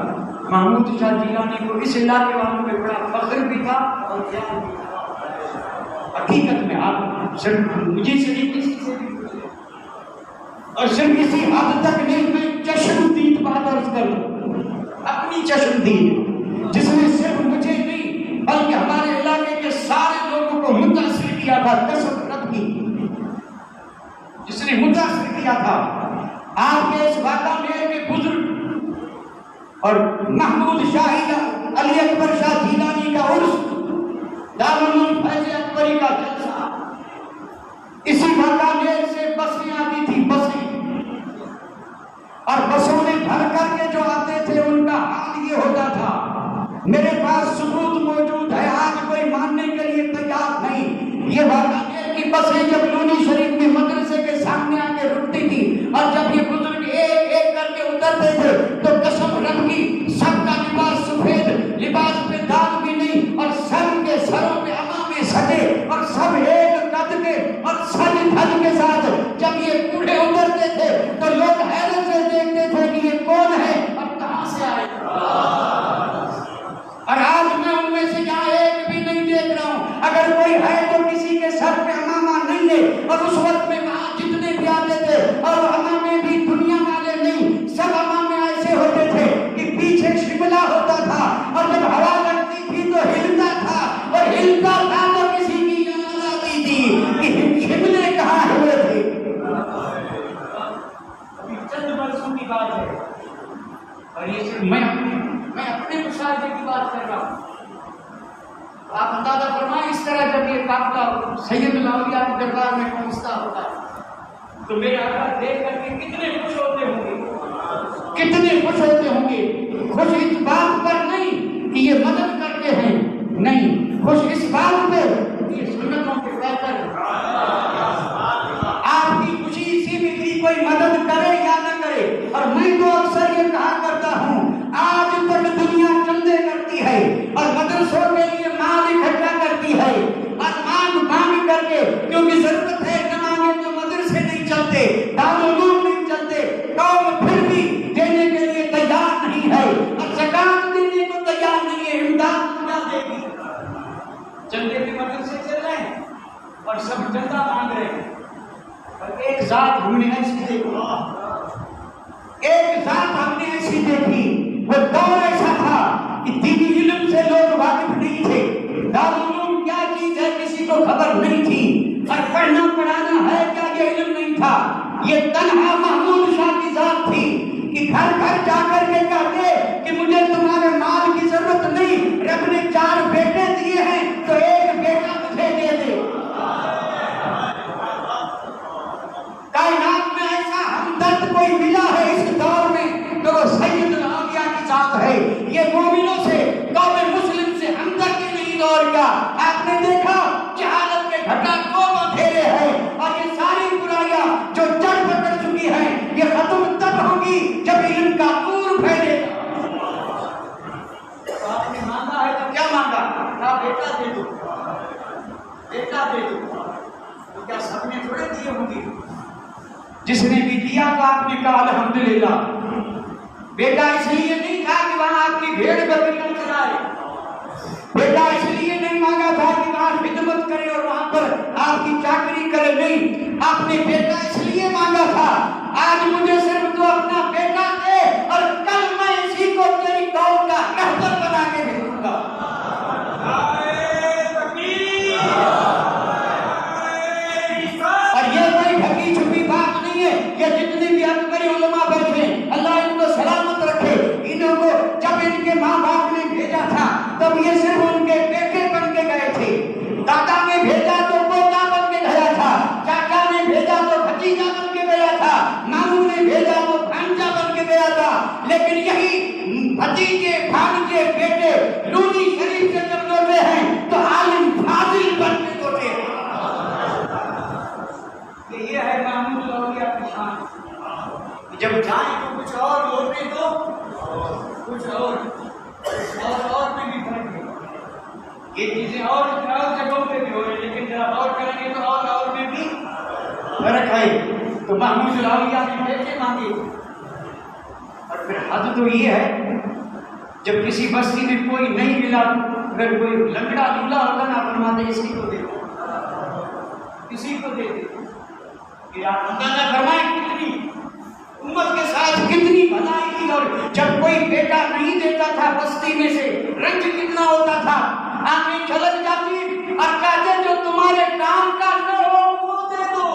محمود شاہ جیلانی کو اس علاقے والوں پہ بڑا فخر بھی تھا اور جان بھی تھا۔ حقیقت میں آپ صرف مجھے سے نہیں کسی سے بھی پوچھیں، اور صرف اسی حد تک نہیں، میں چشم دید بات عرض کروں، اپنی چشم دید جس نے صرف مجھے نہیں بلکہ ہمارے علاقے کے سارے لوگوں کو متاثر کیا تھا، قسم رب کی، جس نے متاثر کیا تھا آپ کے اس واقعہ میں بزرگ اور محمود شاہی علی اکبر شاہ جیلانی کا عرس، دارالعلوم فیض اکبری کا جلسہ، اسی واقعہ میں سے بسیں آتی تھی، بسیں، اور بسوں میں بھر کر کے جو آتے تھے ان کا حال یہ ہوتا تھا، میرے پاس ثبوت موجود ہے، آج کوئی ماننے کے لیے تیار نہیں، یہ واقعہ کی بسیں جب لونی شریف میں اور سج دھج کے ساتھ جب یہ بوڑھے اترتے تھے تو لوگ حیرت سے دیکھتے تھے کہ یہ کون ہے اور کہاں سے آئے. اور آج میں ان میں سے یہاں ایک بھی نہیں دیکھ رہا ہوں. اگر کوئی ہے تو کسی کے سر پہ امامہ نہیں ہے. اور اس وقت میں وہاں جتنے بھی آتے تھے اور امامے بھی دنیا والے نہیں, سب امامے ایسے ہوتے تھے کہ پیچھے شملہ ہوتا تھا اور جب ہوا لگتی تھی تو ہلتا تھا, اور ہلتا تھا تو کسی کی یاد آتی تھی کہ شملے کہاں ہوئے تھے. چند برسوں کی بات ہے اور یہ صرف میں اپنے مشاہدے کی بات کر رہا ہوں. آپ اندازہ فرمائیں اس طرح جب یہ قافلہ سید الاولیاء کے دربار میں پہنچتا ہوتا ہے تو میرے آقا دیکھ کر کے کتنے خوش ہوتے ہوں گے, کتنے خوش ہوتے ہوں گے. خوش اس بات پر نہیں کہ یہ مدد کرتے ہیں, نہیں, خوش اس بات پہ کہ یہ سنتوں کے بہتر ہیں. آپ کی خوشی اسی میں تھی کوئی مدد کرے یا نہ کرے. اور میں تو اکثر یہ کہا کرتا ہوں, آج تک دنیا چندے کرتی ہے اور مدرسوں کے لیے مال اکٹھا کرتی ہے اور مانگ کر کے, کیونکہ ضرورت ہے, نہ مانگے تو مدرسے نہیں چلتے, دارالعلوم نہیں چلتے. قوم پھر بھی دینے کے لیے تیار نہیں ہے اور زکات دینے کو تیار نہیں ہے. امداد نہ دے گی. چندے کے مدرسے چل رہے ہیں اور سب چندہ مانگ رہے ہیں. اور ایک ذات ہم نے ایسی دیکھی, ایک ذات ہم نے ایسی دیکھی. وہ دور ایسا تھا کہ دینی علم سے لوگ واقف نہیں تھے. دارالعلوم کیا چیز ہے کسی کو خبر نہیں تھی, اور پڑھنا پڑھانا ہے کیا یہ علم نہیں تھا. یہ تنہا محمود شاہ کی ذات تھی کہ گھر گھر جا کر کے کہتے کہ مجھے تمہارے مال کی ضرورت نہیں, رب نے 4 بیٹے دیے ہیں تو ایک بیٹا مجھے دے دے. کائنات میں ایسا ہمدرد کوئی ملا ہے اس دور میں تو وہ سید الاولیاء کی ذات ہے. یہ مومنوں سے, قوم مسلم سے ہمدردی نہیں دور کیا. آپ نے دیکھا جہالت کے گھٹا کو اندھیرے ہیں اور یہ ساری برائیاں جو جڑ پکڑ چکی ہیں یہ ختم تب ہوگی جب علم کا نور پھیلے گا. تو آپ نے مانگا ہے تو کیا مانگا؟ کہا بیٹا دے دو, بیٹا دے دو. تو کیا سب نے تھوڑے دیے ہوں گے؟ جس نے بھی دیا تو آپ نے کہا الحمدللہ. بیٹا اس لیے نہیں تھا کہ وہاں آپ کی بھیڑ بکریاں چرائے, بیٹا اس لیے نہیں مانگا تھا کہ وہاں خدمت کرے اور وہاں پر آپ کی چاکری کرے, نہیں. آپ نے بیٹا اس لیے مانگا تھا, آج مجھے صرف تو اپنا بیٹا دے اور کل میں اسی کو تیری قوم کا رہبر بنا کے بھیجوں گا. اور یہ کوئی ڈھکی چھپی بات نہیں ہے. یہ جتنے بھی اکبری علماء بیٹھے, اللہ ان کو سلامت رکھے, انہوں کو جب ان کے ماں باپ نے بھیجا تھا تب یہ صرف ان کے بیٹے بن کے گئے تھے. دادا نے بھیجا تو پوتا بن کے گیا تھا, چاچا نے بھیجا تو بھتیجا بن کے گیا تھا, ماموں نے بھیجا تو بھانجا بن کے گیا تھا. لیکن یہی بھتیجے بھانجے بیٹے لودھی شریف سے جب لوٹے ہیں تو عالم فاضل بن کے لوٹے ہیں. یہ ہے محمود الاولیاء کی شان. جب جائیں تو کچھ اور لوٹے تو کچھ اور میں بھی فرق ہے. یہ چیزیں اور جگہوں پہ بھی ہو رہی, لیکن جب اور کریں گے تو اور میں بھی فرق ہے. تو محمود الاولیاء نے بیٹے مانگے. اور پھر حد تو یہ ہے جب کسی بستی میں کوئی نہیں ملا, اگر کوئی لنگڑا دلہا ہوتا نا فرماتے اسی کو دے دو, کسی کو دے دے. کہ آپ اندازہ فرمائیں کتنی امت کے ساتھ کتنی بھلائی تھی. اور جب کوئی بیٹا نہیں دیتا تھا بستی میں سے رنج کتنا ہوتا تھا. آنکھیں چھلک جاتی اور کہتے جو تمہارے کام کا نہ ہو وہ دے دو,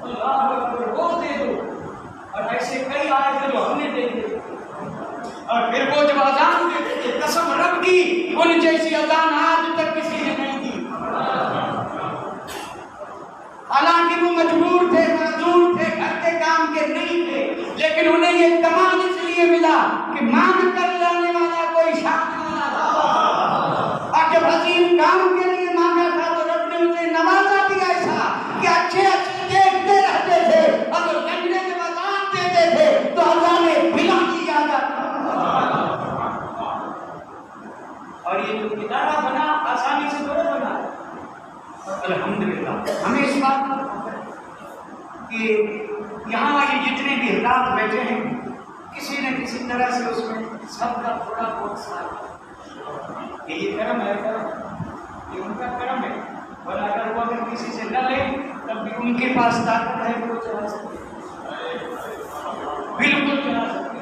اللہ اکبر, وہ دے دو. اور ایسے کئی آئے تھے جو ہم نے دے دیے. اور پھر وہ جب اذان دیتے تھے قسم رب کی ان جیسی اذان آج تک کسی نے نہیں دی. حالانکہ وہ مجبور تھے, معذور تھے, گھر کے کام کے نہیں تھے, لیکن انہیں یہ کمال اس لیے ملا کہ مانگ کر لانے والا کوئی شان والا تھا. اور جب عظیم کام کے لیے مانگا تھا تو رب نے اسے نوازا بھی ایسا کہ اچھے دیکھتے رہتے تھے, اور وہ لگنے جب اذان دیتے تھے تو اذانیں بلا دی جاتا تھا. اور یہ جو ادارہ بنا آسانی سے تھوڑا بنا. الحمدللہ ملتا. ہمیں اس بات کہ یہاں یہ جتنے بھی حضرات بیٹھے ہیں کسی نہ کسی طرح سے اس میں سب کا تھوڑا بہت ساتھ یہ کرم ہے، کرم یہ ان کا کرم ہے. اور اگر وہ اگر کسی سے نہ لیں تب بھی ان کے پاس طاقت ہے وہ چلا سکتے، بالکل چلا سکتے.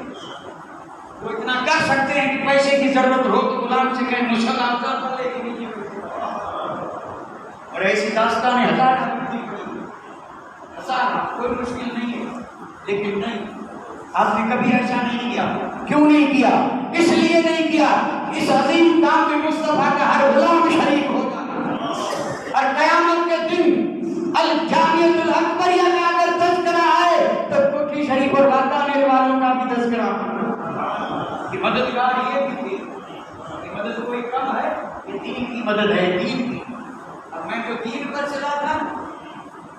وہ اتنا کر سکتے ہیں کہ پیسے کی ضرورت ہو تو غلام سے کہیں مسلمان کا لے کے نیچے. اور ایسی داستان ہزار کوئی مشکل نہیں ہے، لیکن نہیں، آپ نے کبھی ایسا نہیں کیا. کیوں نہیں کیا؟ اس لیے نہیں کیا اس عظیم کام میں مصطفیٰ کا ہر غلام شریک ہوگا. اور قیامت کے دن الجامعۃ الاکبریہ میں اگر تذکرہ آئے تو کوٹھی شریف اور واقعہ والوں کا بھی تذکرہ ہوگا. یہ مددگار یہ بھی تھی، یہ مدد کوئی کم ہے، یہ دین کی مدد ہے، دین کی. اب میں جو دین پر چلا تھا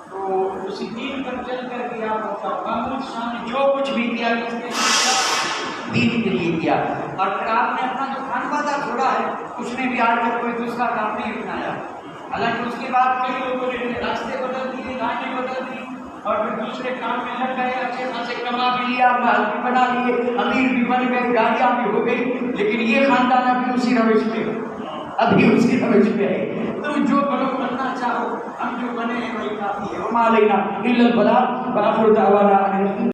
تو اسی دین پر چل کر کے آپ محمود شاہ نے جو کچھ بھی کیا اس نے دین کے لیے کیا. اور پھر آپ نے اپنا جو کھان پاتا چھوڑا ہے اس نے بھی آج تک کوئی دوسرا کام نہیں اپنایا. حالانکہ اس کے بعد کئی لوگوں نے راستے بدل دیے، لائنیں بدل دی اور پھر دوسرے کام میں لگ گئے، اچھے خاصے کما بھی لیا، محل بھی بنا لیے، امیر بھی بن گئے، گاڑیاں بھی ہو گئی. لیکن یہ خاندان ابھی اسی روش پہ، ابھی اسی روش پہ ہے. تم جو بنو بننا چاہو، ہم جو بنے ہیں وہی کافی ہے. وما علینا الا البلاغ وآخر دعوانا